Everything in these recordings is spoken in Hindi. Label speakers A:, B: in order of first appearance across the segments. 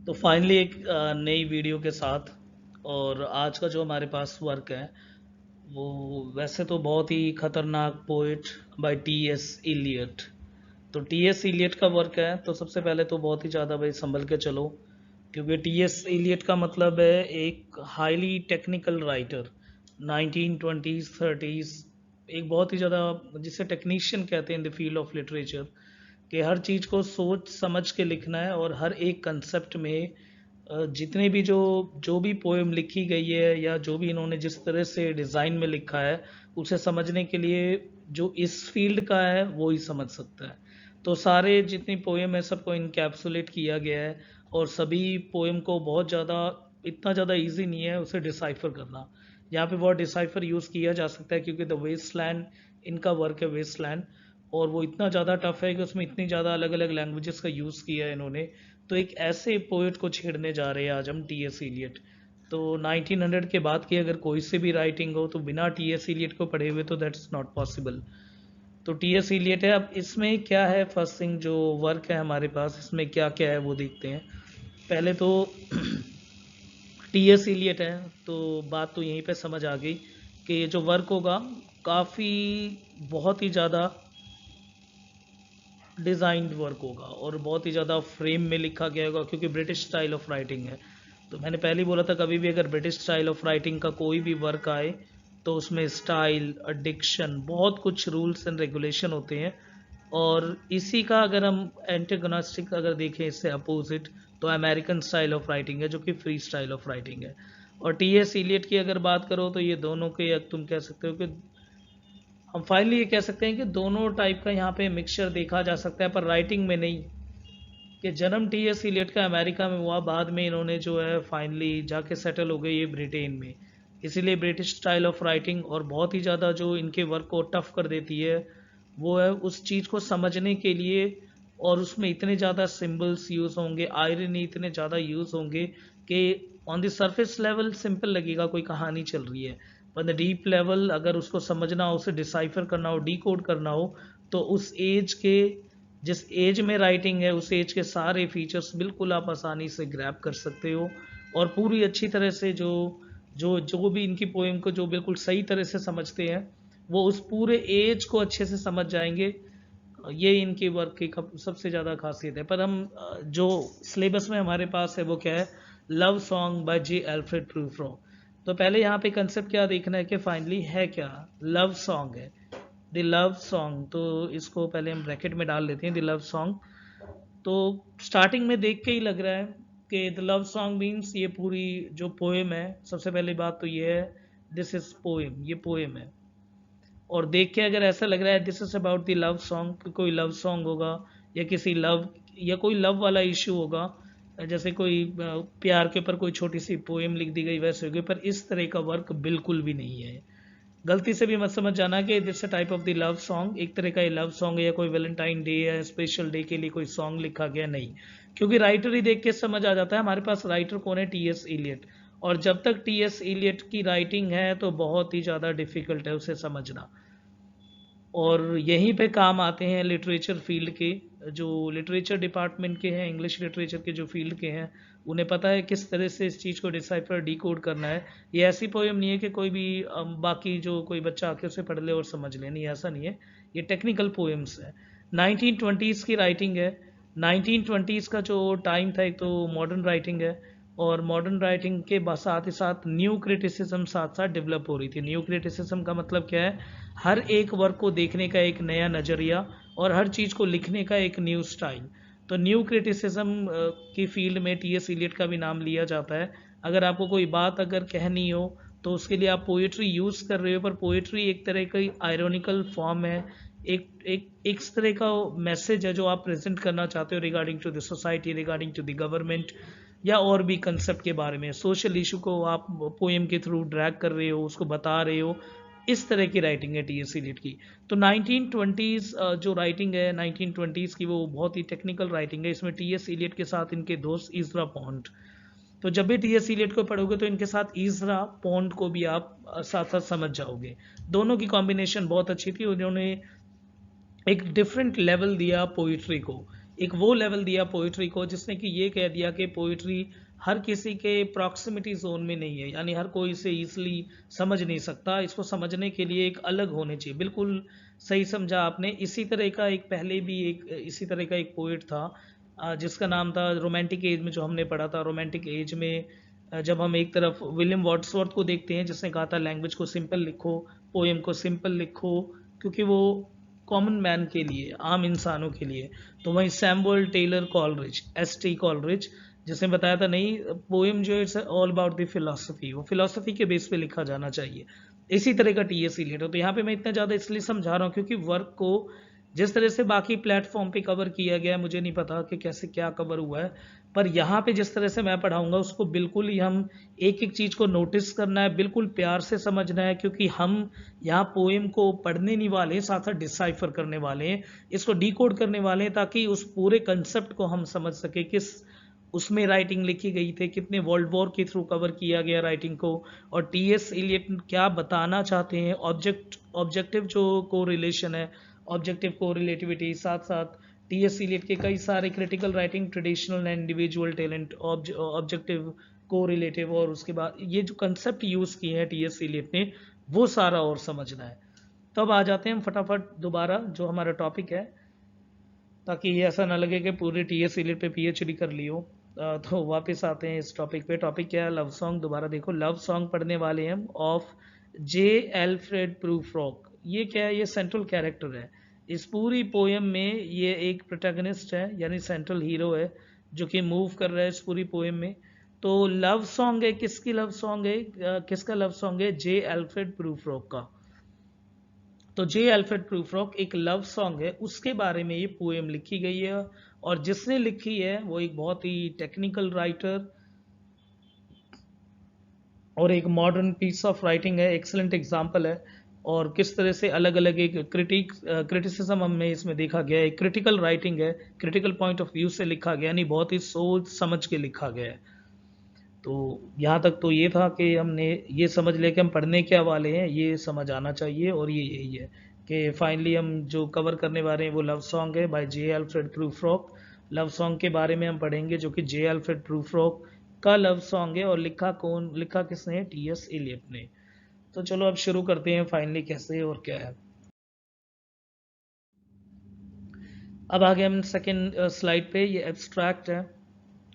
A: तो फाइनली एक नई वीडियो के साथ। और आज का जो हमारे पास वर्क है वो वैसे तो बहुत ही खतरनाक poet by T S Eliot. तो टी एस इलियट का वर्क है, तो सबसे पहले तो बहुत ही ज़्यादा भाई संभल के चलो, क्योंकि टी एस इलियट का मतलब है एक highly technical writer. 1920s 30s, एक बहुत ही ज़्यादा जिसे टेक्नीशियन कहते हैं in the field of literature, कि हर चीज़ को सोच समझ के लिखना है और हर एक कंसेप्ट में जितने भी जो जो भी पोएम लिखी गई है या जो भी इन्होंने जिस तरह से डिज़ाइन में लिखा है, उसे समझने के लिए जो इस फील्ड का है वो ही समझ सकता है। तो सारे जितनी पोएम है सबको इनकैप्सुलेट किया गया है, और सभी पोएम को बहुत ज़्यादा इतना ज़्यादा इजी नहीं है उसे डिसाइफर करना। यहाँ पे बहुत डिसाइफर यूज़ किया जा सकता है, क्योंकि द वेस्टलैंड इनका वर्क है, वेस्टलैंड। और वो इतना ज़्यादा टफ है कि उसमें इतनी ज़्यादा अलग अलग लैंग्वेजेस का यूज़ किया है इन्होंने। तो एक ऐसे पोइट को छेड़ने जा रहे हैं आज हम, टी एस इलियट। तो 1900 के बाद की अगर कोई से भी राइटिंग हो तो बिना टी एस इलियट को पढ़े हुए तो दैट्स नॉट पॉसिबल। तो टी एस इलियट है। अब इसमें क्या है, फर्स्ट थिंग जो वर्क है हमारे पास इसमें क्या क्या है वो देखते हैं। पहले तो टी एस इलियट है, तो बात तो यहीं पे समझ आ गई कि ये जो वर्क होगा काफ़ी बहुत ही ज़्यादा डिज़ाइंड वर्क होगा और बहुत ही ज़्यादा फ्रेम में लिखा गया होगा, क्योंकि ब्रिटिश स्टाइल ऑफ राइटिंग है। तो मैंने पहले ही बोला था, कभी भी अगर ब्रिटिश स्टाइल ऑफ राइटिंग का कोई भी वर्क आए तो उसमें स्टाइल, डिक्शन, बहुत कुछ रूल्स एंड रेगुलेशन होते हैं। और इसी का अगर हम एंटेगोनिस्टिक अगर देखें, इससे अपोजिट, तो अमेरिकन स्टाइल ऑफ राइटिंग है जो कि फ्री स्टाइल ऑफ राइटिंग है। और टी एस इलियट की अगर बात करो तो ये दोनों के तुम कह सकते हो कि हम फाइनली ये कह सकते हैं कि दोनों टाइप का यहाँ पे मिक्सचर देखा जा सकता है, पर राइटिंग में नहीं। कि जन्म टी एस इलियट का अमेरिका में हुआ, बाद में इन्होंने जो है फाइनली जाके सेटल हो गए ये ब्रिटेन में। इसीलिए ब्रिटिश स्टाइल ऑफ राइटिंग और बहुत ही ज़्यादा जो इनके वर्क को टफ कर देती है वो है उस चीज़ को समझने के लिए। और उसमें इतने ज़्यादा सिंबल्स यूज़ होंगे, आयरनी इतने ज़्यादा यूज़ होंगे कि on the surface level simple लगेगा, कोई कहानी चल रही है, पर द डीप लेवल अगर उसको समझना हो, उसे डिसाइफर करना हो, डीकोड करना हो, तो उस एज के जिस एज में राइटिंग है उस एज के सारे फीचर्स बिल्कुल आप आसानी से ग्रैब कर सकते हो। और पूरी अच्छी तरह से जो जो जो भी इनकी पोएम को जो बिल्कुल सही तरह से समझते हैं वो उस पूरे एज को अच्छे से समझ जाएंगे। ये इनकी वर्क की सबसे ज़्यादा खासियत है। पर हम जो सिलेबस में हमारे पास है वो क्या है, love song by J Alfred Prufrock. तो पहले यहाँ पे कंसेप्ट क्या देखना है कि फाइनली है क्या, लव सॉन्ग है, द लव सॉन्ग। तो इसको पहले हम ब्रैकेट में डाल लेते हैं, द लव सॉन्ग। तो स्टार्टिंग में देख के ही लग रहा है कि द लव सॉन्ग मीन्स ये पूरी जो पोएम है, सबसे पहली बात तो ये है दिस इज पोएम, ये पोएम है। और देख के अगर ऐसा लग रहा है this is about the love song, कोई लव सॉन्ग होगा या किसी लव या कोई लव वाला इशू होगा, जैसे कोई प्यार के ऊपर कोई छोटी सी पोएम लिख दी गई वैसे होगी, पर इस तरह का वर्क बिल्कुल भी नहीं है। गलती से भी मत समझ जाना कि this a type of the love song, एक तरह का ये लव सॉन्ग है या कोई वैलेंटाइन डे या स्पेशल डे के लिए कोई सॉन्ग लिखा गया, नहीं। क्योंकि राइटर ही देख के समझ आ जाता है हमारे पास राइटर कौन है, टी एस इलियट। और जब तक टी एस इलियट की राइटिंग है तो बहुत ही ज़्यादा डिफिकल्ट है उसे समझना। और यहीं पे काम आते हैं लिटरेचर फील्ड के, जो लिटरेचर डिपार्टमेंट के हैं, इंग्लिश लिटरेचर के जो फील्ड के हैं, उन्हें पता है किस तरह से इस चीज़ को डिसाइफर डीकोड करना है। ये ऐसी पोएम नहीं है कि कोई भी बाकी जो कोई बच्चा आके उसे पढ़ ले और समझ ले, नहीं ऐसा नहीं है। ये टेक्निकल पोएम्स है, 1920s की राइटिंग है। 1920s का जो टाइम था, एक तो मॉडर्न राइटिंग है, और मॉडर्न राइटिंग के साथ ही साथ न्यू क्रिटिसिज्म साथ साथ डेवलप हो रही थी। न्यू क्रिटिसिज्म का मतलब क्या है, हर एक वर्क को देखने का एक नया नज़रिया और हर चीज़ को लिखने का एक न्यू स्टाइल। तो न्यू क्रिटिसिज्म की फील्ड में टी एस इलियट का भी नाम लिया जाता है। अगर आपको कोई बात अगर कहनी हो तो उसके लिए आप पोइट्री यूज़ कर रहे हो, पर पोइट्री एक तरह का आयरोनिकल फॉर्म है, एक तरह का मैसेज है जो आप प्रेजेंट करना चाहते हो regarding to the society, regarding to the government, या और भी कंसेप्ट के बारे में, सोशल इशू को आप पोएम के थ्रू ड्रैग कर रहे हो, उसको बता रहे हो। इस तरह की राइटिंग है टी एस इलियट की। तो 1920s जो राइटिंग है 1920s की, वो बहुत ही टेक्निकल राइटिंग है। इसमें टी एस इलियट के साथ इनके दोस्त इजरा पॉन्ट, तो जब भी टी एस इलियट को पढ़ोगे तो इनके साथ इजरा पॉन्ट को भी आप साथ साथ समझ जाओगे। दोनों की कॉम्बिनेशन बहुत अच्छी थी, उन्होंने एक डिफरेंट लेवल दिया पोइट्री को। एक वो लेवल दिया पोइट्री को जिसने कि ये कह दिया कि पोइट्री हर किसी के प्रॉक्सिमिटी जोन में नहीं है, यानी हर कोई इसे ईजिली समझ नहीं सकता, इसको समझने के लिए एक अलग होने चाहिए। बिल्कुल सही समझा आपने। इसी तरह का एक पहले भी एक इसी तरह का एक पोइट था जिसका नाम था रोमांटिक एज में, जो हमने पढ़ा था रोमांटिक एज में। जब हम एक तरफ विलियम वर्ड्सवर्थ को देखते हैं जिसने कहा था लैंग्वेज को सिंपल लिखो, पोएम को सिंपल लिखो, क्योंकि वो कॉमन मैन के लिए, आम इंसानों के लिए। तो वहीं Samuel Taylor Coleridge, S T. Coleridge, जिसने बताया था नहीं, पोएम जो it's all about the philosophy, वो फिलोसफी के बेस पे लिखा जाना चाहिए। इसी तरह का टी.एस. इलियट। तो यहाँ पे मैं इतना ज़्यादा इसलिए समझा रहा हूँ क्योंकि वर्क को जिस तरह से बाकी प्लेटफॉर्म पे कवर किया गया है, मुझे नहीं पता कि कैसे क्या कवर हुआ है, पर यहाँ पे जिस तरह से मैं पढ़ाऊंगा उसको बिल्कुल ही हम एक एक चीज़ को नोटिस करना है, बिल्कुल प्यार से समझना है, क्योंकि हम यहाँ पोएम को पढ़ने नहीं वाले, साथ साथ डिसाइफर करने वाले हैं, इसको डिकोड करने वाले हैं, ताकि उस पूरे कंसेप्ट को हम समझ सके किस उसमें राइटिंग लिखी गई थी, कितने वर्ल्ड वॉर के थ्रू कवर किया गया राइटिंग को, और टी.एस. इलियट क्या बताना चाहते हैं, ऑब्जेक्टिव जो को रिलेशन है, ऑब्जेक्टिव को रिलेटिविटी, साथ साथ टी.एस. इलियट के कई सारे critical writing, traditional and individual talent, objective को रिलेटिव, और उसके बाद ये जो कंसेप्ट यूज़ किए हैं टी.एस. इलियट ने, वो सारा और समझना है। तो अब आ जाते हैं हम फटाफट दोबारा जो हमारा टॉपिक है, ताकि ये ऐसा ना लगे कि पूरे टी.एस. इलियट पे पीएचडी कर लियो। तो वापस आते हैं इस टॉपिक पे। टॉपिक क्या है? Love song. दोबारा देखो, लव सॉन्ग पढ़ने वाले हैं ऑफ जे एल्फ्रेड प्रूफ्रॉक। ये क्या है? ये सेंट्रल कैरेक्टर है इस पूरी पोएम में। ये एक प्रोटैगनिस्ट है, यानी सेंट्रल हीरो है, जो कि मूव कर रहा है इस पूरी पोएम में। तो लव सॉन्ग है, किसकी लव सॉन्ग है? किसका लव सॉन्ग है? जे एल्फ्रेड प्रूफ्रॉक का। तो जे एल्फ्रेड प्रूफ्रॉक एक लव सॉन्ग है, उसके बारे में ये पोएम लिखी गई है, और जिसने लिखी है वो एक बहुत ही टेक्निकल राइटर और एक मॉडर्न पीस ऑफ राइटिंग है, एक्सेलेंट एग्जाम्पल है। और किस तरह से अलग अलग एक क्रिटिसिज्म हमें इसमें देखा गया है, क्रिटिकल राइटिंग है, क्रिटिकल पॉइंट ऑफ व्यू से लिखा गया, यानी बहुत ही सोच समझ के लिखा गया है। तो यहाँ तक तो ये था कि हमने ये समझ लिया कि हम पढ़ने क्या वाले हैं, ये समझ आना चाहिए, और ये यही है कि फाइनली हम जो कवर करने वाले हैं वो लव सॉन्ग है by J Alfred Prufrock. Love song के बारे में हम पढ़ेंगे, जो कि जे एल्फ्रेड प्रूफ्रॉक का लव सॉन्ग है, और लिखा किसने है? टी.एस. इलियट ने। तो चलो अब शुरू करते हैं फाइनली कैसे और क्या है। अब आगे हम सेकेंड स्लाइड पे। ये एब्स्ट्रैक्ट है,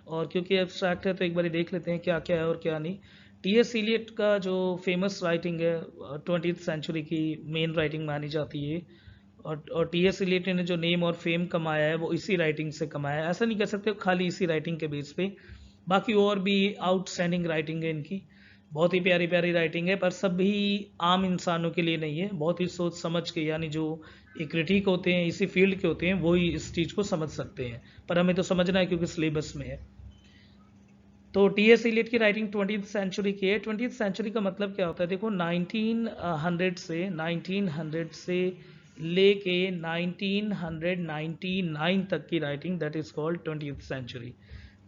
A: और क्योंकि एब्स्ट्रैक्ट है तो एक बार देख लेते हैं क्या क्या है और क्या नहीं। टी.एस. इलियट का जो फेमस राइटिंग है, 20th सेंचुरी की मेन राइटिंग मानी जाती है, और टी.एस. इलियट ने जो नेम और फेम कमाया है वो इसी राइटिंग से कमाया है। ऐसा नहीं कह सकते खाली इसी राइटिंग के बेस पे, बाकी और भी आउटस्टैंडिंग राइटिंग है इनकी, बहुत ही प्यारी प्यारी राइटिंग है, पर सभी आम इंसानों के लिए नहीं है। बहुत ही सोच समझ के, यानी जो एक क्रिटिक होते हैं इसी फील्ड के होते हैं, वो ही इस चीज़ को समझ सकते हैं, पर हमें तो समझना है क्योंकि सिलेबस में है। तो टी.एस. इलियट की राइटिंग 20th सेंचुरी की है। 20th सेंचुरी का मतलब क्या होता है? देखो, 1900 से लेके 1999 तक की writing, that is called 20th century.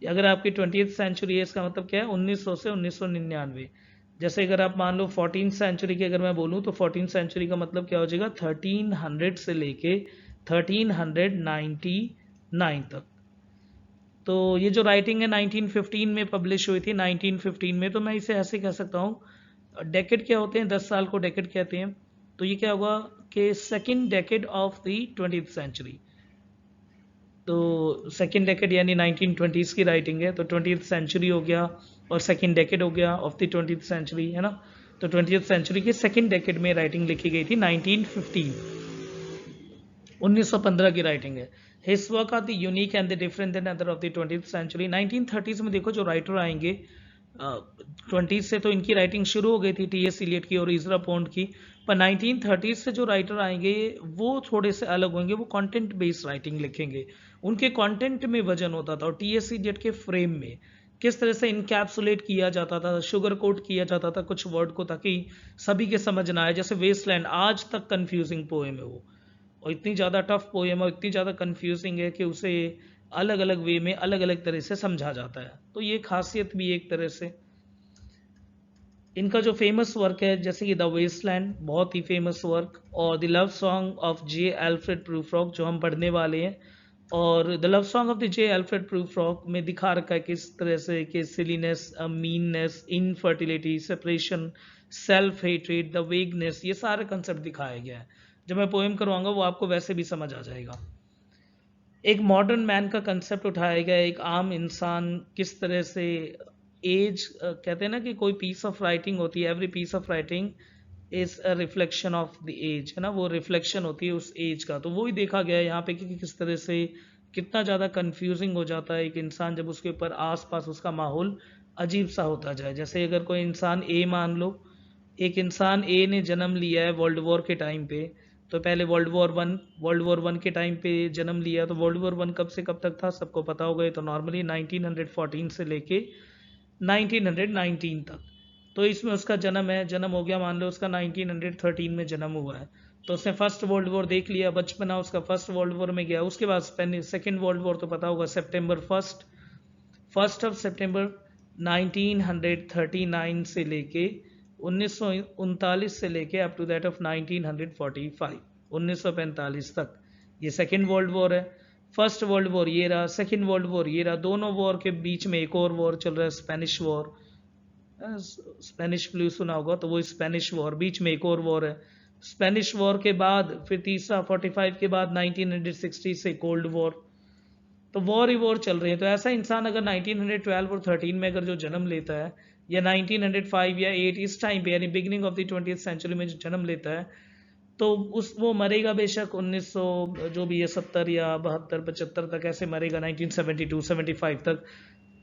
A: अगर आपकी 20th सेंचुरी है, इसका मतलब क्या है? 1900 से 1999। जैसे अगर आप मान लो 14th सेंचुरी की अगर मैं बोलूँ, तो 14th सेंचुरी का मतलब क्या हो जाएगा? 1300 से लेके 1399 तक। तो ये जो राइटिंग है 1915 में पब्लिश हुई थी, 1915 में। तो मैं इसे ऐसे कह सकता हूँ, डेकेड क्या होते हैं? 10 साल को डेकेड कहते हैं। तो ये क्या होगा कि second decade of the 20th century. तो सेकेंड डेकेड यानी 1920s की राइटिंग है, तो 20th सेंचुरी हो गया, और सेकेंड डेकेड हो गया ऑफ द 20th सेंचुरी, है ना। तो 20th सेंचुरी के सेकेंड डेकेड में राइटिंग लिखी गई थी, 1915 की राइटिंग है। His work are the unique and the different than other of the 20th century. 1930s में देखो जो राइटर आएंगे, 20s से तो इनकी राइटिंग शुरू हो गई थी, टी.एस. इलियट की और इजरा पॉन्ड की, पर 1930s से जो राइटर आएंगे वो थोड़े से अलग होंगे, वो कंटेंट बेस्ड राइटिंग लिखेंगे। उनके कंटेंट में वजन होता था, और टी.एस. इलियट के फ्रेम में किस तरह से इनकैप्सुलेट किया जाता था, शुगर कोट किया जाता था कुछ वर्ड को, ताकि सभी के समझ ना आए। जैसे वेस्टलैंड आज तक कंफ्यूजिंग पोएम है वो, और इतनी ज़्यादा टफ पोएम और इतनी ज़्यादा कंफ्यूजिंग है कि उसे अलग अलग वे में अलग अलग तरह से समझा जाता है। तो ये खासियत भी एक तरह से इनका जो फेमस वर्क है, जैसे कि द वेस्टलैंड, बहुत ही फेमस वर्क, और the love song of J Alfred Prufrock जो हम पढ़ने वाले हैं, और the love song of the J Alfred Prufrock में दिखा रखा है किस तरह से कि silliness, meanness, infertility, separation, self hatred, the vagueness, ये सारे कंसेप्ट दिखाया गया है। जब मैं पोएम करवाऊंगा वो आपको वैसे भी समझ आ जाएगा। एक मॉडर्न मैन का कंसेप्ट उठाया गया, एक आम इंसान किस तरह से एज, कहते हैं ना कि कोई पीस ऑफ राइटिंग होती है, every piece of writing is a reflection of the age, है ना, वो रिफ्लेक्शन होती है उस एज का। तो वही देखा गया है यहाँ पे कि किस तरह से कितना ज़्यादा कंफ्यूजिंग हो जाता है एक इंसान जब उसके ऊपर आसपास उसका माहौल अजीब सा होता जाए। जैसे अगर कोई इंसान ए मान लो, एक इंसान ए ने जन्म लिया है वर्ल्ड वॉर के टाइम पे, तो पहले वर्ल्ड वॉर वन के टाइम पे जन्म लिया, तो वर्ल्ड वॉर वन कब से कब तक था सबको पता होगा। तो नॉर्मली 1914 से लेके 1919 तक, तो इसमें उसका जन्म है, जन्म हो गया मान लो उसका 1913 में जन्म हुआ है, तो उसने फर्स्ट वर्ल्ड वॉर देख लिया, बचपना उसका फर्स्ट वर्ल्ड वॉर में गया। उसके बाद सेकेंड वर्ल्ड वॉर तो पता होगा, सितंबर फर्स्ट ऑफ सितंबर 1939 से लेके 1939 से लेके अप टू दैट ऑफ 1945, 1945 तक, ये सेकेंड वर्ल्ड वॉर है। फर्स्ट वर्ल्ड वॉर ये रहा, सेकेंड वर्ल्ड वॉर ये रहा, दोनों वॉर के बीच में एक और वॉर चल रहा है, स्पेनिश वॉर, स्पेनिश फ्लू सुना होगा, तो वो स्पेनिश वॉर, बीच में एक और वॉर है। स्पेनिश वॉर के बाद फिर तीसरा 45 के बाद 1960 से कोल्ड वॉर, तो वॉर ही वॉर चल रही है। तो ऐसा इंसान अगर 1912 और 13 में अगर जो जन्म लेता है, या 1905 या 8 इस टाइम पे, यानी beginning of the 20th century में जो जन्म लेता है, तो उस वो मरेगा बेशक 1900 जो भी है 70 या 72 75 तक ऐसे मरेगा, 1972 75 तक।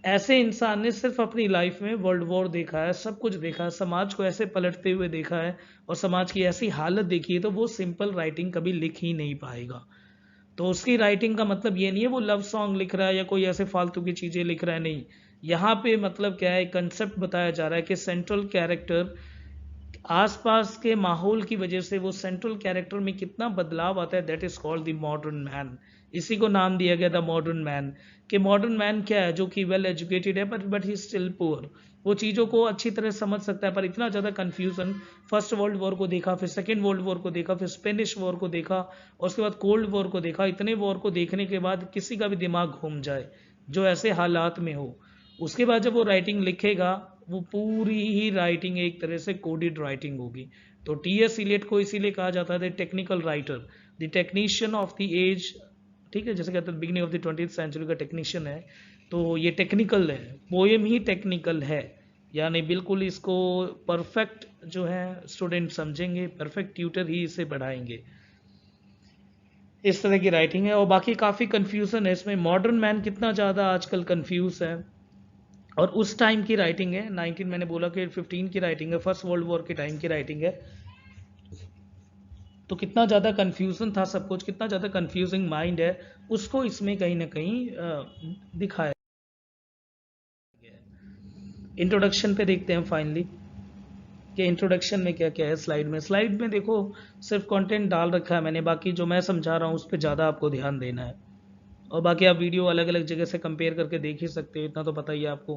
A: ऐसे इंसान ने सिर्फ अपनी लाइफ में वर्ल्ड वॉर देखा है, सब कुछ देखा है, समाज को ऐसे पलटते हुए देखा है और समाज की ऐसी हालत देखी है, तो वो सिंपल राइटिंग कभी लिख ही नहीं पाएगा। तो उसकी राइटिंग का मतलब ये नहीं है वो लव सॉन्ग लिख रहा है या कोई ऐसे फालतू की चीज़ें लिख रहा है, नहीं। यहाँ पे मतलब क्या है, कंसेप्ट बताया जा रहा है कि सेंट्रल कैरेक्टर आसपास के माहौल की वजह से वो सेंट्रल कैरेक्टर में कितना बदलाव आता है, that is called the modern man. इसी को नाम दिया गया द मॉडर्न मैन। कि मॉडर्न मैन क्या है, जो कि वेल एजुकेटेड है बट ही स्टिल पुअर, वो चीज़ों को अच्छी तरह समझ सकता है पर इतना ज़्यादा कन्फ्यूजन, फर्स्ट वर्ल्ड वॉर को देखा, फिर सेकेंड वर्ल्ड वॉर को देखा, फिर स्पेनिश वॉर को देखा, और उसके बाद कोल्ड वॉर को देखा, इतने वॉर को देखने के बाद किसी का भी दिमाग घूम जाए जो ऐसे हालात में हो, उसके बाद जब वो राइटिंग लिखेगा, वो पूरी ही राइटिंग एक तरह से कोडेड राइटिंग होगी। तो टी.एस. इलियट को इसीलिए कहा जाता है technical writer, the technician of the age. ठीक है, जैसे कहते हैं beginning of the 20th century का टेक्नीशियन है, तो ये टेक्निकल है, पोएम ही टेक्निकल है, यानी बिल्कुल इसको परफेक्ट जो है स्टूडेंट समझेंगे, परफेक्ट ट्यूटर ही इसे पढ़ाएंगे। इस तरह की राइटिंग है, और बाकी काफ़ी कन्फ्यूज़न है इसमें। मॉडर्न मैन कितना ज़्यादा आजकल कन्फ्यूज़ है, और उस टाइम की राइटिंग है, 19 मैंने बोला कि 15 की राइटिंग है, फर्स्ट वर्ल्ड वॉर के टाइम की राइटिंग है। तो कितना ज़्यादा कन्फ्यूज़न था सब कुछ, कितना ज़्यादा कन्फ्यूजिंग माइंड है, उसको इसमें कहीं ना कहीं दिखाया गया है। इंट्रोडक्शन पे देखते हैं फाइनली कि इंट्रोडक्शन में क्या क्या है। स्लाइड में देखो सिर्फ कंटेंट डाल रखा है मैंने, बाकी जो मैं समझा रहा हूँ उस पर ज़्यादा आपको ध्यान देना है, और बाकी आप वीडियो अलग अलग जगह से कंपेयर करके देख ही सकते हो, इतना तो पता ही है आपको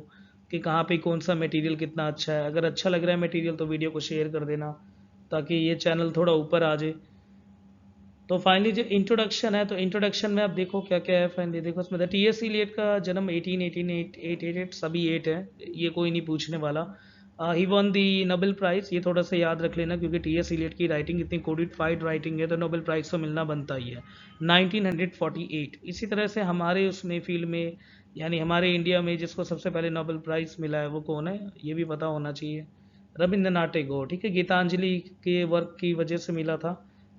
A: कि कहाँ पे कौन सा मटेरियल कितना अच्छा है। अगर अच्छा लग रहा है मटेरियल तो वीडियो को शेयर कर देना ताकि ये चैनल थोड़ा ऊपर आ जाए। तो फाइनली जो इंट्रोडक्शन है, तो इंट्रोडक्शन में आप देखो क्या क्या है। फाइनली देखो इसमें टी.एस. इलियट का जन्म 1888 सभी 8 है, ये कोई नहीं पूछने वाला। ही वन दी नोबेल प्राइज़, ये थोड़ा सा याद रख लेना क्योंकि टी.एस. इलियट की राइटिंग इतनी कोडिफाइड राइटिंग है, तो नोबेल प्राइज़ तो मिलना बनता ही है, 1948। इसी तरह से हमारे उसमें फील्ड में, यानी हमारे इंडिया में जिसको सबसे पहले नोबेल प्राइज़ मिला है वो कौन है, ये भी पता होना चाहिए, रविंद्रनाथ टैगोर। ठीक है, गीतांजलि के वर्क की वजह से मिला था,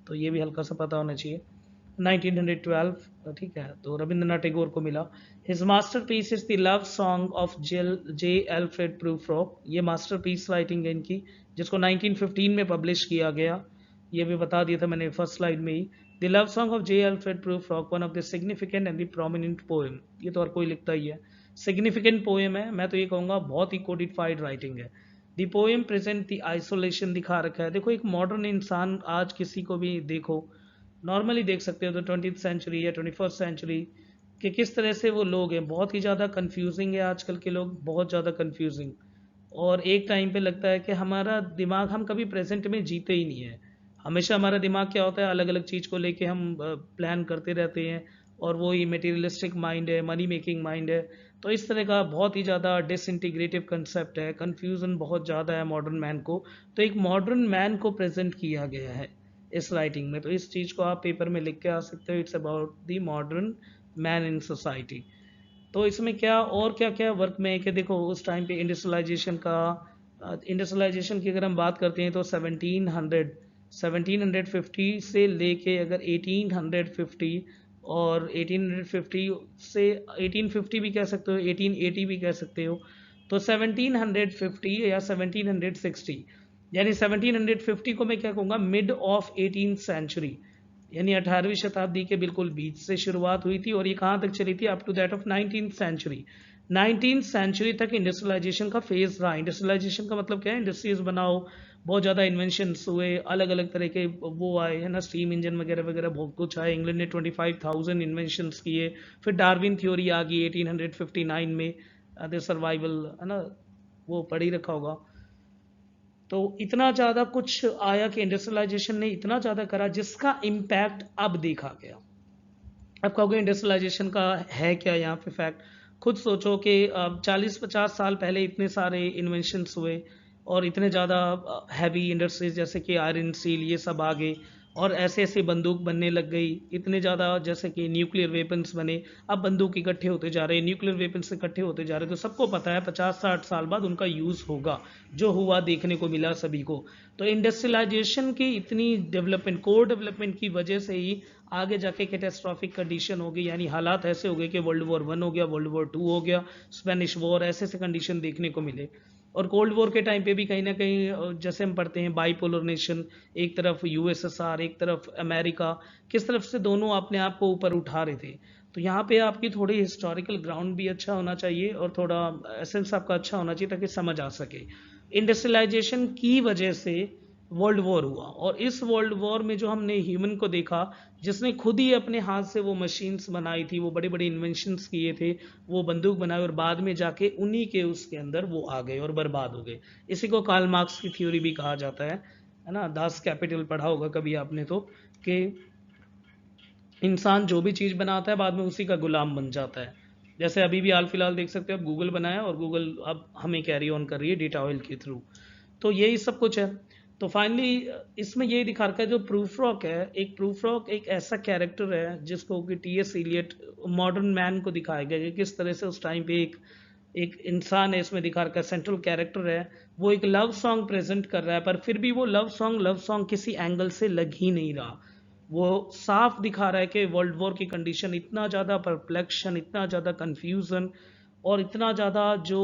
A: तो ये भी हल्का सा पता होना चाहिए, 1912। ठीक है, तो रविंद्रनाथ टैगोर को मिला। His masterpiece is the love song of J Alfred Prufrock, ये मास्टरपीस राइटिंग है इनकी, जिसको 1915 में पब्लिश किया गया, ये भी बता दिया था मैंने फर्स्ट स्लाइड में ही। The love song of J Alfred Prufrock, one of the significant and the prominent poem, ये तो हर कोई लिखता ही है, सिग्निफिकेंट पोएम है, मैं तो ये कहूँगा बहुत ही कोडिफाइड राइटिंग है। The poem present the isolation दिखा रखा है। देखो एक मॉडर्न इंसान आज किसी को भी देखो, नॉर्मली देख सकते हो तो 20th सेंचुरी या 21st सेंचुरी कि किस तरह से वो लोग हैं, बहुत ही ज़्यादा कंफ्यूजिंग है आजकल के लोग, बहुत ज़्यादा कंफ्यूजिंग। और एक टाइम पे लगता है कि हमारा दिमाग, हम कभी प्रेजेंट में जीते ही नहीं है, हमेशा हमारा दिमाग क्या होता है, अलग अलग चीज़ को लेके हम प्लान करते रहते हैं, और वो ही मटेरियलिस्टिक माइंड है, मनी मेकिंग माइंड है। तो इस तरह का बहुत ही ज़्यादा डिसइंटीग्रेटिव कंसेप्ट है, कन्फ्यूज़न बहुत ज़्यादा है मॉडर्न मैन को। तो एक मॉडर्न मैन को प्रेजेंट किया गया है इस राइटिंग में। तो इस चीज़ को आप पेपर में लिख के आ सकते हो, it's about the modern man in society. तो इसमें क्या और क्या क्या वर्क में है कि देखो उस टाइम पे इंडस्ट्रियलाइजेशन का, इंडस्ट्रियलाइजेशन की अगर हम बात करते हैं तो 1750 से लेके अगर 1850 और 1850 से 1850 भी कह सकते हो, 1880 भी कह सकते हो। तो 1750 या 1760, यानी 1750 को मैं क्या कहूँगा, मिड ऑफ 18th सेंचुरी, यानी 18वीं शताब्दी के बिल्कुल बीच से शुरुआत हुई थी और ये कहाँ तक चली थी, up to that of 19th century. 19th century तक इंडस्ट्रियलाइजेशन का फेज रहा। इंडस्ट्रियलाइजेशन का मतलब क्या है, इंडस्ट्रीज बनाओ, बहुत ज़्यादा इन्वेंशंस हुए, अलग अलग तरह के वो आए है ना, स्टीम इंजन वगैरह वगैरह बहुत कुछ आए। इंग्लैंड ने 25,000 इन्वेंशंस किए। फिर डार्विन थ्योरी आ गई 1859 में, द सर्वाइवल, है ना, वो पढ़ ही रखा होगा। तो इतना ज़्यादा कुछ आया कि इंडस्ट्रियलाइजेशन ने इतना ज़्यादा करा जिसका इम्पैक्ट अब देखा गया। अब कहोगे इंडस्ट्रियलाइजेशन का है क्या यहाँ पे फैक्ट, खुद सोचो कि 40-50 साल पहले इतने सारे इन्वेंशंस हुए और इतने ज़्यादा हैवी इंडस्ट्रीज जैसे कि आयरन स्टील ये सब आ गए, और ऐसे ऐसे बंदूक बनने लग गई, इतने ज़्यादा जैसे कि न्यूक्लियर वेपन्स बने। अब बंदूक इकट्ठे होते जा रहे हैं, न्यूक्लियर वेपन्स इकट्ठे होते जा रहे हैं, तो सबको पता है 50-60 साल बाद उनका यूज़ होगा, जो हुआ देखने को मिला सभी को। तो इंडस्ट्रियलाइजेशन की इतनी डेवलपमेंट, कोर डेवलपमेंट की वजह से ही आगे जाके कैटेस्ट्रॉफिक कंडीशन हो गई, यानी हालात ऐसे हो गए कि वर्ल्ड वॉर 1 हो गया, वर्ल्ड वॉर 2 हो गया, स्पेनिश वॉर, ऐसे ऐसे कंडीशन देखने को मिले। और कोल्ड वॉर के टाइम पे भी कहीं ना कहीं जैसे हम पढ़ते हैं बाईपोलर नेशन, एक तरफ यूएसएसआर, एक तरफ अमेरिका, किस तरफ से दोनों अपने आप को ऊपर उठा रहे थे। तो यहाँ पे आपकी थोड़ी हिस्टोरिकल ग्राउंड भी अच्छा होना चाहिए और थोड़ा एसेंस आपका अच्छा होना चाहिए ताकि समझ आ सके। इंडस्ट्रियलाइजेशन की वजह से वर्ल्ड वॉर हुआ, और इस वर्ल्ड वॉर में जो हमने ह्यूमन को देखा, जिसने खुद ही अपने हाथ से वो मशीन्स बनाई थी, वो बड़े बड़े इन्वेंशंस किए थे, वो बंदूक बनाए, और बाद में जाके उन्हीं के उसके अंदर वो आ गए और बर्बाद हो गए। इसी को कार्ल मार्क्स की थ्योरी भी कहा जाता है ना। दास कैपिटल पढ़ा होगा कभी आपने तो, कि इंसान जो भी चीज़ बनाता है बाद में उसी का गुलाम बन जाता है। जैसे अभी भी हाल फिलहाल देख सकते हो, अब गूगल बनाया और गूगल अब हमें कैरी ऑन कर रही है डेटा ऑयल के थ्रू। तो यही सब कुछ है। तो फाइनली इसमें यही दिखा रखा है, जो प्रूफ रॉक है, एक प्रूफ रॉक एक ऐसा कैरेक्टर है जिसको कि टीएस इलियट मॉडर्न मैन को दिखाया गया कि किस तरह से उस टाइम पे एक एक इंसान है, इसमें दिखा रखा है, सेंट्रल कैरेक्टर है, वो एक लव सॉन्ग प्रेजेंट कर रहा है, पर फिर भी वो लव सॉन्ग किसी एंगल से लग ही नहीं रहा। वो साफ दिखा रहा है कि वर्ल्ड वॉर की कंडीशन, इतना ज़्यादा परप्लेक्शन, इतना ज़्यादा कन्फ्यूज़न, और इतना ज़्यादा जो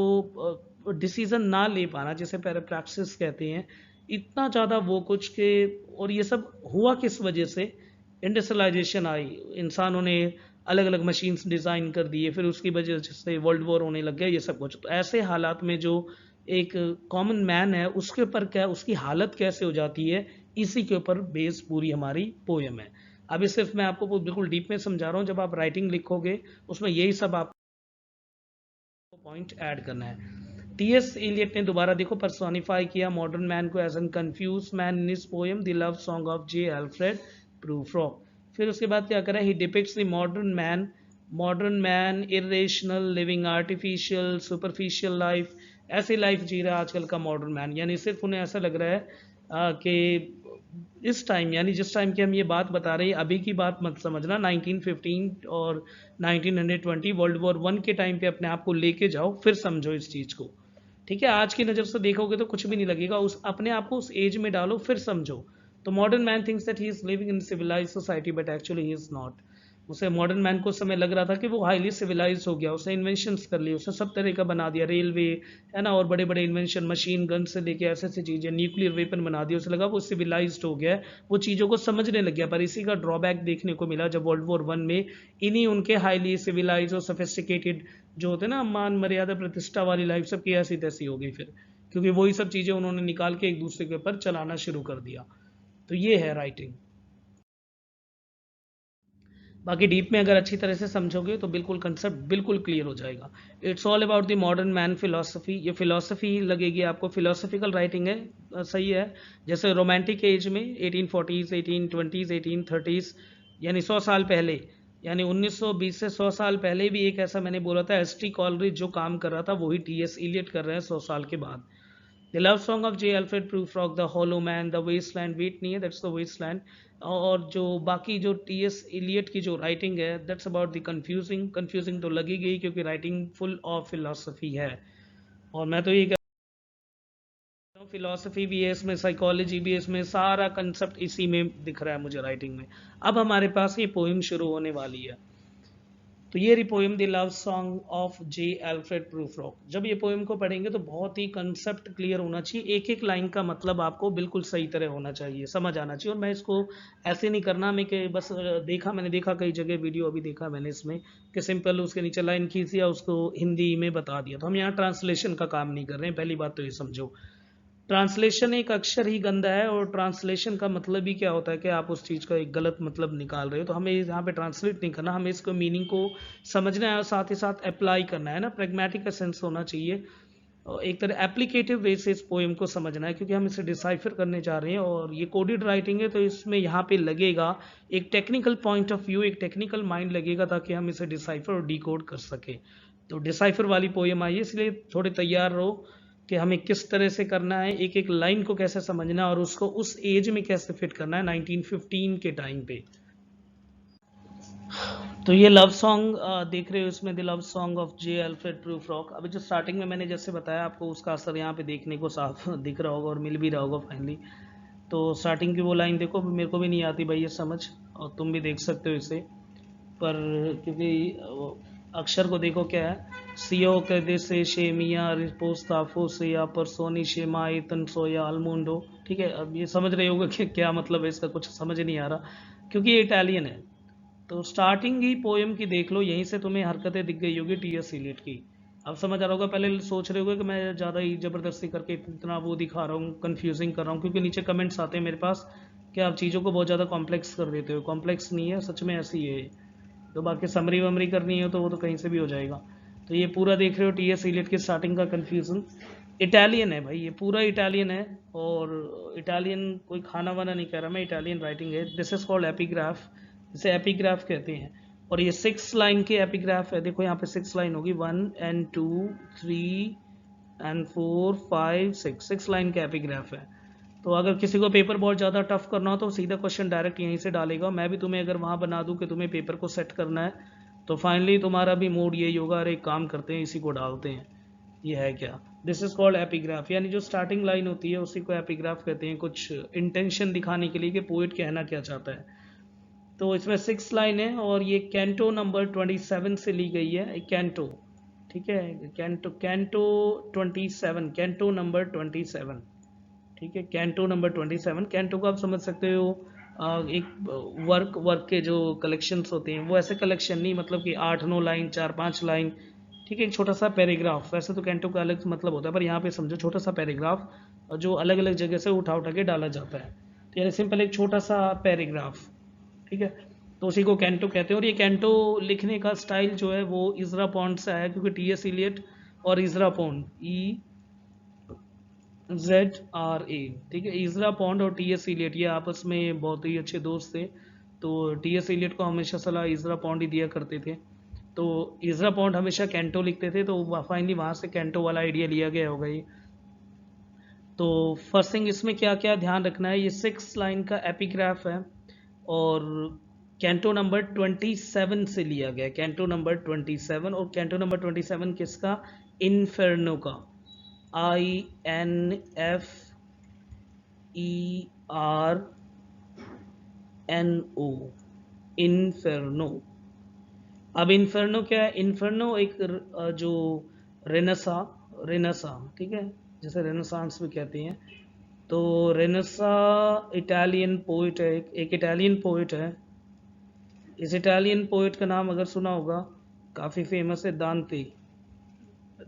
A: डिसीज़न ना ले पाना, जिसे पैराप्रैक्सिस कहते हैं, इतना ज़्यादा वो कुछ के। और ये सब हुआ किस वजह से, इंडस्ट्रियलाइजेशन आई, इंसानों ने अलग अलग मशीन्स डिज़ाइन कर दिए, फिर उसकी वजह से वर्ल्ड वॉर होने लग गया, ये सब कुछ। तो ऐसे हालात में जो एक कॉमन मैन है उसके ऊपर क्या, उसकी हालत कैसे हो जाती है, इसी के ऊपर बेस पूरी हमारी पोएम है। अभी सिर्फ मैं आपको बिल्कुल डीप में समझा रहा हूँ, जब आप राइटिंग लिखोगे उसमें यही सब आपको पॉइंट ऐड करना है। टीएस इलियट ने दोबारा देखो पर्सोनिफाई किया मॉडर्न मैन को as an confuse man in his poem the love song of J Alfred Prufrock. फिर उसके बाद क्या करा, he depicts the modern man irrational, living artificial, superficial life. ऐसी लाइफ जी रहा है आजकल का मॉडर्न मैन, यानी सिर्फ उन्हें ऐसा लग रहा है कि इस टाइम, यानी जिस टाइम की हम ये बात बता रहे हैं, अभी की बात मत समझना, 1915 और 1920 वर्ल्ड वॉर 1 के टाइम पे अपने आप को लेके जाओ, फिर समझो इस चीज़ को। ठीक है, आज की नज़र से देखोगे तो कुछ भी नहीं लगेगा, उस अपने आप को उस एज में डालो फिर समझो। तो modern man thinks that he is living in civilize society, but actually he is not. उसे मॉडर्न मैन को उस समय लग रहा था कि वो हाईली सिविलाइज हो गया, उसने इन्वेंशंस कर लिए, उसने सब तरह का बना दिया, रेलवे है ना, और बड़े बड़े इन्वेंशन, मशीन गन से लेके ऐसे ऐसी चीज़ें, न्यूक्लियर वेपन बना दिया, उसे लगा वो सिविलाइज्ड हो गया, वो चीज़ों को समझने लग गया। पर इसी का ड्रॉबैक देखने को मिला जब वर्ल्ड वॉर 1 में इन्हीं उनके हाईली सिविलाइज और सोफिस्टिकेटेड जो होते ना, मान मर्यादा प्रतिष्ठा वाली लाइफ, सबकी ऐसी तैसी हो गई फिर, क्योंकि वही सब चीज़ें उन्होंने निकाल के एक दूसरे के ऊपर चलाना शुरू कर दिया। तो ये है राइटिंग। बाकी डीप में अगर अच्छी तरह से समझोगे तो बिल्कुल कंसेप्ट बिल्कुल क्लियर हो जाएगा। It's all about the modern man philosophy. ये फिलोसफी लगेगी आपको, फिलोसफिकल राइटिंग है, सही है। जैसे रोमांटिक एज में 1840s 1820s 1830s, यानी 100 साल पहले यानी 1920 से 100 साल पहले भी एक ऐसा मैंने बोला था, एस टी कॉलरिज जो काम कर रहा था वही टी एस इलियट कर रहे हैं 100 साल के बाद। The love song of J Alfred Prufrock, the hollow man, the wasteland, wait नहीं है, दैट्स द वेस्टलैंड। और जो बाकी जो टी एस इलियट की जो राइटिंग है, that's about the confusing. Confusing तो लगी गई क्योंकि राइटिंग फुल ऑफ फिलोसफी है, और मैं तो ये कहता हूँ फिलोसफी भी है इसमें, साइकोलॉजी भी है इसमें, सारा कंसेप्ट इसी में दिख रहा है मुझे राइटिंग में। अब हमारे पास ये पोइम शुरू होने वाली है। तो ये रही poem the love song of J Alfred Prufrock. जब ये पोएम को पढ़ेंगे तो बहुत ही कंसेप्ट क्लियर होना चाहिए, एक एक लाइन का मतलब आपको बिल्कुल सही तरह होना चाहिए, समझ आना चाहिए। और मैं इसको ऐसे नहीं करना मैं कि बस मैंने देखा कई जगह वीडियो अभी देखा मैंने इसमें कि सिंपल उसके नीचे लाइन खींच दिया, उसको हिंदी में बता दिया। तो हम यहाँ ट्रांसलेशन का काम नहीं कर रहे हैं, पहली बात तो ये समझो। ट्रांसलेशन एक अक्षर ही गंदा है, और ट्रांसलेशन का मतलब ही क्या होता है कि आप उस चीज़ का एक गलत मतलब निकाल रहे हो। तो हमें यहाँ पे ट्रांसलेट नहीं करना, हमें इसको मीनिंग को समझना है और साथ ही साथ अप्लाई करना है ना, प्रैग्मेटिक का सेंस होना चाहिए। और एक तरह एप्लीकेटिव वे से इस पोएम को समझना है, क्योंकि हम इसे डिसाइफर करने जा रहे हैं और ये कोडेड राइटिंग है। तो इसमें यहाँ पे लगेगा एक टेक्निकल पॉइंट ऑफ व्यू, एक टेक्निकल माइंड लगेगा ताकि हम इसे डिसाइफर और डिकोड कर सके। तो डिसाइफर वाली पोएम आई है, इसलिए थोड़े तैयार रहो कि हमें किस तरह से करना है, एक एक लाइन को कैसे समझना है और उसको उस एज में कैसे फिट करना है 1915 के टाइम पे। तो ये लव सॉन्ग देख रहे हो, इसमें the love song of J Alfred Prufrock. अभी जो स्टार्टिंग में मैंने जैसे बताया आपको, उसका असर यहाँ पे देखने को साफ दिख रहा होगा और मिल भी रहा होगा फाइनली। तो स्टार्टिंग की वो लाइन देखो, मेरे को भी नहीं आती भाई ये समझ, और तुम भी देख सकते हो इसे, पर क्योंकि अक्षर को देखो क्या है, सीओ के दे से शेमिया रिपोस्ताफो से या परसोनी शेमा तन सोया अलमुंडो। ठीक है, अब ये समझ रहे होगे कि क्या मतलब है इसका, कुछ समझ नहीं आ रहा क्योंकि ये इटालियन है। तो स्टार्टिंग ही पोएम की देख लो, यहीं से तुम्हें हरकतें दिख गई होगी टी एस इलियट की। अब समझ आ रहा होगा, पहले सोच रहे होगे कि मैं ज़्यादा ही ज़बरदस्ती करके इतना वो दिखा रहा हूँ, कंफ्यूजिंग कर रहा हूँ, क्योंकि नीचे कमेंट्स आते हैं मेरे पास कि आप चीज़ों को बहुत ज़्यादा कॉम्प्लेक्स कर देते हो। कॉम्प्लेक्स नहीं है, सच में ऐसी है। तो बाकी समरी वमरी करनी है तो वो तो कहीं से भी हो जाएगा। तो ये पूरा देख रहे हो टी एस इलियट की स्टार्टिंग का कन्फ्यूज़न। इटालियन है भाई, ये पूरा इटालियन है, और इटालियन कोई खाना वाना नहीं कह रहा मैं, इटालियन राइटिंग है। दिस इज़ कॉल्ड एपिग्राफ, इसे एपिग्राफ कहते हैं। और ये 6 लाइन के एपिग्राफ है। देखो यहाँ पे 6 लाइन होगी, 1 and 2 3 and 4 5 6 लाइन के एपिग्राफ है। तो अगर किसी को पेपर बहुत ज़्यादा टफ करना हो तो सीधा क्वेश्चन डायरेक्ट यहीं से डालेगा। मैं भी तुम्हें अगर वहाँ बना दूँ कि तुम्हें पेपर को सेट करना है, तो फाइनली तुम्हारा भी मूड यही होगा, अरे एक काम करते हैं इसी को डालते हैं। ये है क्या, दिस इज कॉल्ड एपिग्राफ, यानी जो स्टार्टिंग लाइन होती है उसी को एपिग्राफ कहते हैं, कुछ इंटेंशन दिखाने के लिए कि पोइट कहना क्या चाहता है। तो इसमें 6 लाइन है और ये कैंटो नंबर 27 से ली गई है, कैंटो। ठीक है, कैंटो कैंटो 27, कैंटो नंबर 27। ठीक है, कैंटो नंबर 27। कैंटो को आप समझ सकते हो एक वर्क के जो कलेक्शंस होते हैं, वो ऐसे कलेक्शन नहीं मतलब कि 8-9 लाइन 4-5 लाइन। ठीक है, एक छोटा सा पैराग्राफ, वैसे तो कैंटो का अलग मतलब होता है, पर यहाँ पे समझो छोटा सा पैराग्राफ जो अलग अलग जगह से उठा उठा के डाला जाता है। तो यानी सिंपल एक छोटा सा पैराग्राफ। ठीक है, तो उसी को कैंटो कहते हैं। और ये कैंटो लिखने का स्टाइल जो है वो इजरा पॉन्ड से आया, क्योंकि टी एस इलियट और इजरा पॉन्ड ZRA, ठीक है, इजरा पॉन्ड और टी एस इलियट ये आपस में बहुत ही अच्छे दोस्त थे। तो टी एस इलियट को हमेशा सलाह इजरा पॉन्ड ही दिया करते थे। तो इजरा पॉन्ड हमेशा कैंटो लिखते थे, तो फाइनली वहाँ से कैंटो वाला आइडिया लिया गया होगा ये। तो फर्स्ट थिंग इसमें क्या क्या ध्यान रखना है, ये 6 लाइन का एपिग्राफ है और कैंटो नंबर 27 से लिया गया, कैंटो नंबर 27। और कैंटो नंबर 27 किसका, इन्फेर्नो का, INFERNO, इन्फेर्नो। अब इन्फेर्नो क्या है, इन्फेर्नो एक जो रेनेसा, ठीक है, जैसे रेनेसांस भी कहते हैं। तो रेनेसा इटालियन पोइट है, एक इटालियन पोइट है। इस इटालियन पोइट का नाम अगर सुना होगा, काफ़ी फेमस है, दांते।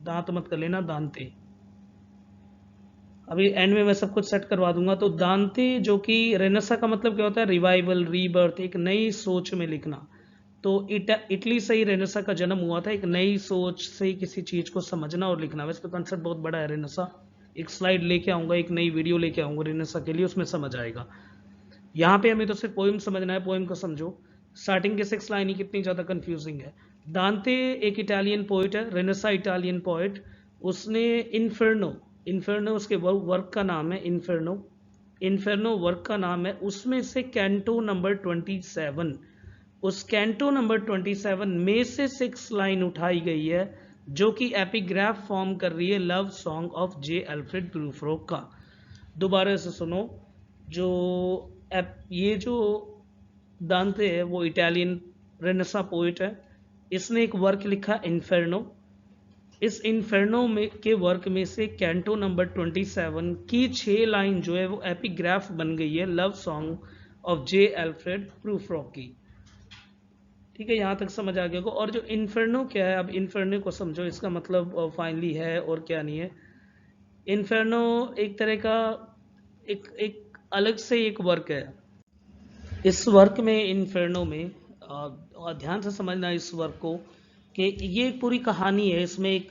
A: दांत मत कर लेना, दांते। अभी एंड में मैं सब कुछ सेट करवा दूंगा। तो दांते जो कि रेनेसा का मतलब क्या होता है, रिवाइवल, रीबर्थ, एक नई सोच में लिखना। तो इटली से ही रेनेसा का जन्म हुआ था, एक नई सोच से किसी चीज़ को समझना और लिखना। वैसे तो कंसेप्ट बहुत बड़ा है रेनेसा, एक स्लाइड लेके आऊँगा, एक नई वीडियो लेके आऊँगा रेनेसा के लिए, उसमें समझ आएगा। यहाँ पे हमें तो सिर्फ पोइम समझना है, पोइम को समझो। स्टार्टिंग के 6 लाइन ही कितनी ज़्यादा कंफ्यूजिंग है। दांते एक इटालियन पोइट है, रेनेसा इटालियन पोइट। उसने इन्फर्नो, इन्फर्नो उसके वर्क का नाम है, इन्फर्नो, इन्फर्नो वर्क का नाम है। उसमें से कैंटो नंबर 27, उस कैंटो नंबर 27 में से 6 लाइन उठाई गई है जो कि एपिग्राफ फॉर्म कर रही है love song of J Alfred Prufrock का। दोबारा से सुनो, जो ये जो दांते है वो इटालियन रेनेसा पोइट है। इसने एक वर्क लिखा इन्फेर्नो। इस इन्फेर्नो में के वर्क में से कैंटो नंबर 27 की 6 लाइन जो है वो एपिग्राफ बन गई है love song of J Alfred Prufrock की। ठीक है, यहाँ तक समझ आ गया होगा। और जो इन्फेर्नो क्या है, अब इन्फेर्नो को समझो, इसका मतलब फाइनली है और क्या नहीं है। इन्फेर्नो एक तरह का एक अलग से एक वर्क है। इस वर्क में, इन्फेर्नो में, ध्यान से समझना इस वर्क को, कि ये एक पूरी कहानी है। इसमें एक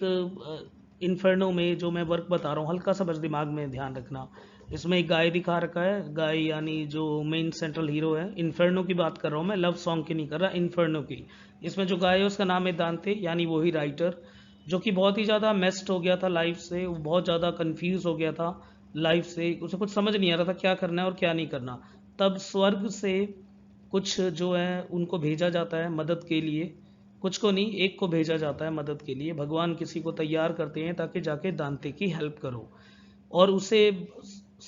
A: इन्फेर्नो में जो मैं वर्क बता रहा हूँ, हल्का सा बस दिमाग में ध्यान रखना। इसमें एक गाय दिखा रखा है, गाय यानी जो मेन सेंट्रल हीरो है। इन्फेर्नो की बात कर रहा हूँ मैं, लव सॉन्ग की नहीं कर रहा, इन्फेर्नो की। इसमें जो गाय है उसका नाम है दांते, यानी वही राइटर, जो कि बहुत ही ज़्यादा मेस्ड हो गया था लाइफ से, वो बहुत ज़्यादा कंफ्यूज हो गया था लाइफ से, उसे कुछ समझ नहीं आ रहा था क्या करना है और क्या नहीं करना। तब स्वर्ग से कुछ जो है उनको भेजा जाता है मदद के लिए, कुछ को नहीं, एक को भेजा जाता है मदद के लिए। भगवान किसी को तैयार करते हैं ताकि जाके दांते की हेल्प करो, और उसे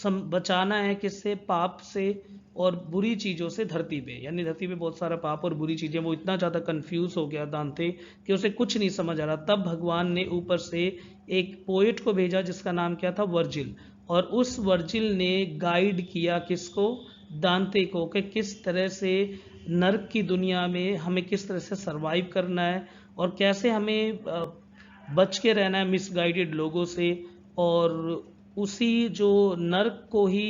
A: बचाना है किससे, पाप से और बुरी चीज़ों से धरती पे। यानी धरती पे बहुत सारा पाप और बुरी चीज़ें, वो इतना ज़्यादा कंफ्यूज हो गया दांते कि उसे कुछ नहीं समझ आ रहा। तब भगवान ने ऊपर से एक पोएट को भेजा जिसका नाम क्या था, वर्जिल। और उस वर्जिल ने गाइड किया किसको, दांते को, कि किस तरह से नर्क की दुनिया में हमें किस तरह से सरवाइव करना है और कैसे हमें बच के रहना है मिसगाइडेड लोगों से। और उसी जो नर्क को ही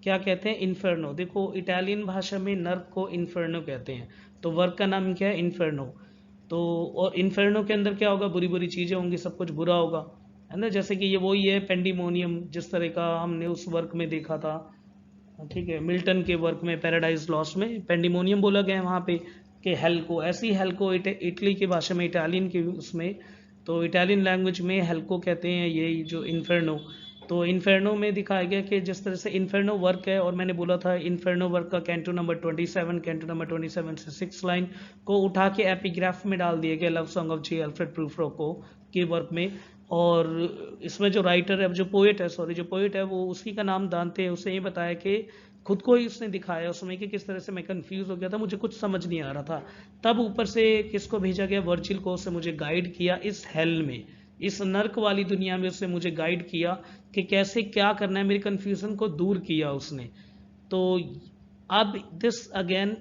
A: क्या कहते हैं, इन्फर्नो। देखो इटालियन भाषा में नर्क को इन्फर्नो कहते हैं, तो वर्क का नाम क्या है, इन्फर्नो। तो और इन्फर्नो के अंदर क्या होगा, बुरी बुरी चीज़ें होंगी, सब कुछ बुरा होगा, है ना। जैसे कि ये वही है पेंडिमोनियम, जिस तरह का हमने उस वर्क में देखा था। ठीक है, मिल्टन के वर्क में पैराडाइज लॉस्ट में पेंडिमोनियम बोला गया है वहाँ पे, कि हेल को, ऐसी हेल को इटली की भाषा में, इटालियन की उसमें, तो इटालियन लैंग्वेज में हेल को कहते हैं ये जो इन्फेर्नो। तो इन्फेर्नो में दिखाया गया कि जिस तरह से इन्फेर्नो वर्क है, और मैंने बोला था इन्फेर्नो वर्क का कैंटो नंबर 27, कैंटो नंबर 27 से 6 लाइन को उठा के एपिग्राफ में डाल दिया गया love song of J Alfred प्रूफ्रोको के वर्क में। और इसमें जो राइटर है, जो पोएट है, सॉरी, जो पोएट है वो, उसी का नाम दांते है। उसे ये बताया कि खुद को ही उसने दिखाया उसमें कि किस तरह से मैं कंफ्यूज हो गया था, मुझे कुछ समझ नहीं आ रहा था। तब ऊपर से किसको भेजा गया, वर्जिल को। उससे मुझे गाइड किया इस हेल में, इस नर्क वाली दुनिया में उसने मुझे गाइड किया कि कैसे क्या करना है, मेरी कंफ्यूजन को दूर किया उसने। तो अब दिस अगेन,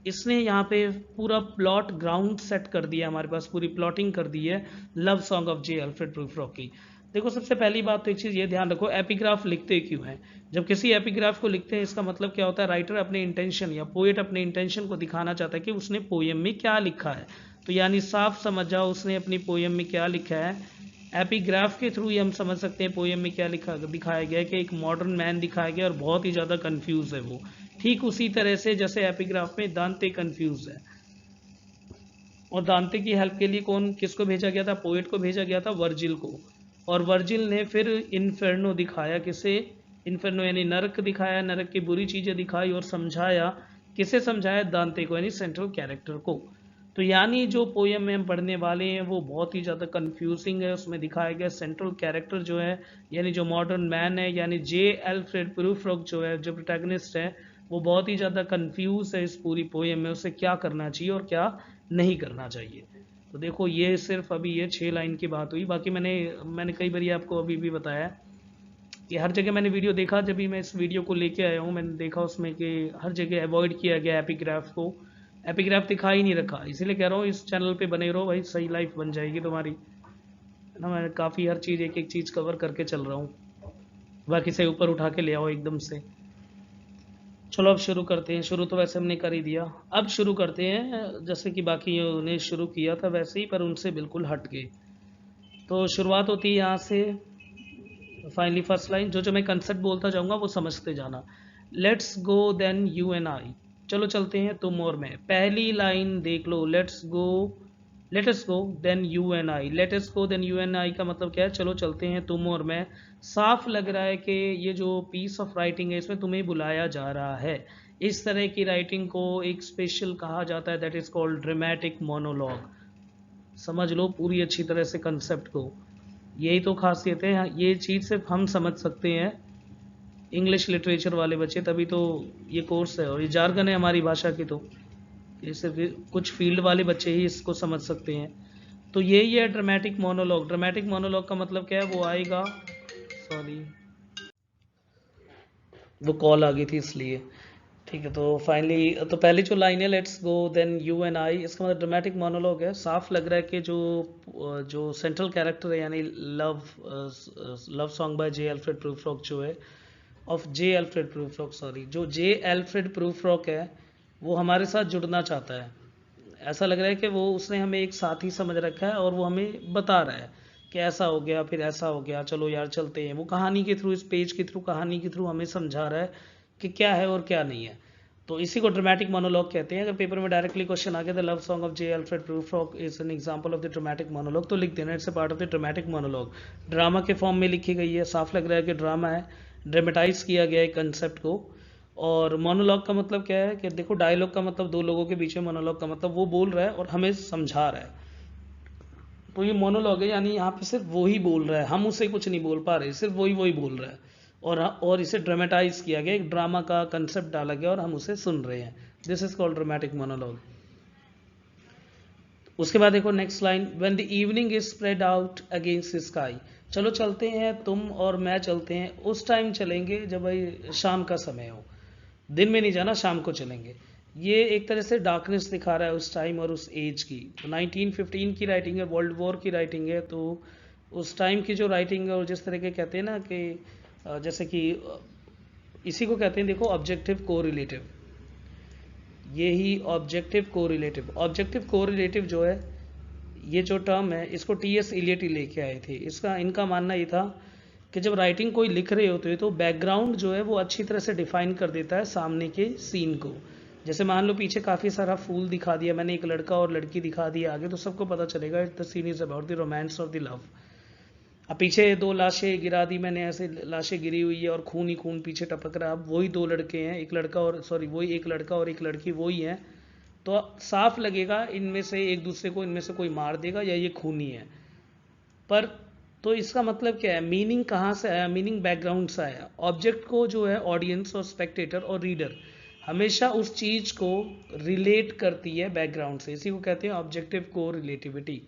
A: इसने यहाँ पे पूरा प्लॉट ग्राउंड सेट कर दिया, हमारे पास पूरी प्लॉटिंग कर दी है love song of J Alfred Prufrock की। देखो सबसे पहली बात तो एक चीज़ ये ध्यान रखो, एपिग्राफ लिखते क्यों हैं। जब किसी एपिग्राफ को लिखते हैं, इसका मतलब क्या होता है, राइटर अपने इंटेंशन या पोएट अपने इंटेंशन को दिखाना चाहता है कि उसने पोएम में क्या लिखा है। तो यानी साफ समझ जाओ उसने अपनी पोएम में क्या लिखा है। एपिग्राफ के थ्रू ही हम समझ सकते हैं पोएम में क्या लिखा दिखाया गया है, कि एक मॉडर्न मैन दिखाया गया और बहुत ही ज़्यादा कंफ्यूज है वो, ठीक उसी तरह से जैसे एपिग्राफ में दांते कंफ्यूज है। और दांते की हेल्प के लिए कौन, किसको भेजा गया था, पोएट को भेजा गया था, वर्जिल को। और वर्जिल ने फिर इन्फेर्नो दिखाया, किसे, इन्फेर्नो यानी नरक दिखाया, नरक की बुरी चीज़ें दिखाई और समझाया, किसे समझाया, दांते को, यानी सेंट्रल कैरेक्टर को। तो यानी जो पोएम में हम पढ़ने वाले हैं वो बहुत ही ज़्यादा कंफ्यूजिंग है। उसमें दिखाया गया सेंट्रल कैरेक्टर जो है, यानी जो मॉडर्न मैन है, यानी जे अल्फ्रेड प्रूफ्रोक जो है, जो प्रोटैगनिस्ट है, वो बहुत ही ज़्यादा कंफ्यूज है इस पूरी पोएम में, उसे क्या करना चाहिए और क्या नहीं करना चाहिए। तो देखो ये सिर्फ अभी ये 6 लाइन की बात हुई। बाकी मैंने कई बार आपको अभी भी बताया कि हर जगह मैंने वीडियो देखा, जब भी मैं इस वीडियो को लेके आया हूँ, मैंने देखा उसमें कि हर जगह अवॉइड किया गया एपिग्राफ को, एपिग्राफ दिखा ही नहीं रखा। इसीलिए कह रहा हूँ इस चैनल पे बने रहो भाई, सही लाइफ बन जाएगी तुम्हारी, है ना। मैं काफ़ी हर चीज़ एक एक चीज़ कवर करके चल रहा हूँ, बाकी से ऊपर उठा के ले आओ एकदम से। चलो अब शुरू करते हैं। शुरू तो वैसे हमने कर ही दिया, अब शुरू करते हैं जैसे कि बाकी ने शुरू किया था वैसे ही, पर उनसे बिल्कुल हट के। तो शुरुआत होती है यहाँ से, फाइनली फर्स्ट लाइन, जो मैं कंसेप्ट बोलता जाऊँगा वो समझते जाना। Let's go then you and I, चलो चलते हैं तुम और मैं। पहली लाइन देख लो, let us go then you and I. Let us go then you and I का मतलब क्या है, चलो चलते हैं तुम और मैं। साफ लग रहा है कि ये जो पीस ऑफ राइटिंग है इसमें तुम्हें बुलाया जा रहा है। इस तरह की राइटिंग को एक स्पेशल कहा जाता है, that is called dramatic monologue. समझ लो पूरी अच्छी तरह से कंसेप्ट को। यही तो खासियत है, ये चीज़ सिर्फ हम समझ सकते हैं, इंग्लिश लिटरेचर वाले बच्चे, तभी तो ये कोर्स है। और ये जार्गन है हमारी भाषा की, तो ये सिर्फ कुछ फील्ड वाले बच्चे ही इसको समझ सकते हैं। तो यही है ड्रामेटिक मोनोलॉग। ड्रामेटिक मोनोलॉग का मतलब क्या है, वो आएगा, सॉरी वो कॉल आ गई थी इसलिए। ठीक है, तो फाइनली तो पहली जो लाइन है, let's go then you and I, इसका मतलब ड्रामेटिक मोनोलॉग है। साफ लग रहा है कि जो सेंट्रल कैरेक्टर है, यानी love love song by J Alfred Prufrock जो है, of J Alfred Prufrock, sorry, जो जे एल्फ्रेड प्रूफ्रॉक है वो हमारे साथ जुड़ना चाहता है। ऐसा लग रहा है कि वो उसने हमें एक साथी समझ रखा है और वो हमें बता रहा है कि ऐसा हो गया फिर ऐसा हो गया, चलो यार चलते हैं। वो कहानी के थ्रू, इस पेज के थ्रू, कहानी के थ्रू हमें समझा रहा है कि क्या है और क्या नहीं है। तो इसी को ड्रामेटिक मोनोलॉग कहते हैं। अगर पेपर में डायरेक्टली क्वेश्चन आ गया, the love song of J Alfred Prufrock is an example of the dramatic monologue, तो लिख देना it's a part of the dramatic monologue. Drama के फॉर्म में लिखी गई है, साफ लग रहा है कि ड्रामा है, ड्रामेटाइज किया गया है कंसेप्ट को। और मोनोलॉग का मतलब क्या है कि देखो, डायलॉग का मतलब दो लोगों के बीच में, मोनोलॉग का मतलब वो बोल रहा है और हमें समझा रहा है। तो ये मोनोलॉग है, यानी यहाँ पे सिर्फ वो ही बोल रहा है, हम उसे कुछ नहीं बोल पा रहे, सिर्फ वही वही बोल रहा है। और इसे ड्रामेटाइज किया गया, एक ड्रामा का कंसेप्ट डाला गया और हम उसे सुन रहे हैं। This is called dramatic monologue. उसके बाद देखो next line, when the evening is spread out against the sky. चलो चलते हैं, तुम और मैं चलते हैं, उस टाइम चलेंगे जब भाई शाम का समय हो। दिन में नहीं जाना, शाम को चलेंगे। ये एक तरह से डार्कनेस दिखा रहा है उस टाइम और उस एज की। तो 1915 की राइटिंग है, वर्ल्ड वॉर की राइटिंग है। तो उस टाइम की जो राइटिंग है, और जिस तरह के कहते हैं ना कि जैसे कि इसी को कहते हैं, देखो, ऑब्जेक्टिव कोरिलेटिव। ये ही ऑब्जेक्टिव कोरिलेटिव, ऑब्जेक्टिव कोरिलेटिव जो है, ये जो टर्म है, इसको टी.एस. इलियट ही लेके आए थे। इनका मानना ये था कि जब राइटिंग कोई लिख रहे होते हैं तो बैकग्राउंड जो है वो अच्छी तरह से डिफाइन कर देता है सामने के सीन को। जैसे मान लो पीछे काफ़ी सारा फूल दिखा दिया मैंने, एक लड़का और लड़की दिखा दिया आगे, तो सबको पता चलेगा the scene is about the romance of the love. अब पीछे दो लाशें गिरा दी मैंने, ऐसे लाशें गिरी हुई है और खून ही खून पीछे टपक रहा है। अब वही दो लड़के हैं, एक लड़का और, सॉरी, वही एक लड़का और एक लड़की वही है। तो साफ लगेगा इनमें से एक दूसरे को, इनमें से कोई मार देगा या ये खूनी है। पर तो इसका मतलब क्या है, मीनिंग कहाँ से आया, मीनिंग बैकग्राउंड से आया। ऑब्जेक्ट को जो है ऑडियंस और स्पेक्टेटर और रीडर हमेशा उस चीज को रिलेट करती है बैकग्राउंड से, इसी को कहते हैं ऑब्जेक्टिव को रिलेटिविटी।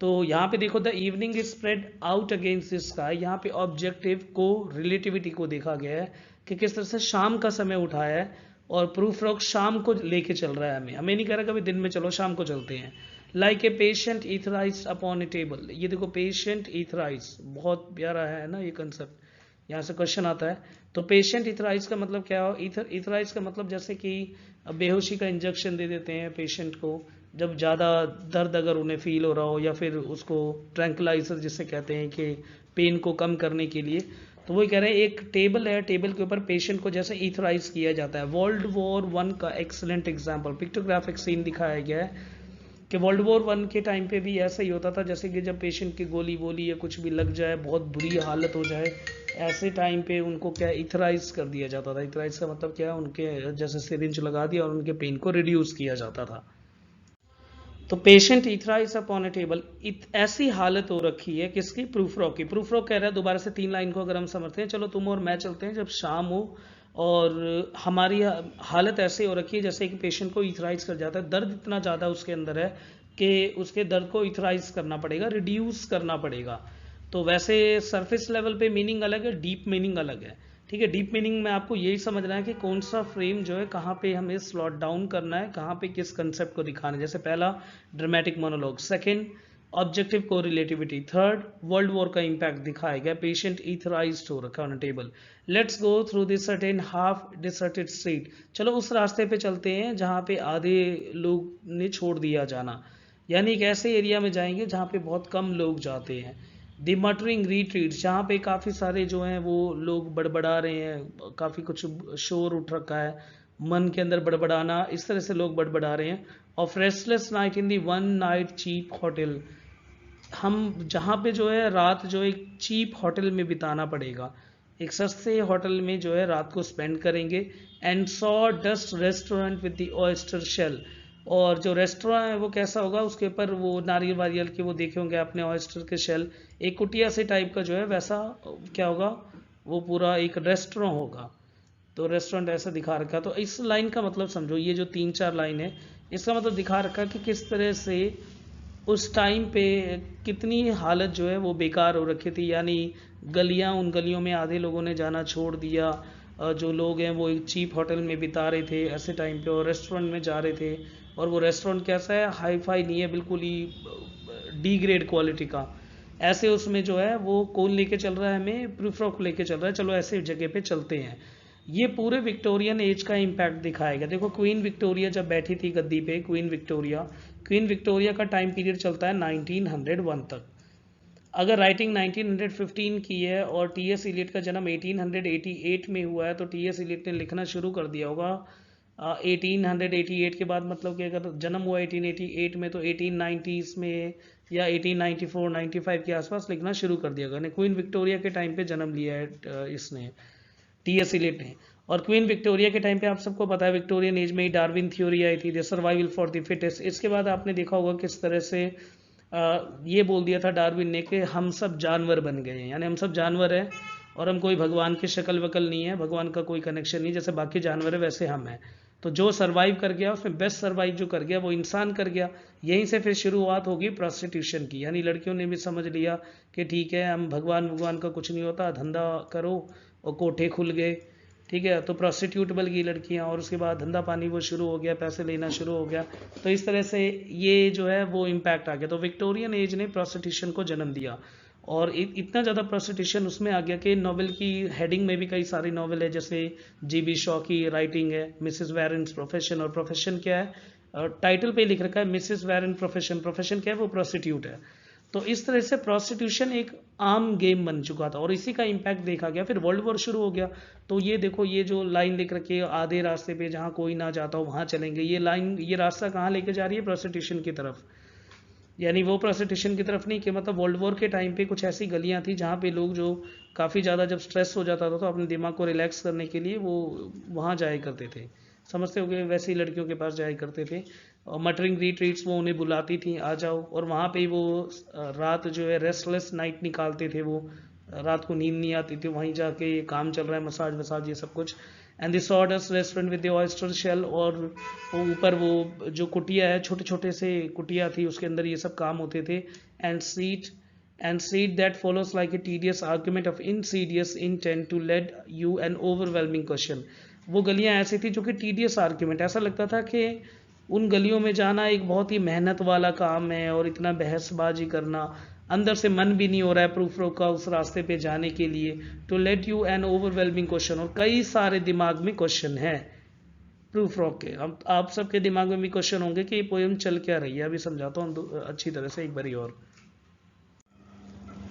A: तो यहाँ पे देखो, the evening is spread out against the sky, यहाँ पे ऑब्जेक्टिव को रिलेटिविटी को देखा गया है कि किस तरह से शाम का समय उठाया है और प्रूफ रॉक शाम को लेके चल रहा है हमें नहीं कह रहा कभी दिन में चलो, शाम को चलते हैं। Like a patient etherised upon a table, ये देखो पेशेंट ईथराइज, बहुत प्यारा है ना ये कंसेप्ट। यहाँ से क्वेश्चन आता है, तो पेशेंट ईथराइज का मतलब क्या हो, ईथराइज का मतलब जैसे कि बेहोशी का इंजेक्शन दे देते हैं पेशेंट को जब ज़्यादा दर्द अगर उन्हें फील हो रहा हो, या फिर उसको ट्रैंकुलाइजर जिसे कहते हैं कि पेन को कम करने के लिए। तो वही कह रहे हैं, एक टेबल है, टेबल के ऊपर पेशेंट को जैसे ईथराइज किया जाता है। वर्ल्ड वॉर वन का एक्सलेंट एग्जाम्पल, पिक्टोग्राफिक सीन दिखाया गया है कि वर्ल्ड वॉर वन के टाइम पे भी ऐसा ही होता था, जैसे कि जब पेशेंट की गोली वोली या कुछ भी लग जाए, बहुत बुरी हालत हो जाए, ऐसे टाइम पे उनको क्या इथराइज कर दिया जाता था। इथराइज का मतलब क्या है, उनके जैसे सिरिंज लगा दिया और उनके पेन को रिड्यूस किया जाता था। तो पेशेंट इथराइज अपॉन ए टेबल, ऐसी हालत हो रखी है किसकी, प्रूफ रॉक की। प्रूफ रॉक कह रहा है, दोबारा से 3 लाइन को अगर हम समझते हैं, चलो तुम और मैं चलते हैं जब शाम हो और हमारी हालत ऐसे हो रखी है जैसे कि पेशेंट को इथराइज कर जाता है, दर्द इतना ज़्यादा उसके अंदर है कि उसके दर्द को इथराइज करना पड़ेगा, रिड्यूस करना पड़ेगा। तो वैसे सरफेस लेवल पे मीनिंग अलग है, डीप मीनिंग अलग है। ठीक है, डीप मीनिंग में आपको यही समझना है कि कौन सा फ्रेम जो है कहाँ पे हमें स्लॉट डाउन करना है, कहाँ पे किस कंसेप्ट को दिखाना है। जैसे पहला ड्रामेटिक मोनोलॉग, सेकंड ऑब्जेक्टिव को रिलेटिविटी, थर्ड वर्ल्ड वॉर का इंपैक्ट दिखाया गया, पेशेंट ईथराइज्ड हो रखा on table. Let's go through this certain half deserted street, चलो उस रास्ते पे चलते हैं जहाँ पे आधे लोग ने छोड़ दिया जाना, यानी एक ऐसे एरिया में जाएंगे जहाँ पे बहुत कम लोग जाते हैं। द मटरिंग रिट्रीट, जहाँ पे काफ़ी सारे जो हैं वो लोग बड़बड़ा रहे हैं, काफ़ी कुछ शोर उठ रखा है, मन के अंदर बड़बड़ाना, इस तरह से लोग बड़बड़ा रहे हैं। Of restless night in the one night cheap hotel, हम जहाँ पे जो है रात जो एक चीप होटल में बिताना पड़ेगा, एक सस्ते होटल में जो है रात को स्पेंड करेंगे। And sawdust restaurant with the oyster shell, और जो रेस्टोरेंट है वो कैसा होगा, उसके ऊपर वो नारियल वारियल के वो देखे होंगे आपने ऑयस्टर के शेल, एक कुटिया से टाइप का जो है वैसा क्या होगा, वो पूरा एक रेस्टोरेंट होगा। तो रेस्टोरेंट ऐसा दिखा रखा। तो इस लाइन का मतलब समझो, ये जो 3-4 लाइन है इसका मतलब दिखा रखा कि किस तरह से उस टाइम पे कितनी हालत जो है वो बेकार हो रखी थी। यानी गलियां, उन गलियों में आधे लोगों ने जाना छोड़ दिया, जो लोग हैं वो एक चीप होटल में बिता रहे थे ऐसे टाइम पे, और रेस्टोरेंट में जा रहे थे। और वो रेस्टोरेंट कैसा है, हाई फाई नहीं है, बिल्कुल ही डी ग्रेड क्वालिटी का। ऐसे उसमें जो है वो कौन लेके चल रहा है, हमें प्रूफ्रॉक लेके चल रहा है, चलो ऐसे जगह पे चलते हैं। ये पूरे विक्टोरियन एज का इम्पैक्ट दिखाएगा। देखो क्वीन विक्टोरिया जब बैठी थी गद्दी पे, क्वीन विक्टोरिया का टाइम पीरियड चलता है 1901 तक। अगर राइटिंग 1915 की है और टी.एस. इलियट का जन्म 1888 में हुआ है, तो टी.एस. इलियट ने लिखना शुरू कर दिया होगा 1888 के बाद। मतलब कि अगर जन्म हुआ 1888 में, तो 1890s में या 1894-95 के आसपास लिखना शुरू कर दिया होगा। क्वीन विक्टोरिया के टाइम पे जन्म लिया है इसने, टी.एस. इलियट ने। और क्वीन विक्टोरिया के टाइम पे आप सबको पता है विक्टोरियन एज में ही डार्विन थ्योरी आई थी, the survival for the fittest. इसके बाद आपने देखा होगा किस तरह से ये बोल दिया था डार्विन ने कि हम सब जानवर बन गए हैं, यानी हम सब जानवर हैं और हम कोई भगवान की शक्ल वकल नहीं है, भगवान का कोई कनेक्शन नहीं, जैसे बाकी जानवर है वैसे हम हैं। तो जो सर्वाइव कर गया उसमें बेस्ट सर्वाइव जो कर गया वो इंसान कर गया। यहीं से फिर शुरुआत होगी प्रोस्टिट्यूशन की, यानी लड़कियों ने भी समझ लिया कि ठीक है, हम भगवान का कुछ नहीं होता, धंधा करो, और कोठे खुल गए। ठीक है, तो प्रोस्टिट्यूट बन गई लड़कियां, और उसके बाद धंधा पानी वो शुरू हो गया, पैसे लेना शुरू हो गया। तो इस तरह से ये जो है वो इम्पैक्ट आ गया। तो विक्टोरियन एज ने प्रोस्टिट्यूशन को जन्म दिया, और इतना ज़्यादा प्रोस्टिट्यूशन उसमें आ गया कि नॉवेल की हेडिंग में भी कई सारी नॉवेल है, जैसे जी.बी. शॉ की राइटिंग है मिसेस वेरेंस प्रोफेशन, और प्रोफेशन क्या है, टाइटल पे लिख रखा है मिसेस वेरेन प्रोफेशन, प्रोफेशन क्या है, वो प्रोस्टिट्यूट है। तो इस तरह से प्रोस्टिट्यूशन एक आम गेम बन चुका था, और इसी का इम्पैक्ट देखा गया। फिर वर्ल्ड वॉर शुरू हो गया। तो ये देखो, ये जो लाइन लिख रखी है, आधे रास्ते पे जहाँ कोई ना जाता हो वहाँ चलेंगे, ये लाइन, ये रास्ता कहाँ लेके जा रही है, प्रोस्टिट्यूशन की तरफ। यानी वो प्रोस्टिट्यूशन की तरफ नहीं, कि मतलब वर्ल्ड वॉर के टाइम पे कुछ ऐसी गलियां थी जहाँ पे लोग जो काफ़ी ज़्यादा जब स्ट्रेस हो जाता था तो अपने दिमाग को रिलैक्स करने के लिए वो वहाँ जाया करते थे। समझते हो कि वैसी लड़कियों के पास जाया करते थे, और मटरिंग रिट्रीट्स वो उन्हें बुलाती थी, आ जाओ, और वहाँ पे वो रात जो है रेस्टलेस नाइट निकालते थे। वो रात को नींद नहीं आती थी, वहीं जाके ये काम चल रहा है, मसाज वसाज ये सब कुछ। And the sawdust restaurant with the oyster shell, और वो ऊपर वो जो कुटिया है, छोटे छोटे से कुटिया थी, उसके अंदर ये सब काम होते थे। And seat that follows like a tedious argument of insidious intent to lead you an overwhelming question. वो गलियां ऐसी थी जो कि टीडियस आर्ग्यूमेंट, ऐसा लगता था कि उन गलियों में जाना एक बहुत ही मेहनत वाला काम है, और इतना बहसबाजी करना, अंदर से मन भी नहीं हो रहा है प्रूफ का उस रास्ते पे जाने के लिए। To let you an overwhelming question, और कई सारे दिमाग में क्वेश्चन है प्रूफ रॉक के। अब आप सबके दिमाग में भी क्वेश्चन होंगे कि ये पोएम चल क्या रही है। अभी समझाता हूँ अच्छी तरह से एक बारी और।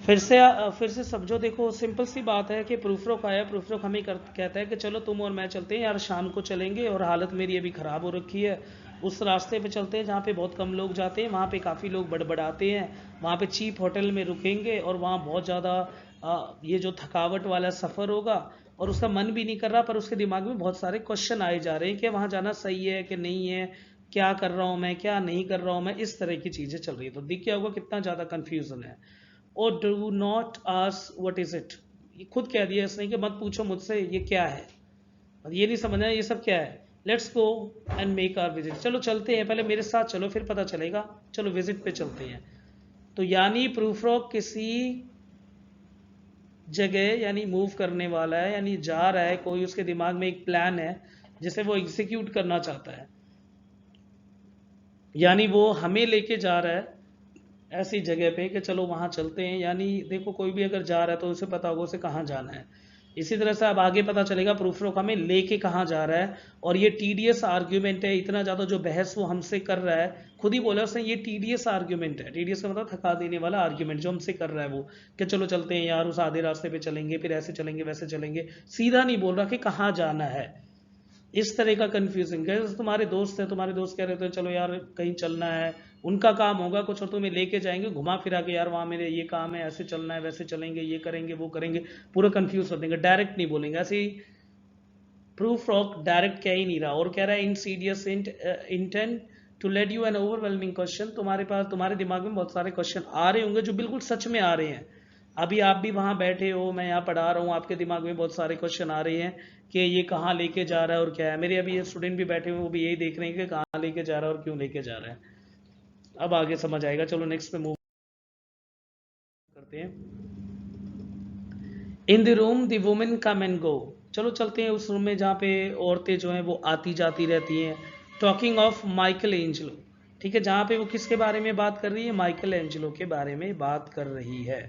A: फिर से समझो, देखो सिंपल सी बात है कि प्रूफ रॉक आया, प्रूफ रॉक हमें कहता है कि चलो तुम और मैं चलते हैं यार, शाम को चलेंगे, और हालत मेरी अभी ख़राब हो रखी है, उस रास्ते पे चलते हैं जहाँ पे बहुत कम लोग जाते हैं, वहाँ पे काफ़ी लोग बड़बड़ाते हैं, वहाँ पे चीप होटल में रुकेंगे, और वहाँ बहुत ज़्यादा ये जो थकावट वाला सफ़र होगा, और उसका मन भी नहीं कर रहा, पर उसके दिमाग में बहुत सारे क्वेश्चन आए जा रहे हैं कि वहाँ जाना सही है कि नहीं है, क्या कर रहा हूँ मैं, क्या नहीं कर रहा हूँ मैं, इस तरह की चीज़ें चल रही है। तो दिख क्या होगा कितना ज़्यादा कन्फ्यूज़न है। और do not ask what is it, ये खुद कह दिया इसने कि मत पूछो मुझसे ये क्या है, और ये नहीं समझना ये सब क्या है। Let's go and make our visit, चलो चलते हैं, पहले मेरे साथ चलो फिर पता चलेगा, चलो विजिट पे चलते हैं। तो यानी प्रूफ रॉक किसी जगह यानी मूव करने वाला है, यानी जा रहा है, कोई उसके दिमाग में एक प्लान है जिसे वो एग्जीक्यूट करना चाहता है, यानी वो हमें लेके जा रहा है ऐसी जगह पे कि चलो वहाँ चलते हैं। यानी देखो कोई भी अगर जा रहा है तो उसे पता होगा उसे कहाँ जाना है। इसी तरह से अब आगे पता चलेगा प्रूफ रॉक हमें लेके कहाँ जा रहा है। और ये टीडीएस आर्ग्यूमेंट है, इतना ज़्यादा जो बहस वो हमसे कर रहा है, खुद ही बोला उसने ये टीडीएस आर्ग्यूमेंट है। टीडीएस का मतलब थका देने वाला आर्ग्यूमेंट जो हमसे कर रहा है वो, कि चलो चलते हैं यार, उस आधे रास्ते पे चलेंगे, फिर ऐसे चलेंगे वैसे चलेंगे, सीधा नहीं बोल रहा कि कहाँ जाना है। इस तरह का कंफ्यूजिंग है। तुम्हारे दोस्त हैं, तुम्हारे दोस्त कह रहे थे चलो यार कहीं चलना है, उनका काम होगा कुछ और तुम्हें लेके जाएंगे घुमा फिरा के, यार वहाँ मेरे ये काम है, ऐसे चलना है, वैसे चलेंगे, ये करेंगे वो करेंगे, पूरा कंफ्यूज कर देंगे, डायरेक्ट नहीं बोलेंगे। ऐसे ही प्रूफ रॉक डायरेक्ट कह ही नहीं रहा और कह रहा है insidious intent to let you an overwhelming question. तुम्हारे पास, तुम्हारे दिमाग में बहुत सारे क्वेश्चन आ रहे होंगे जो बिल्कुल सच में आ रहे हैं। अभी आप भी वहां बैठे हो, मैं यहाँ पढ़ा रहा हूँ, आपके दिमाग में बहुत सारे क्वेश्चन आ रहे हैं कि ये कहाँ लेके जा रहा है और क्या है। मेरे अभी ये स्टूडेंट भी बैठे हुए, वो भी यही देख रहे हैं कि कहाँ लेके जा रहा है और क्यों लेके जा रहा है। अब आगे समझ आएगा। चलो नेक्स्ट पे मूव करते हैं। In the room the women come and go. चलो चलते हैं उस रूम में जहाँ पे औरतें जो हैं वो आती जाती रहती हैं। टॉकिंग ऑफ माइकल एंजलो, ठीक है, जहाँ पे वो किसके बारे में बात कर रही है, माइकल एंजलो के बारे में बात कर रही है।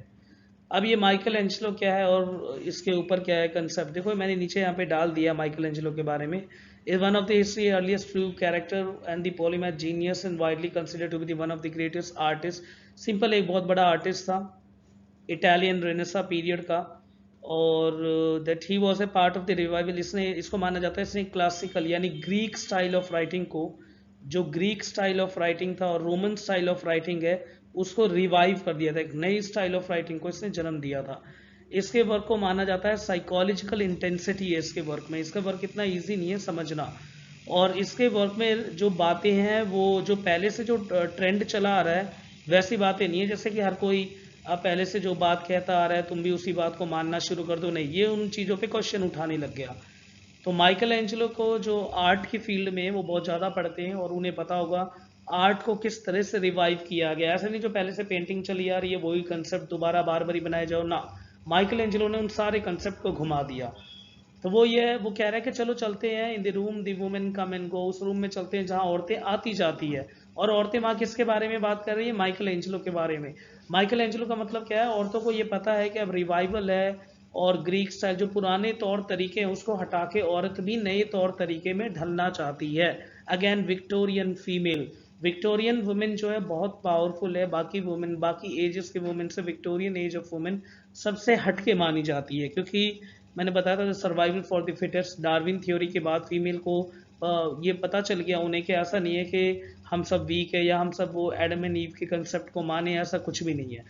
A: अब ये माइकल एंजलो क्या है और इसके ऊपर क्या है कंसेप्ट, देखो मैंने नीचे यहाँ पे डाल दिया माइकल एंजलो के बारे में। Is one of the history earliest true character and the polymath genius and widely considered to be the one of the greatest artist. Simple, एक बहुत बड़ा आर्टिस्ट था इटालियन रेनेसा पीरियड का, और that he was a part of the revival. इसने, इसको माना जाता है इसने क्लासिकल यानी ग्रीक स्टाइल ऑफ राइटिंग को, जो ग्रीक स्टाइल ऑफ राइटिंग था और रोमन स्टाइल ऑफ राइटिंग है, उसको रिवाइव कर दिया था, एक नई स्टाइल ऑफ राइटिंग को इसने जन्म दिया था। इसके वर्क को माना जाता है साइकोलॉजिकल इंटेंसिटी है इसके वर्क में। इसका वर्क इतना ईजी नहीं है समझना, और इसके वर्क में जो बातें हैं वो जो पहले से जो ट्रेंड चला आ रहा है वैसी बातें नहीं है, जैसे कि हर कोई अब पहले से जो बात कहता आ रहा है तुम भी उसी बात को मानना शुरू कर दो, नहीं, ये उन चीज़ों पे क्वेश्चन उठाने लग गया। तो माइकल एंजेलो को जो आर्ट की फील्ड में वो बहुत ज़्यादा पढ़ते हैं और उन्हें पता होगा आर्ट को किस तरह से रिवाइव किया गया। ऐसा नहीं जो पहले से पेंटिंग चली आ रही है वही कंसेप्ट दोबारा बार बार ही बनाए जाओ ना, माइकल एंजेलो ने उन सारे कंसेप्ट को घुमा दिया। तो वो ये वो कह रहा है कि चलो चलते हैं in the room the women come and go, उस रूम में चलते हैं जहाँ औरतें आती जाती है। और औरतें वहाँ किसके बारे में बात कर रही है, माइकल एंजेलो के बारे में। माइकल एंजेलो का मतलब क्या है, औरतों को ये पता है कि अब रिवाइवल है और ग्रीक स्टाइल जो पुराने तौर तरीके हैं उसको हटा के औरत भी नए तौर तरीके में ढलना चाहती है। Again Victorian female, Victorian women जो है बहुत पावरफुल है, बाकी वुमेन, बाकी एजेस के वुमेन से विक्टोरियन एज ऑफ वुमेन सबसे हटके मानी जाती है, क्योंकि मैंने बताया था survival for the fittest, Darwin theory के बाद फीमेल को ये पता चल गया उन्हें कि ऐसा नहीं है कि हम सब वीक है या हम सब वो एडम एंड ईव के कंसेप्ट को माने, ऐसा कुछ भी नहीं है।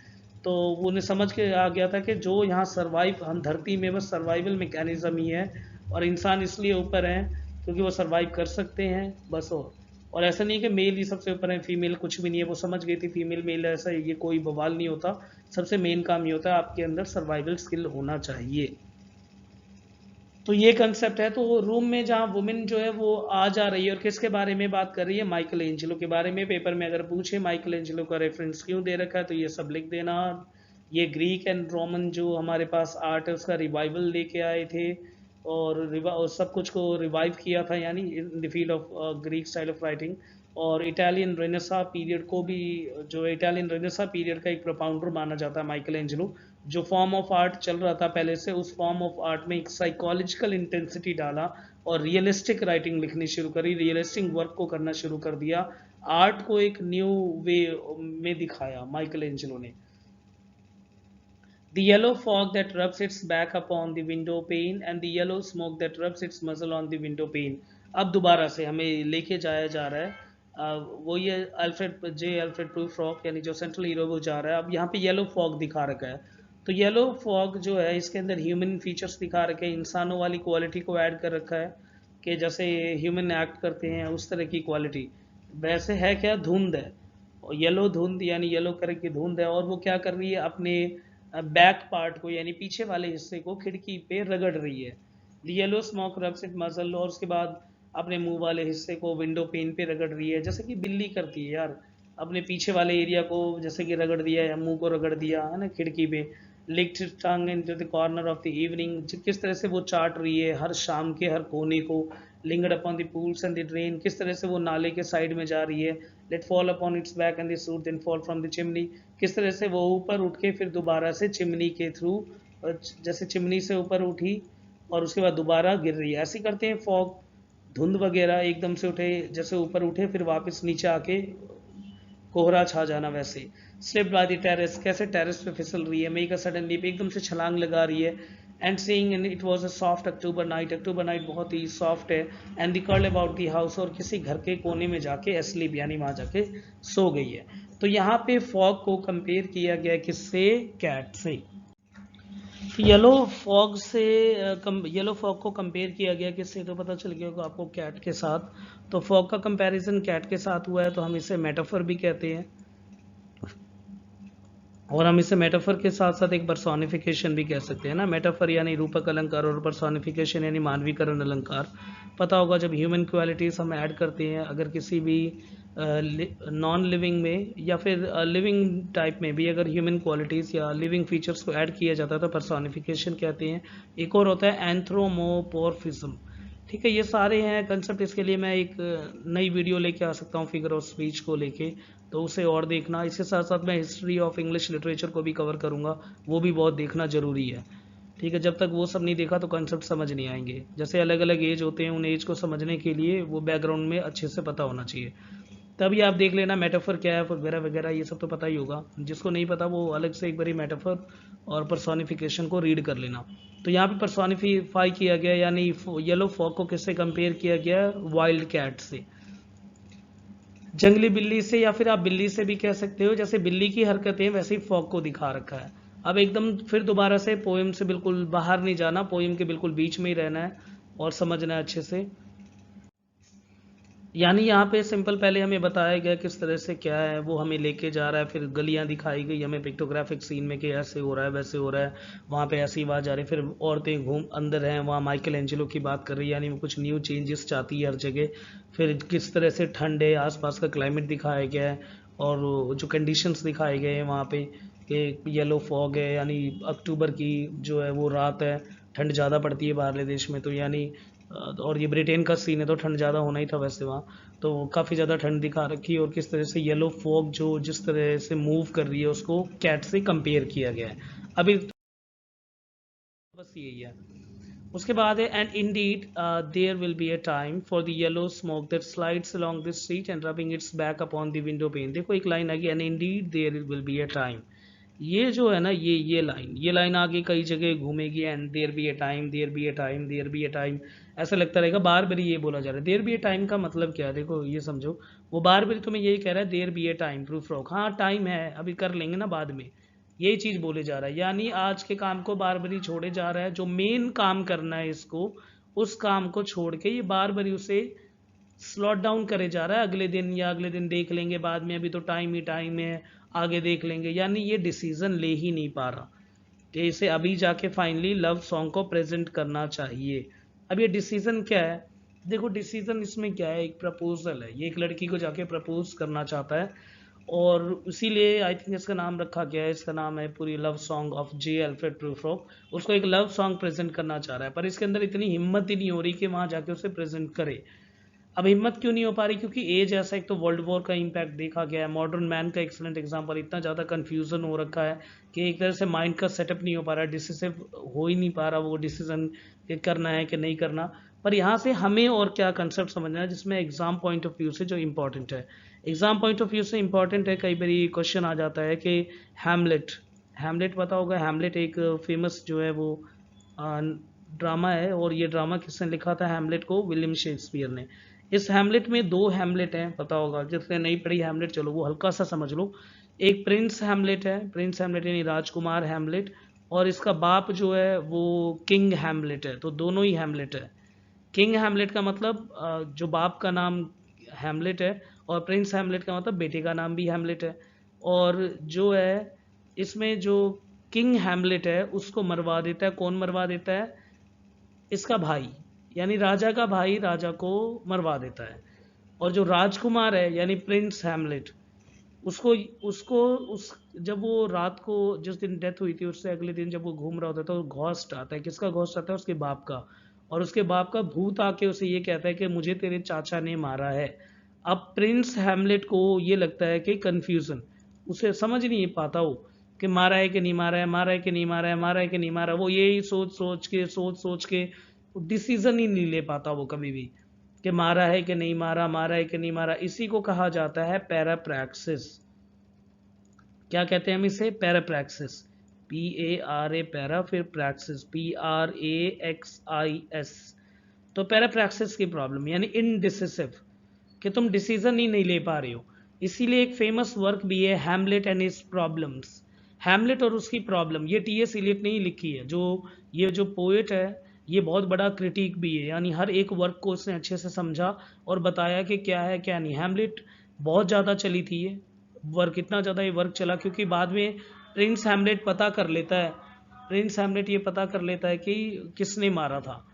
A: तो वो उन्हें समझ के आ गया था कि जो यहाँ सर्वाइव, हम धरती में बस सर्वाइवल मैकेनिज्म ही है और इंसान इसलिए ऊपर है क्योंकि वो सर्वाइव कर सकते हैं बस। और ऐसा नहीं है कि मेल ही सबसे ऊपर है, फीमेल कुछ भी नहीं है। वो समझ गई थी फीमेल मेल ऐसा ये कोई बवाल नहीं होता, सबसे मेन काम ये होता है आपके अंदर सर्वाइवल स्किल होना चाहिए। तो ये कंसेप्ट है। तो रूम में जहाँ वुमेन जो है वो आ जा रही है और किसके बारे में बात कर रही है, माइकल एंजेलो के बारे में। पेपर में अगर पूछे माइकल एंजेलो का रेफरेंस क्यों दे रखा है तो ये सब लिख देना। ये ग्रीक एंड रोमन जो हमारे पास आर्ट है उसका रिवाइवल लेके आए थे और सब कुछ को रिवाइव किया था, यानी in the field of Greek style of writing. और इटालियन रेनेसा पीरियड को भी, जो इटालियन रेनेसा पीरियड का एक प्रोपाउंडर माना जाता है माइकल एंजेलो। जो फॉर्म ऑफ आर्ट चल रहा था पहले से, उस फॉर्म ऑफ आर्ट में एक साइकोलॉजिकल इंटेंसिटी डाला और रियलिस्टिक राइटिंग लिखनी शुरू करी, रियलिस्टिक वर्क को करना शुरू कर दिया, आर्ट को एक न्यू वे में दिखाया माइकल एंजेलो ने। The yellow fog that rubs its back upon the window pane and the yellow smoke that rubs its muzzle on the window pane। अब दोबारा से हमें लेके जाया जा रहा है वो ये अल्फ्रेड प्रूफ्रॉक यानी जो सेंट्रल हीरो वो जा रहा है। अब यहाँ पे येलो फॉग दिखा रखा है, तो येलो फॉग जो है इसके अंदर ह्यूमन फीचर्स दिखा रखे हैं, इंसानों वाली क्वालिटी को ऐड कर रखा है कि जैसे ह्यूमन एक्ट करते हैं उस तरह की क्वालिटी। वैसे है क्या, धुंध है, और येलो धुंध यानी येलो कलर की धुंध है, और वो क्या कर रही है अपने बैक पार्ट को यानी पीछे वाले हिस्से को खिड़की पे रगड़ रही है। Yellow smoke rubs it muscle, और उसके बाद अपने मुंह वाले हिस्से को विंडो पेन पे रगड़ रही है, जैसे कि बिल्ली करती है यार, अपने पीछे वाले एरिया को जैसे कि रगड़ दिया या मुंह को रगड़ दिया है ना खिड़की पे। Licked tongue into the corner of the evening, किस तरह से वो चाट रही है हर शाम के हर कोने को। Lingered upon the pools and the drain, किस तरह से वो नाले के साइड में जा रही है। Let fall upon its back and the soot then fall from the chimney, किस तरह से वो ऊपर उठ के फिर दोबारा से चिमनी के थ्रू, जैसे चिमनी से ऊपर उठी और उसके बाद दोबारा गिर रही है। ऐसे करते हैं फॉग, धुंध वगैरह एकदम से उठे, जैसे ऊपर उठे फिर वापस नीचे आके कोहरा छा जाना वैसे। स्लिप बाय द टेरेस, कैसे टेरेस पे फिसल रही है, मेक अ सडन लीप, एकदम से छलांग लगा रही है। And seeing in it was a soft October night बहुत ही सॉफ्ट है, and the curl about the house, और किसी घर के कोने में जाके एस्लीप यानी वहां जाके सो गई है। तो यहाँ पे फॉग को कंपेयर किया गया किससे, कैट से। येलो फॉग से येलो फॉग को कंपेयर किया गया किससे, तो पता चल गया होगा आपको, कैट के साथ। तो फॉग का कंपैरिजन कैट के साथ हुआ है, तो हम इसे मेटाफर भी कहते हैं, और हम इसे मेटाफर के साथ साथ एक पर्सोनिफिकेशन भी कह सकते हैं ना। मेटाफर यानी रूपक अलंकार, और पर्सोनिफिकेशन यानी मानवीकरण अलंकार। पता होगा जब ह्यूमन क्वालिटीज हम ऐड करते हैं, अगर किसी भी नॉन लिविंग में या फिर लिविंग टाइप में भी अगर ह्यूमन क्वालिटीज या लिविंग फीचर्स को ऐड किया जाता है तो पर्सोनिफिकेशन कहते हैं। एक और होता है एंथ्रोमोपोर्फिज्म। ठीक है, ये सारे हैं कंसेप्ट। इसके लिए मैं एक नई वीडियो लेके आ सकता हूँ फिगर ऑफ स्पीच को लेके, तो उसे और देखना। इसके साथ साथ मैं हिस्ट्री ऑफ इंग्लिश लिटरेचर को भी कवर करूँगा, वो भी बहुत देखना ज़रूरी है। ठीक है, जब तक वो सब नहीं देखा तो कंसेप्ट समझ नहीं आएंगे। जैसे अलग अलग एज होते हैं, उन एज को समझने के लिए वो बैकग्राउंड में अच्छे से पता होना चाहिए। तभी आप देख लेना मेटाफर क्या है वगैरह वगैरह, ये सब तो पता ही होगा। जिसको नहीं पता वो अलग से एक बारी मेटाफर और पर्सोनिफिकेशन को रीड कर लेना। तो यहाँ पे पर्सोनिफाई किया गया, यानी येलो फॉग को किससे कंपेयर किया गया, वाइल्ड कैट से, जंगली बिल्ली से, या फिर आप बिल्ली से भी कह सकते हो। जैसे बिल्ली की हरकतें वैसे ही फॉग को दिखा रखा है। अब एकदम फिर दोबारा से पोएम से बिल्कुल बाहर नहीं जाना, पोएम के बिल्कुल बीच में ही रहना है और समझना है अच्छे से। यानी यहाँ पे सिंपल पहले हमें बताया गया किस तरह से क्या है, वो हमें लेके जा रहा है, फिर गलियाँ दिखाई गई हमें पिक्टोग्राफिक सीन में कि ऐसे हो रहा है वैसे हो रहा है, वहाँ पे ऐसी आवाज़ आ रही है, फिर औरतें घूम अंदर हैं, वहाँ माइकल एंजेलो की बात कर रही है, यानी वो कुछ न्यू चेंजेस चाहती है हर जगह। फिर किस तरह से ठंड है, आसपास का क्लाइमेट दिखाया गया है, और जो कंडीशंस दिखाए गए हैं वहाँ पे कि येलो फॉग है, यानी अक्टूबर की जो है वो रात है, ठंड ज़्यादा पड़ती है बाहरले देश में, तो यानी और ये ब्रिटेन का सीन है तो ठंड ज़्यादा होना ही था वैसे वहाँ, तो काफ़ी ज़्यादा ठंड दिखा रखी है। और किस तरह से येलो फॉग जो जिस तरह से मूव कर रही है उसको कैट से कंपेयर किया गया है। अभी बस यही है। उसके बाद है and indeed there will be a time for the yellow smoke that slides along this street and rubbing its back upon the window pane. देखो एक लाइन आ गई, and indeed there will be a time. ये जो है ना, ये लाइन आगे कई जगह घूमेगी, and there be a time, there be a time, there be a time, ऐसा लगता रहेगा बार बार ये बोला जा रहा है। देयर बी ए टाइम का मतलब क्या है, देखो ये समझो, वो बार बार तुम्हें यही कह रहा है there be a time Prufrock, हाँ टाइम है अभी कर लेंगे ना बाद में, यही चीज बोले जा रहा है। यानी आज के काम को बार बार छोड़े जा रहा है, जो मेन काम करना है इसको, उस काम को छोड़ के ये बार बार उसे स्लॉट डाउन करे जा रहा है, अगले दिन या अगले दिन देख लेंगे बाद में, अभी तो टाइम ही टाइम है, आगे देख लेंगे। यानी ये डिसीजन ले ही नहीं पा रहा कि इसे अभी जाके फाइनली लव सॉन्ग को प्रेजेंट करना चाहिए। अब ये डिसीजन क्या है, देखो डिसीजन इसमें क्या है, एक प्रपोजल है, ये एक लड़की को जाके प्रपोज करना चाहता है, और इसीलिए आई थिंक इसका नाम रखा गया है, इसका नाम है पूरी love song of J Alfred Prufrock. उसको एक लव सॉन्ग प्रेजेंट करना चाह रहा है, पर इसके अंदर इतनी हिम्मत ही नहीं हो रही कि वहां जाके उसे प्रेजेंट करे। अब हिम्मत क्यों नहीं हो पा रही, क्योंकि एज ऐसा, एक तो वर्ल्ड वॉर का इम्पैक्ट देखा गया है, मॉडर्न मैन का एक्सलेंट एग्जांपल, इतना ज़्यादा कंफ्यूजन हो रखा है कि एक तरह से माइंड का सेटअप नहीं हो पा रहा, डिसिसिव हो ही नहीं पा रहा वो डिसीजन कि करना है कि नहीं करना। पर यहाँ से हमें और क्या कंसेप्ट समझना है जिसमें एग्जाम पॉइंट ऑफ व्यू से जो इम्पोर्टेंट है, एग्जाम पॉइंट ऑफ व्यू से इम्पोर्टेंट है। कई बार क्वेश्चन आ जाता है कि हैमलेट, हैमलेट पता होगा, हैमलेट एक फेमस जो है वो ड्रामा है, और ये ड्रामा किसने लिखा था, हैमलेट को विलियम शेक्सपियर ने। इस हैमलेट में दो हैमलेट हैं, पता होगा, जिसने नहीं पढ़ी हैमलेट चलो वो हल्का सा समझ लो। एक प्रिंस हैमलेट है, प्रिंस हैमलेट यानी राजकुमार हैमलेट, और इसका बाप जो है वो किंग हैमलेट है, तो दोनों ही हैमलेट है। किंग हैमलेट का मतलब जो बाप का नाम हैमलेट है, और प्रिंस हैमलेट का मतलब बेटे का नाम भी हैमलेट है। और जो है इसमें जो किंग हैमलेट है उसको मरवा देता है, कौन मरवा देता है, इसका भाई, यानी राजा का भाई राजा को मरवा देता है। और जो राजकुमार है यानी प्रिंस हैमलेट, उसको उसको उस जब वो रात को जिस दिन डेथ हुई थी उससे अगले दिन जब वो घूम रहा होता है तो घोस्ट आता है, किसका घोस्ट आता है, उसके बाप का। और उसके बाप का भूत आके उसे ये कहता है कि मुझे तेरे चाचा ने मारा है। अब प्रिंस हैमलेट को ये लगता है कि कंफ्यूजन, उसे समझ नहीं पाता वो कि मारा है कि नहीं मारा है, मारा है कि नहीं मारा है, मारा है कि नहीं मारा, वो यही सोच सोच के डिसीजन ही नहीं ले पाता वो कभी भी कि मारा है कि नहीं मारा, मारा है कि नहीं मारा। इसी को कहा जाता है पैराप्रैक्सिस। क्या कहते हैं हम इसे, पैराप्रैक्सिस। PARA पैरा, फिर प्रैक्सिस PRAXIS। तो पैराप्रैक्सिस की प्रॉब्लम यानी इनडिसिसिव, कि तुम डिसीजन ही नहीं ले पा रहे हो। इसीलिए एक फेमस वर्क भी है Hamlet and his problems. Hamlet और उसकी प्रॉब्लम, ये TS इलियट ने ही लिखी है। ये जो पोएट है ये बहुत बड़ा क्रिटिक भी है, यानी हर एक वर्क को उसने अच्छे से समझा और बताया कि क्या है क्या नहीं। हैमलेट बहुत ज़्यादा चली थी ये वर्क, इतना ज़्यादा ये वर्क चला क्योंकि बाद में प्रिंस हैमलेट पता कर लेता है, प्रिंस हैमलेट ये पता कर लेता है कि किसने मारा था।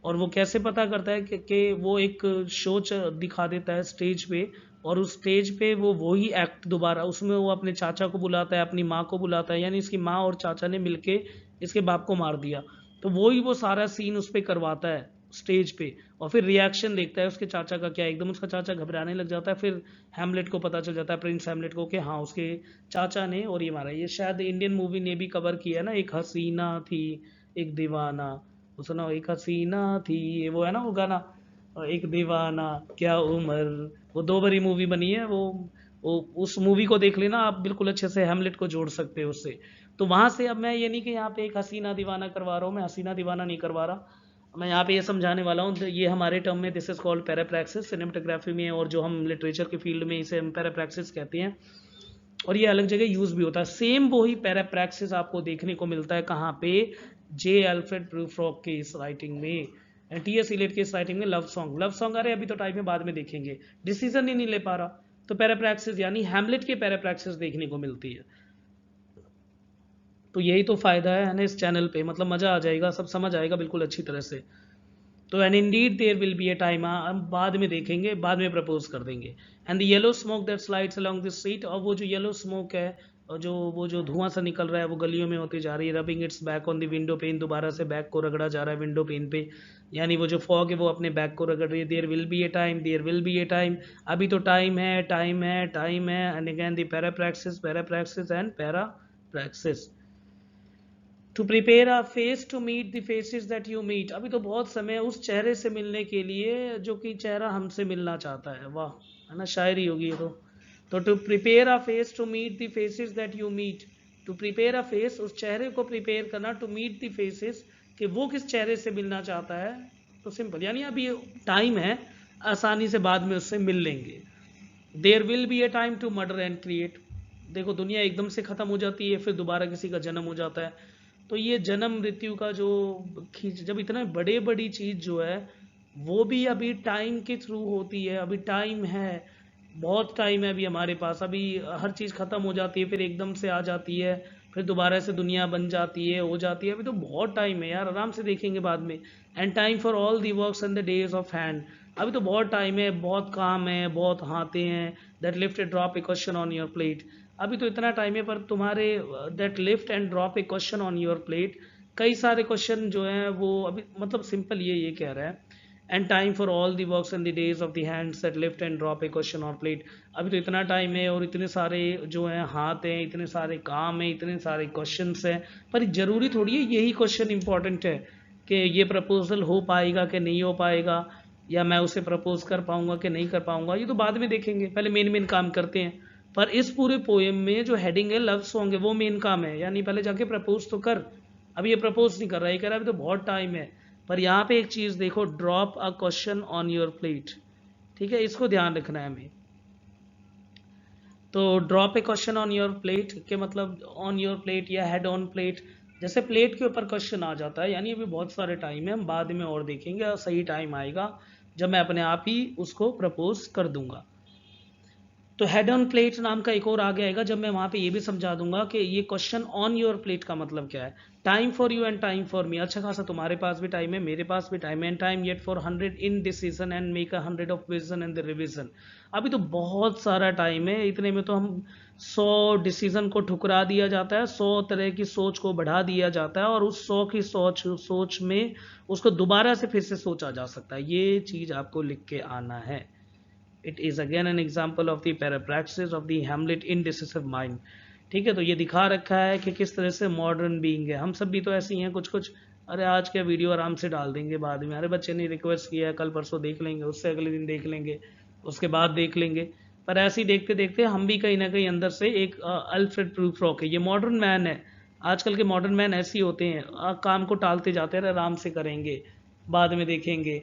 A: और वो कैसे पता करता है कि वो एक शो दिखा देता है स्टेज पे, और उस स्टेज पे वो वही एक्ट दोबारा, उसमें वो अपने चाचा को बुलाता है, अपनी माँ को बुलाता है, यानी इसकी माँ और चाचा ने मिलके इसके बाप को मार दिया। तो वही वो सारा सीन उस पर करवाता है स्टेज पे, और फिर रिएक्शन देखता है उसके चाचा का क्या, एकदम उसका चाचा घबराने लग जाता है। फिर हैमलेट को पता चल जाता है, प्रिंस हैमलेट को, कि हाँ उसके चाचा ने और ये मारा। ये शायद इंडियन मूवी ने भी कवर किया ना, एक हसीना थी एक दीवाना, वो सुना, एक हसीना थी, वो है ना वो गाना, एक दीवाना क्या उम्र। वो 2 बारी मूवी बनी है वो उस मूवी को देख लेना आप, बिल्कुल अच्छे से हैमलेट को जोड़ सकते हो उससे। तो वहां से अब मैं ये नहीं कि यहाँ पे एक हसीना दीवाना करवा रहा हूँ, मैं हसीना दीवाना नहीं करवा रहा, मैं यहाँ पे ये समझाने वाला हूँ। ये हमारे टर्म में दिस इज कॉल्ड पैराप्रैक्सिस सिनेमेटोग्राफी में, और जो हम लिटरेचर के फील्ड में इसे हम पैराप्रैक्सिस कहते हैं, और ये अलग जगह यूज भी होता है। सेम वही पैराप्रैक्सिस आपको देखने को मिलता है कहाँ पे, जे अल्फ्रेड प्रूफ्रॉक के इस राइटिंग में, TS इलियट के इस राइटिंग में। लव सॉन्ग, अरे अभी तो टाइम में बाद में देखेंगे, डिसीजन ही नहीं ले पा रहा, तो पैराप्रैक्सिस यानी हैमलेट के पैराप्रैक्सिस देखने को मिलती है। तो यही तो फायदा है ना इस चैनल पे, मतलब मजा आ जाएगा, सब समझ आएगा बिल्कुल अच्छी तरह से। तो and indeed there will be a time, हम बाद में देखेंगे, बाद में प्रपोज कर देंगे। And the yellow smoke that slides along the street, और वो जो येलो स्मोक है, और वो जो धुआं सा निकल रहा है वो गलियों में होती जा रही है। Rubbing its back on the window pen, दोबारा से बैक को रगड़ा जा रहा है विंडो पेन पे, यानी वो जो फॉग है वो अपने बैक को रगड़ रही है। There will be a time, there will be a time, अभी तो टाइम है, टाइम है, टाइम है। And again the parapraxis and parapraxis. To prepare a face to meet the faces that you meet, अभी तो बहुत समय है उस चेहरे से मिलने के लिए जो कि चेहरा हमसे मिलना चाहता है। वाह, है ना, शायरी होगी ये तो to prepare a face to meet the faces that you meet, to prepare a face, उस चेहरे को प्रिपेयर करना, टू मीट द फेसेस, कि वो किस चेहरे से मिलना चाहता है। तो सिंपल, यानी अभी टाइम है, आसानी से बाद में उससे मिल लेंगे। There will be a time to murder and create, देखो दुनिया एकदम से ख़त्म हो जाती है, फिर दोबारा किसी का जन्म हो जाता है। तो ये जन्म मृत्यु का जो खींच, जब इतना बड़ी चीज़ जो है वो भी अभी टाइम के थ्रू होती है, अभी टाइम है, बहुत टाइम है अभी हमारे पास, अभी हर चीज़ ख़त्म हो जाती है फिर एकदम से आ जाती है, फिर दोबारा से दुनिया बन जाती है, हो जाती है, अभी तो बहुत टाइम है यार, आराम से देखेंगे बाद में। And time for all the works and the days of hand, अभी तो बहुत टाइम है, बहुत काम है, बहुत हाथे हैं। That lift and drop A question on your plate, अभी तो इतना टाइम है, पर तुम्हारे that lift and drop A question on your plate, कई सारे क्वेश्चन जो हैं वो अभी, मतलब सिंपल ये कह रहा है। And time for all the works and the days of the hands that lift and drop A question on plate, अभी तो इतना टाइम है और इतने सारे जो हैं हाथ हैं, इतने सारे काम हैं, इतने सारे क्वेश्चन हैं, पर ज़रूरी थोड़ी है यही क्वेश्चन इंपॉर्टेंट है कि ये प्रपोजल हो पाएगा कि नहीं हो पाएगा, या मैं उसे प्रपोज कर पाऊंगा कि नहीं कर पाऊंगा, ये तो बाद में देखेंगे, पहले मेन काम करते हैं। पर इस पूरे पोएम में जो हेडिंग है लव सॉन्ग है, वो मेन काम है, यानी पहले जाके प्रपोज तो कर। अभी ये प्रपोज नहीं कर रहा है, ये कह रहा है अभी तो बहुत टाइम है। पर यहाँ पे एक चीज़ देखो, drop a question on your plate, ठीक है, इसको ध्यान रखना है हमें। तो drop A question on your plate के मतलब ऑन योर प्लेट या हेड ऑन प्लेट, जैसे प्लेट के ऊपर क्वेश्चन आ जाता है, यानी अभी बहुत सारे टाइम है, हम बाद में और देखेंगे, और सही टाइम आएगा जब मैं अपने आप ही उसको प्रपोज कर दूंगा। तो हेड ऑन प्लेट नाम का एक और आगे आएगा, जब मैं वहाँ पे ये भी समझा दूंगा कि ये क्वेश्चन ऑन योर प्लेट का मतलब क्या है। Time for you and time for me, अच्छा खासा तुम्हारे पास भी टाइम है, मेरे पास भी टाइम है। And time yet for 100 in decision and make 100 of vision and the revision, अभी तो बहुत सारा टाइम है, इतने में तो हम 100 डिसीजन को ठुकरा दिया जाता है, 100 तरह की सोच को बढ़ा दिया जाता है, और उस 100 की सोच में उसको दोबारा से फिर से सोचा जा सकता है। ये चीज़ आपको लिख के आना है। It is again an example of the parapraxis of the Hamlet indecisive mind, ठीक है। तो ये दिखा रखा है कि किस तरह से मॉडर्न बीइंग है, हम सब भी तो ऐसे ही हैं कुछ। अरे आज का वीडियो आराम से डाल देंगे बाद में, अरे बच्चे ने रिक्वेस्ट किया है, कल परसों देख लेंगे, उससे अगले दिन देख लेंगे, उसके बाद देख लेंगे। पर ऐसे ही देखते देखते हम भी कहीं ना कहीं अंदर से एक अल्फ्रेड प्रूफ्रॉक है, ये मॉडर्न मैन है, आजकल के मॉडर्न मैन ऐसे ही होते हैं, काम को टालते जाते हैं, आराम से करेंगे, बाद में देखेंगे।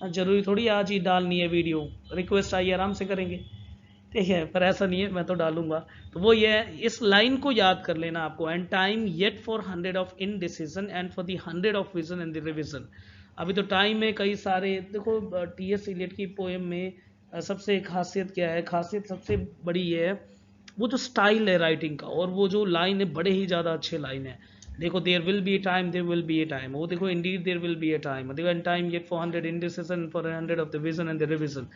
A: जरूरी थोड़ी आज ही डालनी है वीडियो, रिक्वेस्ट आई आराम से करेंगे, ठीक है, पर ऐसा नहीं है, मैं तो डालूंगा। तो वो ये है, इस लाइन को याद कर लेना आपको, and time yet for 100 of indecision and for the 100 of vision and the revision. अभी तो टाइम है, कई सारे देखो, टीएस इलियट की पोएम में सबसे खासियत क्या है, खासियत सबसे बड़ी ये है, वो जो स्टाइल है राइटिंग का, और वो जो लाइन है, बड़े ही ज़्यादा अच्छे लाइन है। देखो, there will be a time, there will be a time, वो देखो, indeed there will be a time, देखो, and time yet for 100 indecision for 100 of the vision and the revision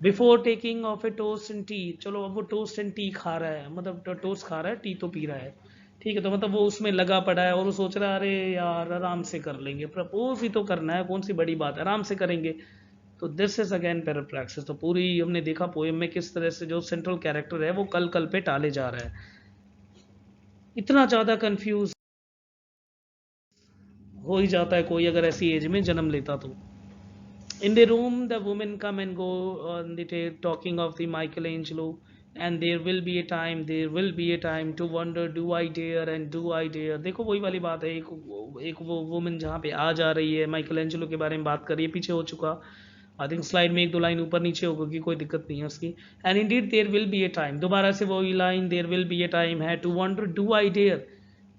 A: before taking of a toast and tea. चलो, अब वो टोस्ट एंड टी खा रहा है, मतलब टोस्ट खा रहा है, टी तो पी रहा है, ठीक है, तो मतलब वो उसमें लगा पड़ा है और वो सोच रहा है अरे यार आराम से कर लेंगे, प्रपोज ही तो करना है, कौन सी बड़ी बात है, आराम से करेंगे। तो दिस इज अगेन पेराप्रैक्सिस। तो पूरी हमने देखा पोएम में किस तरह से जो सेंट्रल कैरेक्टर है वो कल कल पे टाले जा रहा है, इतना ज्यादा कंफ्यूज हो ही जाता है कोई अगर ऐसी एज में जन्म लेता तो। In the room, the women come and go on the talking of the Michelangelo, and there will be a time, there will be a time to wonder, do I dare and do I dare। देखो वही वाली बात है, एक वो वुमेन जहाँ पे आ जा रही है, माइकल एंजेलो के बारे में बात कर रही है, पीछे हो चुका, आई थिंक स्लाइड में एक दो लाइन ऊपर नीचे होगी, कोई दिक्कत नहीं है उसकी। And indeed there will be a time, दोबारा से वही line, there will be a time है, to wonder do I dare,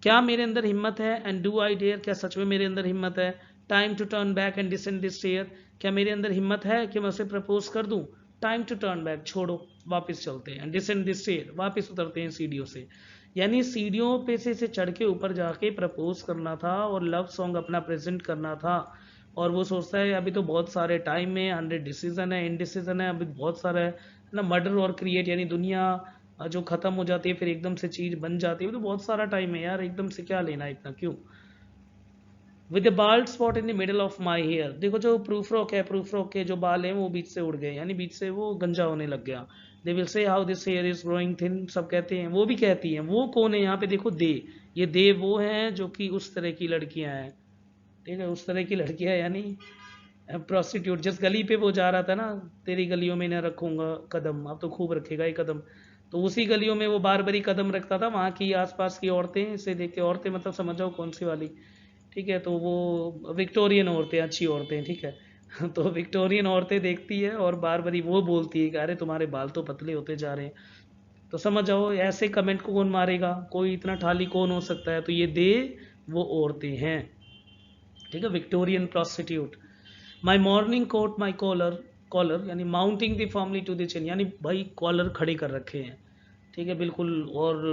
A: क्या मेरे अंदर हिम्मत है, एंड डू आई डेयर, क्या सच में मेरे अंदर हिम्मत है, time to turn back and descend this stair, क्या मेरे अंदर हिम्मत है कि मैं उसे प्रपोज कर दूं, टाइम टू टर्न बैक, छोड़ो वापस चलते हैं, डिसेंड दिस स्टेयर, वापस उतरते हैं सीढ़ियों से। यानी सीढ़ियों पे से चढ़ के ऊपर जाके प्रपोज करना था और लव सॉन्ग अपना प्रेजेंट करना था, और वो सोचता है अभी तो बहुत सारे टाइम में, 100 डिसीजन है, इनडिसीजन है, अभी बहुत सारा है ना, मर्डर और क्रिएट, यानी दुनिया जो खत्म हो जाती है फिर एकदम से चीज बन जाती है, तो बहुत सारा टाइम है यार, एकदम से क्या लेना इतना क्यों। With a bald spot in the middle of my hair, देखो जो प्रूफ रॉक है, प्रूफ रॉक के जो बाल हैं वो बीच से उड़ गए, यानी बीच से वो गंजा होने लग गया। दे विल से how this here is growing thin, सब कहते हैं, वो भी कहती हैं, वो कौन है यहाँ पे, देखो दे, ये दे वो हैं जो कि उस तरह की लड़कियां हैं, ठीक है, उस तरह की लड़कियां, यानी प्रोस्टिट्यूट, जिस गली पे वो जा रहा था ना, तेरी गलियों में न रखूंगा कदम, अब तो खूब रखेगा ये कदम, तो उसी गलियों में वो बार बारी कदम रखता था, वहाँ की आसपास की औरतें इसे देख के, औरतें मतलब समझ जाओ कौन सी वाली, ठीक है, तो वो विक्टोरियन औरतें, अच्छी औरतें, ठीक है तो विक्टोरियन औरतें देखती है और बार बारी वो बोलती है कि अरे तुम्हारे बाल तो पतले होते जा रहे हैं, तो समझ जाओ ऐसे कमेंट को कौन मारेगा, कोई इतना ठाली कौन हो सकता है, तो ये दे वो औरतें हैं, ठीक है, Victorian prostitute. My morning coat my collar, collar यानी mounting the formally to the chin, यानी भाई कॉलर खड़े कर रखे हैं, ठीक है, बिल्कुल, और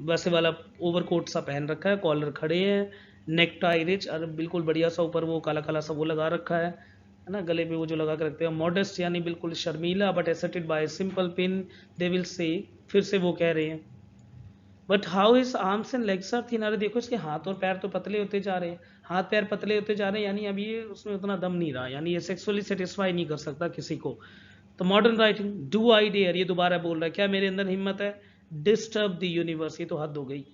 A: वैसे वाला ओवर कोट सा पहन रखा है, कॉलर खड़े हैं, नेक टाई रिच, और बिल्कुल बढ़िया सा ऊपर वो काला काला सा वो लगा रखा है ना, गले पे वो जो लगा के रखते हैं, मॉडेस्ट यानी बिल्कुल शर्मीला, but asserted by simple pin, they will say, फिर से वो कह रहे हैं, but how his arms and legs are thin, अरे देखो इसके हाथ और पैर तो पतले होते जा रहे हैं, हाथ पैर पतले होते जा रहे हैं, यानी अब ये उसमें उतना दम नहीं रहा, यानी ये सेक्सुअली सेटिस्फाई नहीं कर सकता किसी को। तो modern writing, do I dare, ये दोबारा बोल रहा है, क्या मेरे अंदर हिम्मत है, डिस्टर्ब द यूनिवर्स, ये तो हद हो गई,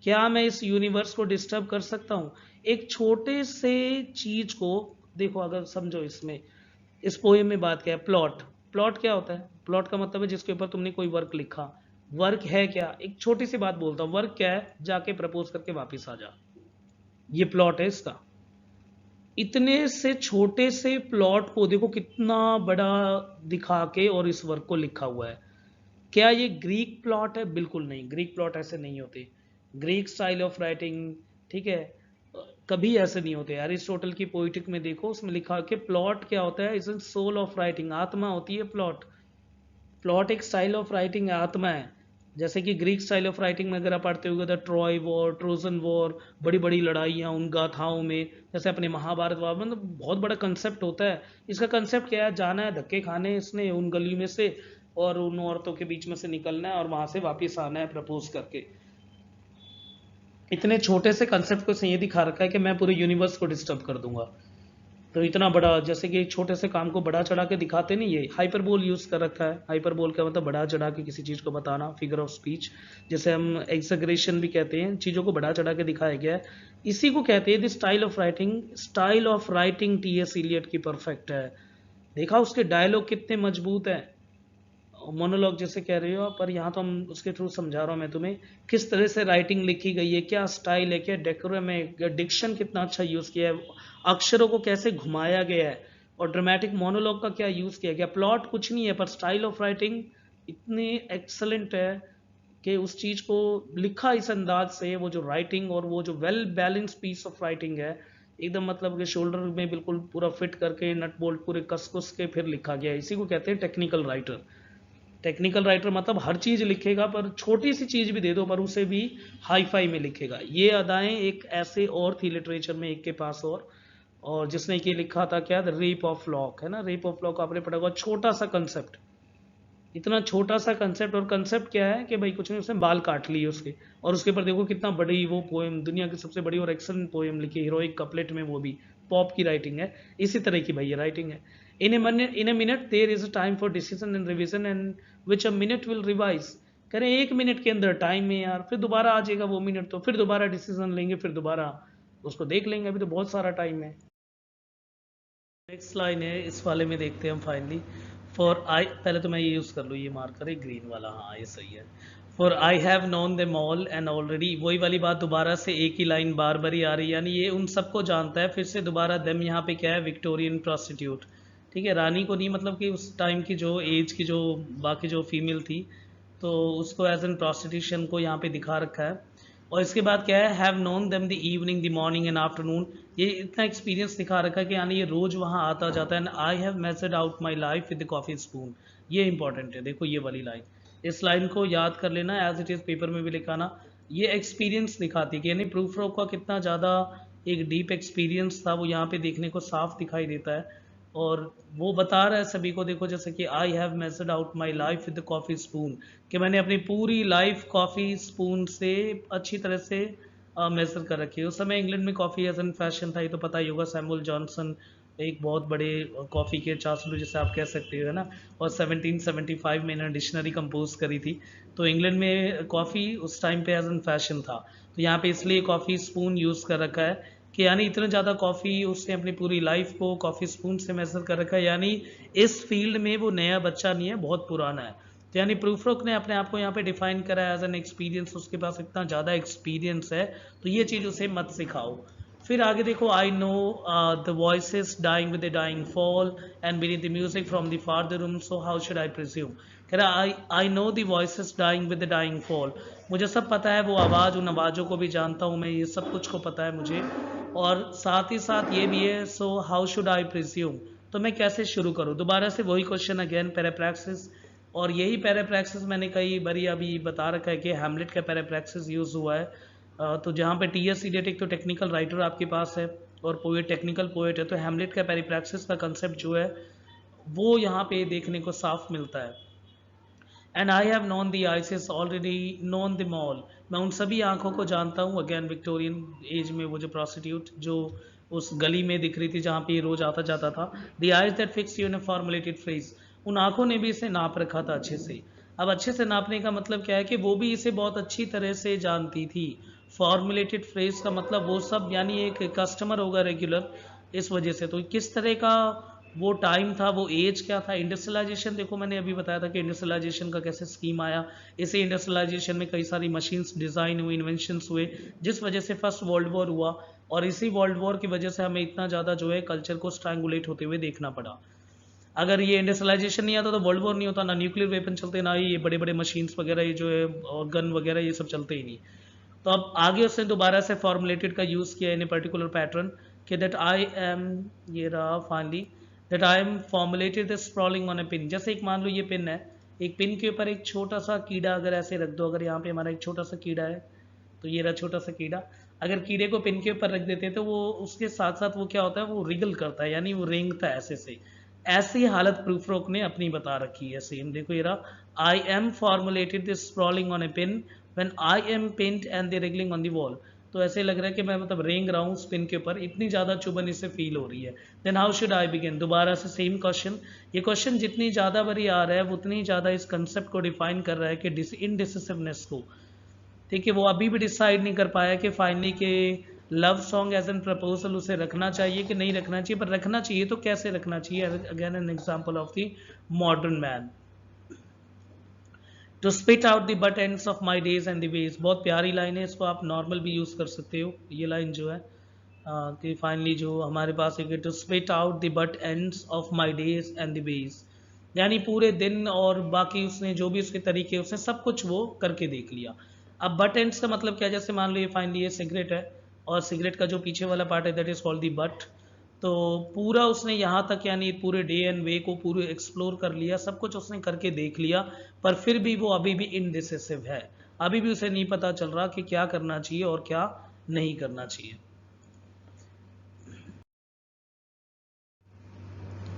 A: क्या मैं इस यूनिवर्स को डिस्टर्ब कर सकता हूँ, एक छोटे से चीज को देखो, अगर समझो इसमें, इस पोएम में बात क्या है, प्लॉट, प्लॉट क्या होता है, प्लॉट का मतलब है जिसके ऊपर तुमने कोई वर्क लिखा, वर्क है क्या, एक छोटी सी बात बोलता हूँ, वर्क क्या है, जाके प्रपोज करके वापिस आ जा, ये प्लॉट है इसका। इतने से छोटे से प्लॉट को देखो कितना बड़ा दिखा के और इस वर्क को लिखा हुआ है। क्या ये ग्रीक प्लॉट है, बिल्कुल नहीं, ग्रीक प्लॉट ऐसे नहीं होते, ग्रीक स्टाइल ऑफ राइटिंग, ठीक है, कभी ऐसे नहीं होते। एरिस्टोटल की पोइटिक में देखो, उसमें लिखा कि प्लॉट क्या होता है, इज सोल ऑफ राइटिंग, आत्मा होती है प्लॉट, प्लॉट एक स्टाइल ऑफ राइटिंग है, आत्मा है। जैसे कि ग्रीक स्टाइल ऑफ राइटिंग में अगर आप पढ़ते हुए, ट्रॉय वॉर, ट्रोजन वॉर, बड़ी बड़ी लड़ाइयाँ उन गाथाओं में, जैसे अपने महाभारत वॉर, मतलब बहुत बड़ा कंसेप्ट होता है। इसका कंसेप्ट क्या है, जाना है, धक्के खाने इसने उन गलियों में से, और उन औरतों के बीच में से निकलना है और वहां से वापस आना है प्रपोज करके। इतने छोटे से कंसेप्ट को ये दिखा रखा है कि मैं पूरे यूनिवर्स को डिस्टर्ब कर दूंगा। तो इतना बड़ा, जैसे कि एक छोटे से काम को बड़ा चढ़ा के दिखाते नहीं, ये हाइपरबोल यूज कर रखा है। हाइपरबोल का मतलब बड़ा चढ़ा के किसी चीज को बताना, फिगर ऑफ स्पीच, जैसे हम एक्सग्रेशन भी कहते हैं, चीजों को बड़ा चढ़ा के दिखाया गया है, इसी को कहते हैं the style of writing. Style of writing T S Eliot की परफेक्ट है। देखा उसके डायलॉग कितने मजबूत हैं, मोनोलॉग जैसे कह रहे हो आप, पर यहाँ तो हम उसके थ्रू समझा रहा हूँ मैं तुम्हें किस तरह से राइटिंग लिखी गई है, क्या स्टाइल है, क्या डेकोरम है, डिक्शन कितना अच्छा यूज़ किया है, अक्षरों को कैसे घुमाया गया है, और ड्रामेटिक मोनोलॉग का क्या यूज़ किया गया। प्लॉट कुछ नहीं है पर स्टाइल ऑफ राइटिंग इतनी एक्सलेंट है कि उस चीज़ को लिखा इस अंदाज से, वो जो राइटिंग और वो जो well balance piece of writing है एकदम, मतलब कि शोल्डर में बिल्कुल पूरा फिट करके नट बोल्ट पूरे कस कुस के फिर लिखा गया है। इसी को कहते हैं टेक्निकल राइटर। टेक्निकल राइटर मतलब हर चीज़ लिखेगा पर छोटी सी चीज़ भी दे दो पर उसे भी हाई फाई में लिखेगा। ये अदाएं एक ऐसे और थी लिटरेचर में एक के पास, और जिसने ये लिखा था क्या, द रेप ऑफ लॉक, है ना। रेप ऑफ लॉक आपने पढ़ा होगा। छोटा सा कंसेप्ट, इतना छोटा सा कंसेप्ट, और कंसेप्ट क्या है कि भाई कुछ नहीं, उसने बाल काट लिए उसके, और उसके ऊपर देखो कितना बड़ी वो पोएम, दुनिया की सबसे बड़ी और एक्सेलेंट पोएम लिखी, हीरोइक कपलेट में, वो भी पॉप की राइटिंग है। इसी तरह की भाई ये राइटिंग है। In a minute there is a time for decision and revision and which a minute will revise. कह रहे 1 मिनट के अंदर टाइम है यार, फिर दोबारा आ जाएगा वो मिनट, तो फिर दोबारा डिसीजन लेंगे, फिर दोबारा उसको देख लेंगे, अभी तो बहुत सारा टाइम है। नेक्स्ट लाइन है इस वाले में, देखते हैं हम फाइनली। फॉर आई, पहले तो मैं ये यूज़ कर लूँ, ये मार्कर है ग्रीन वाला, हाँ ये सही है। For I have known them all and already, वही वाली बात दोबारा से एक ही लाइन बार बार ही आ रही है, यानी ये उन सबको जानता है। फिर से दोबारा देम यहाँ पे क्या है, विक्टोरियन प्रोस्टिट्यूट, ठीक है, रानी को नहीं, मतलब कि उस टाइम की जो एज की जो बाकी जो फीमेल थी, तो उसको एज एन प्रोस्टिट्यूशन को यहाँ पे दिखा रखा है। और इसके बाद क्या है, have known them the evening the morning and afternoon, ये इतना एक्सपीरियंस दिखा रखा है कि यानी ये रोज़ वहाँ आता जाता है। And I have measured out my life with the coffee spoon, ये इंपॉर्टेंट है, देखो ये वाली लाइन, इस लाइन को याद कर लेना, एज इट इज़ पेपर में भी लिखाना। ये एक्सपीरियंस दिखाती है कि यानी प्रूफ रॉक का कितना ज़्यादा एक डीप एक्सपीरियंस था, वो यहाँ पे देखने को साफ दिखाई देता है। और वो बता रहा है सभी को, देखो जैसे कि I have measured out my life with the coffee spoon, कि मैंने अपनी पूरी लाइफ कॉफ़ी स्पून से अच्छी तरह से मेजर कर रखी है। उस समय इंग्लैंड में कॉफ़ी एज एन फैशन था, ये तो पता ही होगा। सैमुअल जॉनसन एक बहुत बड़े कॉफ़ी के चासलू जिसे आप कह सकते हो, है ना। और 1775 में इन्होंने डिक्शनरी कंपोज करी थी। तो इंग्लैंड में कॉफ़ी उस टाइम पे एज एन फैशन था, तो यहाँ पे इसलिए कॉफ़ी स्पून यूज़ कर रखा है कि यानी इतना ज़्यादा कॉफ़ी उसने अपनी पूरी लाइफ को कॉफ़ी स्पून से मेजर कर रखा है, यानी इस फील्ड में वो नया बच्चा नहीं है, बहुत पुराना है। तो यानी प्रूफ रॉक ने अपने आप को यहाँ पे डिफाइन करा है एज एन एक्सपीरियंस, उसके पास इतना ज़्यादा एक्सपीरियंस है, तो ये चीज़ उसे मत सिखाओ। फिर आगे देखो, I know the voices dying with the dying fall and beneath the music from the farther room, so how should I presume. कह रहा I know the voices dying with the dying fall, मुझे सब पता है, वो आवाज़, उन आवाज़ों को भी जानता हूँ मैं, ये सब कुछ को पता है मुझे। और साथ ही साथ ये भी है, सो हाउ शुड आई प्रिज्यूम, तो मैं कैसे शुरू करूँ। दोबारा से वही क्वेश्चन अगेन, पैराप्रैक्सिस, और यही पैराप्रैक्सिस मैंने कई बारी अभी बता रखा है कि हैमलेट का पैराप्रैक्सिस यूज़ हुआ है। तो जहाँ पे टी.एस. इलियट एक तो टेक्निकल राइटर आपके पास है और पोएट, टेक्निकल पोएट है, तो हैमलेट का पैराप्रैक्सिस का कंसेप्ट जो है वो यहाँ पे देखने को साफ मिलता है। And I have known the ISIS already known the mall, मैं उन सभी आंखों को जानता हूँ। अगेन विक्टोरियन एज में वो जो प्रोस्टिट्यूट जो उस गली में दिख रही थी जहाँ पे ये रोज आता जाता था, the eyes that fix you in a formulated phrase, उन आंखों ने भी इसे नाप रखा था अच्छे से। अब अच्छे से नापने का मतलब क्या है कि वो भी इसे बहुत अच्छी तरह से जानती थी। फॉर्मुलेटेड फ्रेज का मतलब वो सब, यानी एक कस्टमर होगा रेगुलर, इस वजह से। तो किस तरह का वो टाइम था, वो एज क्या था। इंडस्ट्रियलाइजेशन, देखो मैंने अभी बताया था कि इंडस्ट्रियलाइजेशन का कैसे स्कीम आया। इसे इंडस्ट्रियलाइजेशन में कई सारी मशीन्स डिज़ाइन हुई, इन्वेंशंस हुए, जिस वजह से फर्स्ट वर्ल्ड वॉर हुआ, और इसी वर्ल्ड वॉर की वजह से हमें इतना ज़्यादा जो है कल्चर को स्ट्रैंगुलेट होते हुए देखना पड़ा। अगर ये इंडस्ट्रियलाइजेशन नहीं आता तो वर्ल्ड वॉर नहीं होता, ना न्यूक्लियर वेपन चलते, ना ही ये बड़े बड़े मशीन्स वगैरह, ये जो है गन वगैरह, ये सब चलते ही नहीं। तो अब आगे उसने दोबारा से फॉर्मुलेटेड का यूज़ किया इन ए पर्टिकुलर पैटर्न, कि दैट आई एम, ये रहा finally, that I am formulated the sprawling on a pin. जैसे एक मान लो ये पिन है, एक पिन के ऊपर एक छोटा सा कीड़ा अगर ऐसे रख दो, अगर यहाँ पे हमारा एक छोटा सा कीड़ा है, तो ये रहा छोटा सा कीड़ा, अगर कीड़े को पिन के ऊपर रख देते हैं तो वो उसके साथ साथ वो क्या होता है, वो रिगल करता है, यानी वो रेंगता है ऐसे से। ऐसी हालत प्रूफ रॉक ने अपनी बता रखी है सेम, देखो ये रहा, I am formulated this sprawling on a pin when I am pinned and the wriggling on the wall. तो ऐसे लग रहा है कि मैं मतलब रेंग रहा हूँ स्पिन के ऊपर, इतनी ज़्यादा चुभन इससे फील हो रही है। Then how should I begin, दोबारा से सेम क्वेश्चन। ये क्वेश्चन जितनी ज़्यादा बारी आ रहा है वो उतनी ज़्यादा इस कंसेप्ट को डिफाइन कर रहा है कि इनडिसिसिवनेस को, ठीक है। वो अभी भी डिसाइड नहीं कर पाया कि फाइनली के love song as an proposal उसे रखना चाहिए कि नहीं रखना चाहिए, पर रखना चाहिए तो कैसे रखना चाहिए। Again an example of the modern man. To spit out the butt ends of my days and the ways, बहुत प्यारी लाइन है, इसको आप नॉर्मल भी यूज़ कर सकते हो। ये लाइन जो है कि फाइनली जो हमारे पास है कि to spit out the butt ends of my days and the ways, यानी पूरे दिन और बाकी उसने जो भी उसके तरीके उसने सब कुछ वो करके देख लिया। अब बट एंड्स का मतलब क्या है, जैसे मान लो ये फाइनली ये सिगरेट है और सिगरेट का जो पीछे वाला पार्ट है that is called the but. तो पूरा उसने यहाँ तक यानी पूरे डे एंड वे को पूरे एक्सप्लोर कर लिया, सब कुछ उसने करके देख लिया, पर फिर भी वो अभी भी इनडिसिसिव है, अभी भी उसे नहीं पता चल रहा कि क्या करना चाहिए और क्या नहीं करना चाहिए।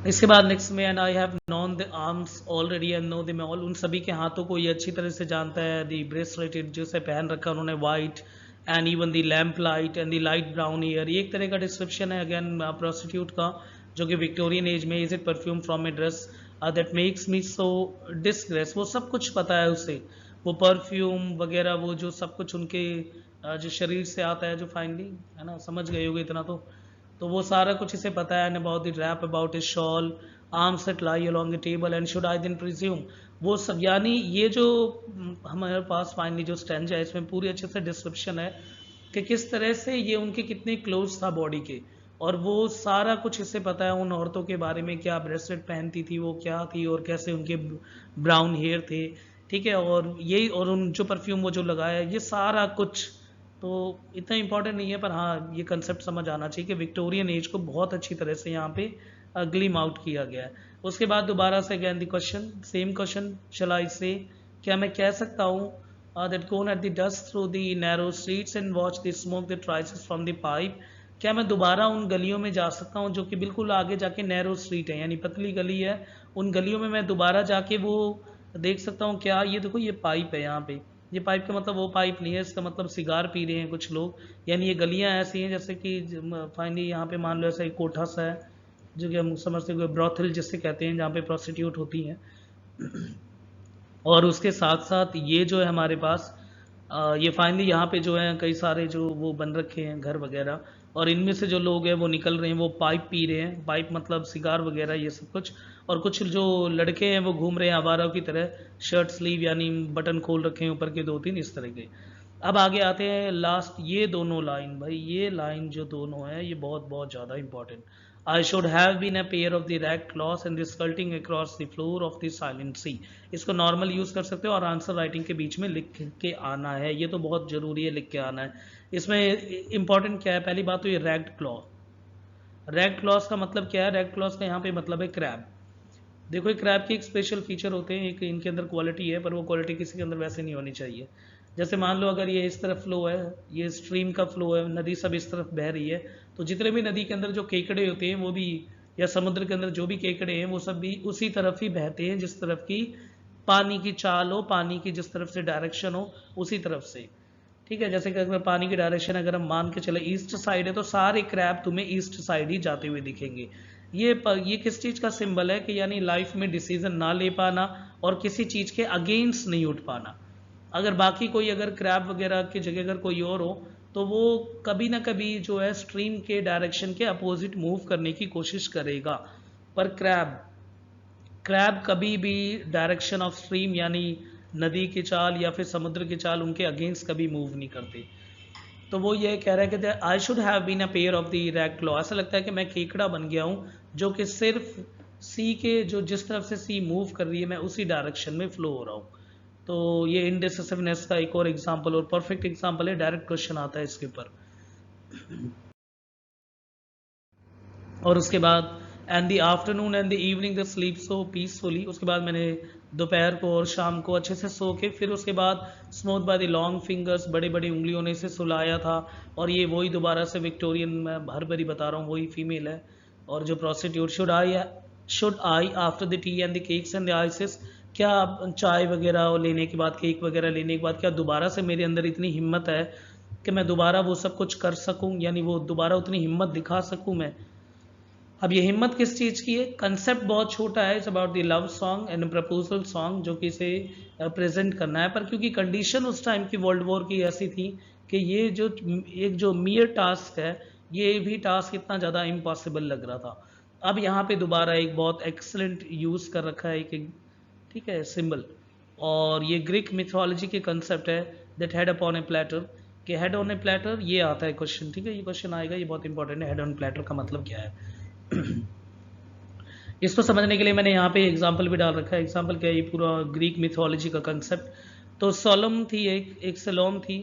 A: इसके बाद नेक्स्ट में and I have known the arms already and know them all, उन सभी के हाथों को ये अच्छी तरह से जानता है। दी ब्रेसलेटेड जिसे पहन रखा उन्होंने white and even the lamp light and the light brown year, ये एक तरह का डिस्क्रिप्शन है अगेन प्रोस्टिट्यूट का, जो कि विक्टोरियन एज में is it perfume from a dress that makes me so disgrace, वो सब कुछ पता है उसे, वो परफ्यूम वगैरह वो जो सब कुछ उनके जो शरीर से आता है जो फाइनली है ना, समझ गए होगे इतना तो वो सारा कुछ इसे पता है। And about the wrap about is shawl arms that lie along the table and should I then presume, वो सब यानी ये जो हमारे पास फाइनली जो स्टैंजा है इसमें पूरी अच्छे से डिस्क्रिप्शन है कि किस तरह से ये उनके कितने क्लोज था बॉडी के, और वो सारा कुछ इससे पता है उन औरतों के बारे में, क्या ब्रेसलेट पहनती थी वो क्या थी और कैसे उनके ब्राउन हेयर थे, ठीक है, और यही और उन जो परफ्यूम वो जो लगाया ये सारा कुछ तो इतना इंपॉर्टेंट नहीं है, पर हाँ ये कंसेप्ट समझ आना चाहिए कि विक्टोरियन एज को बहुत अच्छी तरह से यहाँ पे ग्लीम आउट किया गया है। उसके बाद दोबारा से again the question, same question shall I say, क्या मैं कह सकता हूँ that gone at the dust through the narrow streets and watch the smoke that rises from the pipe, क्या मैं दोबारा उन गलियों में जा सकता हूँ जो कि बिल्कुल आगे जाके नैरो स्ट्रीट है यानी पतली गली है, उन गलियों में मैं दोबारा जाके वो देख सकता हूँ क्या, ये देखो ये पाइप है यहाँ पे, ये पाइप का मतलब वो पाइप नहीं है, इसका मतलब सिगार पी रहे हैं कुछ लोग, यानी ये गलियां ऐसी हैं जैसे कि फाइनली यहाँ पे मान लो ऐसा एक कोठा सा है जो कि हम समझते हुए ब्रॉथल जिससे कहते हैं जहाँ पे प्रोस्टिट्यूट होती हैं। और उसके साथ साथ ये जो है हमारे पास ये फाइनली यहाँ पे जो है कई सारे जो वो बन रखे हैं घर वगैरह, और इनमें से जो लोग हैं वो निकल रहे हैं, वो पाइप पी रहे हैं, पाइप मतलब सिगार वगैरह ये सब कुछ, और कुछ जो लड़के हैं वो घूम रहे हैं आवाराओं की तरह, शर्ट स्लीव यानी बटन खोल रखे हैं ऊपर के दो तीन इस तरह के। अब आगे आते हैं लास्ट ये दोनों लाइन, भाई ये लाइन जो दोनों है ये बहुत बहुत ज़्यादा important. I should have been a pair of the rag cloth and scuttling across the floor of the silent sea, इसको नॉर्मल यूज़ कर सकते हो और आंसर राइटिंग के बीच में लिख के आना है, ये तो बहुत ज़रूरी है लिख के आना है। इसमें इंपॉर्टेंट क्या है, पहली बात तो ये रैग्ड क्लॉथ, रैग्ड क्लॉथ का मतलब क्या है, रैग्ड क्लॉथ का यहाँ पे मतलब है क्रैब। देखो ये क्रैब के एक स्पेशल फीचर होते हैं, एक इनके अंदर क्वालिटी है, पर वो क्वालिटी किसी के अंदर वैसे नहीं होनी चाहिए। जैसे मान लो अगर ये इस तरफ फ्लो है, ये स्ट्रीम का फ्लो है, नदी सब इस तरफ बह रही है, तो जितने भी नदी के अंदर जो केकड़े होते हैं वो भी, या समुद्र के अंदर जो भी केकड़े हैं वो सब भी उसी तरफ ही बहते हैं जिस तरफ की पानी की चाल हो, पानी की जिस तरफ से डायरेक्शन हो उसी तरफ से, ठीक है। जैसे कि अगर पानी की डायरेक्शन अगर हम मान के चले ईस्ट साइड है तो सारे क्रैब तुम्हें ईस्ट साइड ही जाते हुए दिखेंगे। ये किस चीज़ का सिंबल है कि यानी लाइफ में डिसीजन ना ले पाना और किसी चीज़ के अगेंस्ट नहीं उठ पाना। अगर बाकी कोई अगर क्रैब वगैरह की जगह अगर कोई और हो तो वो कभी ना कभी जो है स्ट्रीम के डायरेक्शन के अपोजिट मूव करने की कोशिश करेगा, पर क्रैब क्रैब कभी भी डायरेक्शन ऑफ स्ट्रीम यानी नदी की चाल या फिर समुद्र की चाल उनके अगेंस्ट कभी मूव नहीं करते। तो वो ये कह रहा है कि I should have been a pair of the rag claw, ऐसा लगता है कि मैं केकड़ा बन गया हूँ जो कि सिर्फ सी के जो जिस तरफ से सी मूव कर रही है मैं उसी डायरेक्शन में फ्लो हो रहा हूँ। तो ये इनडिसिसिवनेस का एक और एग्जाम्पल और परफेक्ट एग्जाम्पल है, डायरेक्ट क्वेश्चन आता है इसके ऊपर। और उसके बाद and the afternoon and the evening the sleep so peacefully, उसके बाद मैंने दोपहर को और शाम को अच्छे से सो के फिर उसके बाद smooth by the long fingers, बड़ी बड़ी उंगलियों ने इसे सुलाया था। और ये वही दोबारा से विक्टोरियन मैं हर बारी बता रहा हूँ वही फीमेल है। और जो prostitute should I after the tea and the cakes and the ices, क्या चाय वगैरह लेने के बाद केक वगैरह लेने के बाद क्या दोबारा से मेरे अंदर इतनी हिम्मत है कि मैं दोबारा वो सब कुछ कर सकूं, यानी वो दोबारा उतनी हिम्मत दिखा सकूं मैं। अब ये हिम्मत किस चीज़ की है, कंसेप्ट बहुत छोटा है, it's about the love song and proposal song जो कि इसे प्रेजेंट करना है। पर क्योंकि कंडीशन उस टाइम की वर्ल्ड वॉर की ऐसी थी कि ये जो एक जो मियर टास्क है ये भी टास्क इतना ज़्यादा इम्पॉसिबल लग रहा था। अब यहाँ पे दोबारा एक बहुत एक्सलेंट यूज़ कर रखा है एक, ठीक है, सिंबल। और ये ग्रीक मिथोलॉजी के कंसेप्ट है that head upon A platter, कि हेड ऑन ए प्लेटर ये आता है क्वेश्चन, ठीक है, ये क्वेश्चन आएगा, ये बहुत इंपॉर्टेंट है, हेड ऑन प्लेटर का मतलब क्या है। इसको समझने के लिए मैंने यहाँ पे एग्जाम्पल भी डाल रखा है। एग्जाम्पल क्या है, ये पूरा ग्रीक मिथोलॉजी का कंसेप्ट। तो सोलम थी, एक सलोम थी,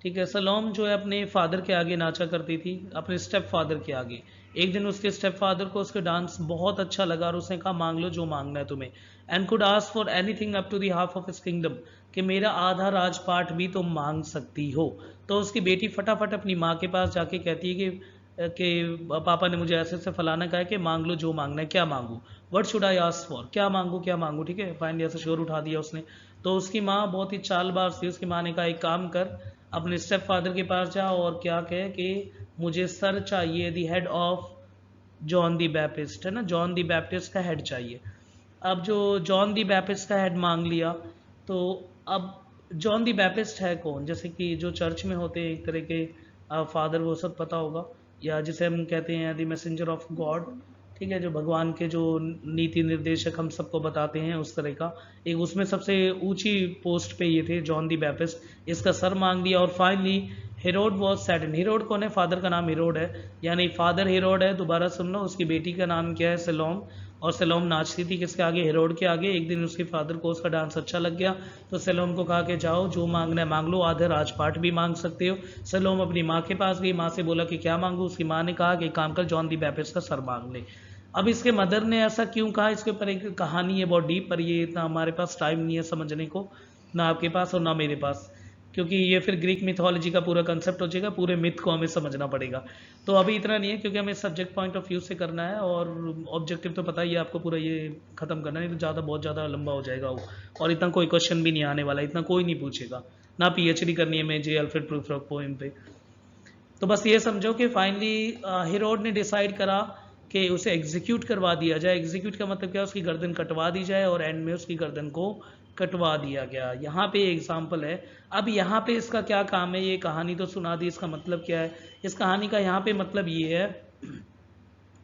A: ठीक है। सलोम जो है अपने फादर के आगे नाचा करती थी, अपने स्टेप फादर के आगे। एक दिन उसके स्टेप फादर को उसका डांस बहुत अच्छा लगा और उसने कहा मांग लो जो मांगना है तुम्हें, and could ask for anything up to the half of his kingdom, कि मेरा आधा राजपाट भी तुम मांग सकती हो। तो उसकी बेटी फटाफट अपनी माँ के पास जाके कहती है कि पापा ने मुझे ऐसे से फलाना कहा है कि मांग लो जो मांगना है, क्या मांगू, what should I ask for, क्या मांगू क्या मांगू, ठीक है। फाइनली ऐसे शोर उठा दिया उसने। तो उसकी माँ बहुत ही चालबाज थी, उसकी माँ ने कहा एक काम कर, अपने स्टेप फादर के पास जा और क्या कहे कि मुझे सर चाहिए, the head of John the Baptist, है ना, जॉन दी बैप्टिस्ट का हेड चाहिए। अब जो जॉन दी बैप्टिस्ट का हेड मांग लिया, तो अब जॉन दी बैप्टिस्ट है कौन, जैसे कि जो चर्च में होते हैं एक तरह के फादर, वो सब पता होगा, या जिसे हम कहते हैं द मैसेंजर ऑफ गॉड, ठीक है, जो भगवान के जो नीति निर्देशक हम सबको बताते हैं उस तरह का एक, उसमें सबसे ऊंची पोस्ट पे ये थे जॉन दी बैप्टिस्ट। इसका सर मांग लिया और finally Herod was saddened. Herod कौन है, फादर का नाम हेरोड है, यानी फादर हेरोड है, दोबारा सुन लो, उसकी बेटी का नाम क्या है, सेलोम। और सेलोम नाचती थी किसके आगे, हेरोड के आगे। एक दिन उसके फादर को उसका डांस अच्छा लग गया, तो सेलोम को कहा कि जाओ जो मांगना है मांग लो, आधे राजपाट भी मांग सकते हो। सेलोम अपनी माँ के पास गई, माँ से बोला कि क्या मांगू, उसकी माँ ने कहा कि काम कर, जॉन दी बैप्टिस्ट का सर मांग ले। अब इसके मदर ने ऐसा क्यों कहा, इसके ऊपर एक कहानी है बहुत डीप, पर ये इतना हमारे पास टाइम नहीं है समझने को, ना आपके पास और ना मेरे पास, क्योंकि ये फिर ग्रीक मिथोलॉजी का पूरा कंसेप्ट हो जाएगा, पूरे मिथ को हमें समझना पड़ेगा। तो अभी इतना नहीं है, क्योंकि हमें सब्जेक्ट पॉइंट ऑफ व्यू से करना है, और ऑब्जेक्टिव तो पता ही है आपको, पूरा ये खत्म करना है, नहीं तो ज़्यादा बहुत ज़्यादा लंबा हो जाएगा वो, और इतना कोई क्वेश्चन भी नहीं आने वाला, इतना कोई नहीं पूछेगा, ना पीएचडी करनी है मैं जे अल्फ्रेड प्रूफ्रॉक पोएम पे। तो बस ये समझो कि फाइनली हेरोड ने डिसाइड करा कि उसे एग्जीक्यूट करवा दिया जाए। एग्जीक्यूट का मतलब क्या, उसकी गर्दन कटवा दी जाए, और एंड में उसकी गर्दन को कटवा दिया गया। यहाँ पे एग्जाम्पल है। अब यहाँ पे इसका क्या काम है, ये कहानी तो सुना दी, इसका मतलब क्या है, इस कहानी का यहाँ पे मतलब ये है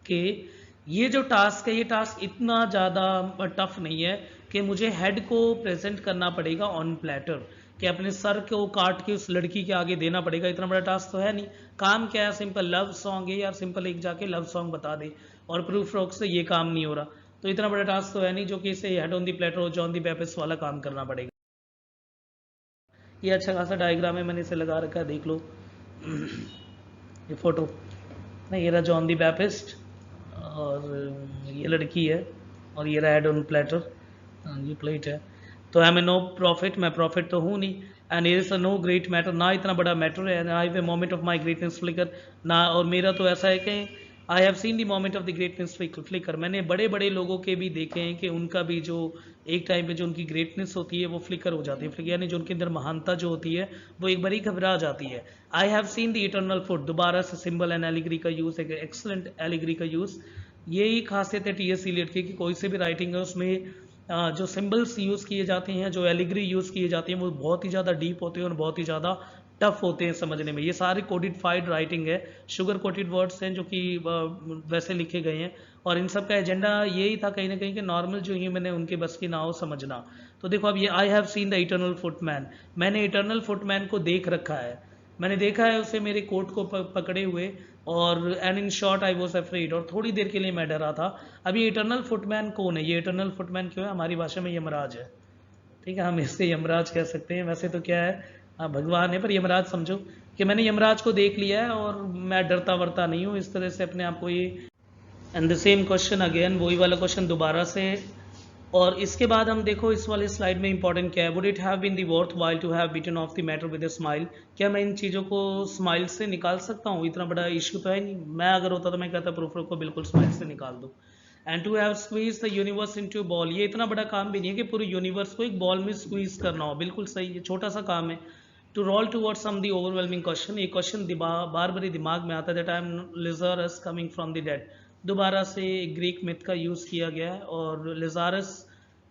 A: कि ये जो टास्क है, ये टास्क इतना ज़्यादा टफ नहीं है कि मुझे हेड को प्रेजेंट करना पड़ेगा ऑन प्लेटर, कि अपने सर को काट के उस लड़की के आगे देना पड़ेगा। इतना बड़ा टास्क तो है नहीं। काम क्या है, सिंपल लव सॉन्ग है यार, सिंपल एक जाके लव सॉन्ग बता दे, और प्रूफ रॉक से ये काम नहीं हो रहा। तो इतना बड़ा टास्क तो है नहीं जो कि इसे हेड ऑन दी प्लेटर और जॉन दी बैप्टिस्ट वाला काम करना पड़ेगा। ये अच्छा खासा डायग्राम है, मैंने इसे लगा रखा है, देख लो ये फोटो नहीं, ये रहा जॉन दी बैप्टिस्ट, और ये लड़की है, और ये रहा हेड ऑन प्लेटर, ये प्लेट है। तो I am a no prophet, मैं प्रॉफिट तो हूँ नहीं, and is a no great matter, ना इतना बड़ा मैटर है, I have a moment of my greatness flicker, ना, और मेरा तो ऐसा है कि I have seen the moment of the greatness flicker, मैंने बड़े बड़े लोगों के भी देखे हैं कि उनका भी जो एक टाइम पे जो उनकी ग्रेटनेस होती है वो फ्लिकर हो जाती है, फ्लिकर यानी जो उनके अंदर महानता जो होती है वो एक बारी घबरा जाती है। I have seen the eternal foot, दोबारा से सिंबल एंड एलिग्री का यूज़, एक एक्सलेंट एलिग्री का यूज़। यही खासियत है टी.एस. इलियट की, कि कोई से भी राइटिंग है उसमें जो सिंबल्स यूज़ किए जाते हैं, जो एलिग्री यूज़ किए जाते हैं, वो बहुत ही ज़्यादा डीप होते हैं और बहुत ही ज़्यादा टफ होते हैं समझने में। ये सारे कोडिफाइड राइटिंग है, शुगर कोटेड वर्ड्स हैं जो कि वैसे लिखे गए हैं, और इन सब का एजेंडा यही था कहीं ना कहीं कि नॉर्मल जो ह्यूमन है उनके बस की ना हो समझना। तो देखो अब ये आई have seen the eternal footman, मैंने इटर्नल फुटमैन को देख रखा है, मैंने देखा है उसे मेरे कोट को पकड़े हुए, और and in short I was afraid, और थोड़ी देर के लिए मैं डरा था। अब ये इटर्नल फुटमैन कौन है, ये इटर्नल फुटमैन क्यों है, हमारी भाषा में यमराज है, ठीक है, हम इससे यमराज कह सकते हैं। वैसे तो क्या है, भगवान है, पर यमराज समझो कि मैंने यमराज को देख लिया है, और मैं डरता वरता नहीं हूँ इस तरह से अपने आप को ये। And the same question again, वही वाला क्वेश्चन दोबारा से। और इसके बाद हम देखो इस वाले स्लाइड में इंपॉर्टेंट क्या है, would it have been the worth while to have bitten off the matter with a smile, क्या मैं इन चीज़ों को स्माइल से निकाल सकता हूँ, इतना बड़ा इशू तो है नहीं। मैं अगर होता तो मैं कहता प्रूफ को बिल्कुल स्माइल से निकाल दो। And to have squeeze the universe into ball, ये इतना बड़ा काम भी नहीं है कि पूरे यूनिवर्स को एक बॉल में स्क्वीज करना हो, बिल्कुल सही, ये छोटा सा काम है। To roll towards some the overwhelming question, ये क्वेश्चन बार बार दिमाग में आता है, that I am Lazarus coming from the dead, दोबारा से ग्रीक मिथ का यूज़ किया गया है, और लिजारस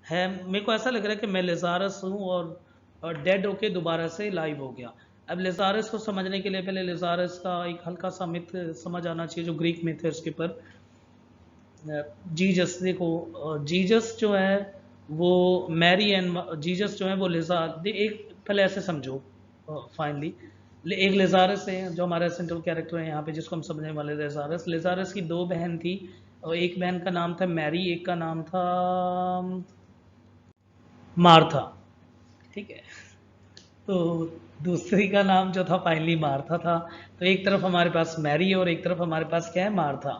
A: है, मेरे को ऐसा लग रहा है कि मैं लिजारस हूँ और डेड होके दोबारा से लाइव हो गया। अब लिजारस को समझने के लिए पहले लिजारस का एक हल्का सा मिथ समझ आना चाहिए, जो ग्रीक मिथ है उसके ऊपर। जीजस देखो, जीजस जो है वो मैरी एंड जीसस जो है वो एक पहले ऐसे समझो फाइनली, एक लेजारस है जो हमारा सेंट्रल कैरेक्टर है यहाँ पे जिसको हम समझने वाले। लेजारस लेजारस की दो बहन थी और एक बहन का नाम था मैरी, एक का नाम था मार्था, ठीक है। तो दूसरी का नाम जो था फाइनली मार्था था। तो एक तरफ हमारे पास मैरी और एक तरफ हमारे पास क्या है, मार्था।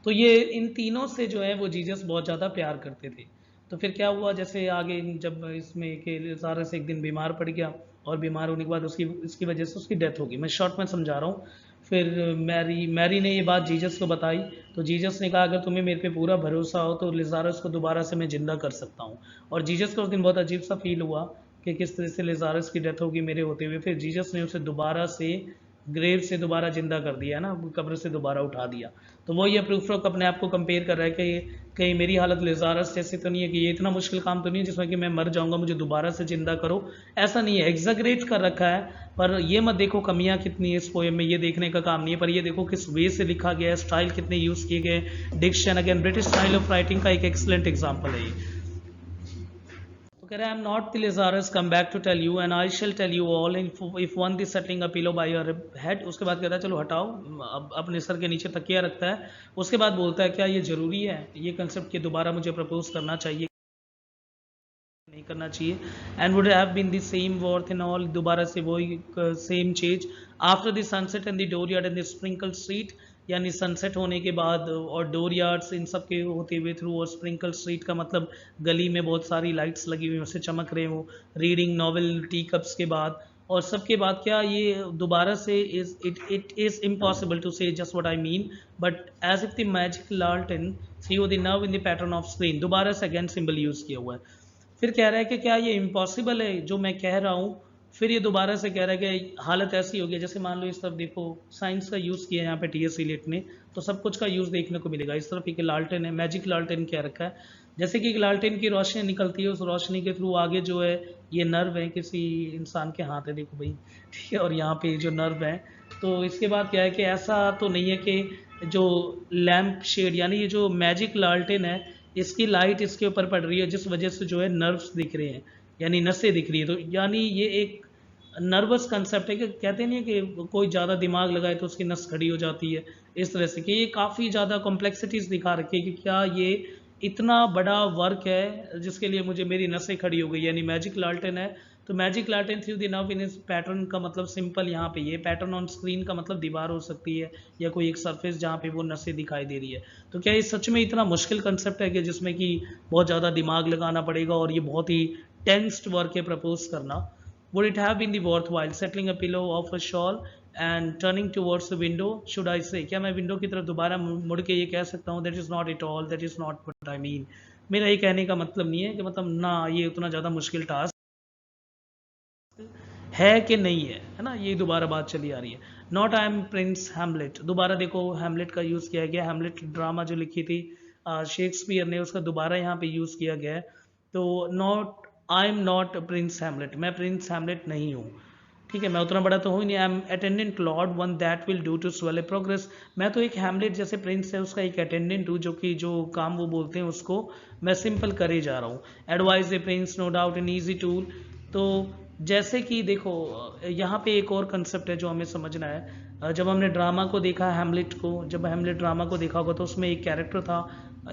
A: तो ये इन तीनों से जो है वो जीसस बहुत ज़्यादा प्यार करते थे। तो फिर क्या हुआ, जैसे आगे जब इसमें के सारे से एक दिन बीमार पड़ गया और बीमार होने के बाद उसकी इसकी वजह से उसकी डेथ हो गई। मैं शॉर्ट में समझा रहा हूँ। फिर मैरी ने ये बात जीसस को बताई। तो जीसस ने कहा अगर तुम्हें मेरे पे पूरा भरोसा हो तो लिजारस को दोबारा से मैं जिंदा कर सकता हूँ। और जीसस को उस दिन बहुत अजीब सा फील हुआ कि किस तरह से लेजारस की डेथ होगी मेरे होते हुए। फिर जीसस ने उसे दोबारा से ग्रेव से दोबारा जिंदा कर दिया ना, कब्र से दोबारा उठा दिया। तो वो ये प्रूफ रॉक अपने आप को कंपेयर कर रहा है कि कहीं मेरी हालत लेजारस जैसी तो नहीं है, कि ये इतना मुश्किल काम तो नहीं है जिसमें कि मैं मर जाऊंगा, मुझे दोबारा से जिंदा करो। ऐसा नहीं है, एग्जैगरेट कर रखा है। पर ये मत देखो कमियां कितनी है इस पोएम में, ये देखने का काम नहीं है। पर ये देखो किस वे से लिखा गया है, स्टाइल कितने यूज किए गए। Diction again British style of writing का एक एक्सलेंट एग्जाम्पल है ये। तो कह रहा है, I am not the Lazarus come back to tell you and I shall tell you all if one the settling a pillow by your head. उसके बाद कहता है चलो हटाओ, अब अपने सर के नीचे तकिया रखता है। उसके बाद बोलता है क्या ये जरूरी है ये कंसेप्ट कि दोबारा मुझे प्रपोज करना चाहिए नहीं करना चाहिए। And would have been the same worth in all, दोबारा से वही सेम चीज after the sunset and the door yard and the sprinkle street. यानी सनसेट होने के बाद और डोर यार्ड्स इन सब के होते हुए थ्रू, और स्प्रिंकल स्ट्रीट का मतलब गली में बहुत सारी लाइट्स लगी हुई वैसे चमक रहे हो, रीडिंग नॉवेल टी कप्स के बाद। और सबके बाद क्या ये दोबारा से it is impossible to say just what I mean but as if the magic लालटेन see oh the nerve in the pattern of screen. दोबारा से अगेन सिंबल यूज किया हुआ है। फिर कह रहा है कि क्या ये इम्पॉसिबल है जो मैं कह रहा हूँ। फिर ये दोबारा से कह रहा है कि हालत ऐसी होगी, जैसे मान लो इस तरफ देखो साइंस का यूज़ किया है यहाँ पे टीएस इलियट ने, तो सब कुछ का यूज़ देखने को मिलेगा। इस तरफ एक लालटेन है, मैजिक लालटेन क्या रखा है, जैसे कि एक लालटेन की रोशनी निकलती है, उस रोशनी के थ्रू आगे जो है ये नर्व है किसी इंसान के हाथ है, देखो भाई, ठीक है। और यहाँ पे जो नर्व है, तो इसके बाद क्या है कि ऐसा तो नहीं है कि जो लैम्प शेड यानी ये जो मैजिक लालटेन है इसकी लाइट इसके ऊपर पड़ रही है जिस वजह से जो है नर्व्स दिख रहे हैं, यानी नसें दिख रही है। तो यानी ये एक नर्वस कंसेप्ट है कि कहते नहीं है कि कोई ज़्यादा दिमाग लगाए तो उसकी नस खड़ी हो जाती है, इस तरह से कि ये काफ़ी ज़्यादा कॉम्प्लेक्सिटीज़ दिखा रखी है कि क्या ये इतना बड़ा वर्क है जिसके लिए मुझे मेरी नसें खड़ी हो गई। यानी मैजिक लालटेन है तो मैजिक लालटेन थ्रू द नर्व इन इस पैटर्न का मतलब सिंपल यहाँ पे ये पैटर्न ऑन स्क्रीन का मतलब दीवार हो सकती है या कोई एक सरफेस जहाँ पे वो नसें दिखाई दे रही है। तो क्या ये सच में इतना मुश्किल कंसेप्ट है कि जिसमें कि बहुत ज़्यादा दिमाग लगाना पड़ेगा और ये बहुत ही टेंस्ड वर्क है प्रपोज करना। Would it have been the worthwhile settling a pillow of a shawl and turning towards the window? Should I say, क्या मैं विंडो की तरफ दोबारा मुड़ के ये कह सकता हूँ that is not at all, that is not what I mean। मेरा ये कहने का मतलब नहीं है कि मतलब ना ये उतना ज़्यादा मुश्किल टास्क है कि नहीं है ना, ये दोबारा बात चली आ रही है। Not I am Prince Hamlet, दोबारा देखो हैमलेट का यूज़ किया गया। हैमलेट ड्रामा जो लिखी थी शेक्सपियर ने, उसका दोबारा यहाँ पे यूज़ किया गया है। तो not I am not Prince Hamlet, मैं प्रिंस हैमलेट नहीं हूँ, ठीक है। मैं उतना बड़ा तो हूँ ही नहीं। I am attendant lord one that will do to swell a progress, मैं तो एक हैमलेट जैसे प्रिंस है उसका एक अटेंडेंट हूँ जो कि जो काम वो बोलते हैं उसको मैं सिंपल करे जा रहा हूँ। Advise a prince no doubt an easy tool. तो जैसे कि देखो यहाँ पे एक और कंसेप्ट है जो हमें समझना है। जब हमने ड्रामा को देखा हैमलेट को, जब हैमलेट ड्रामा को देखा होगा तो उसमें एक कैरेक्टर था,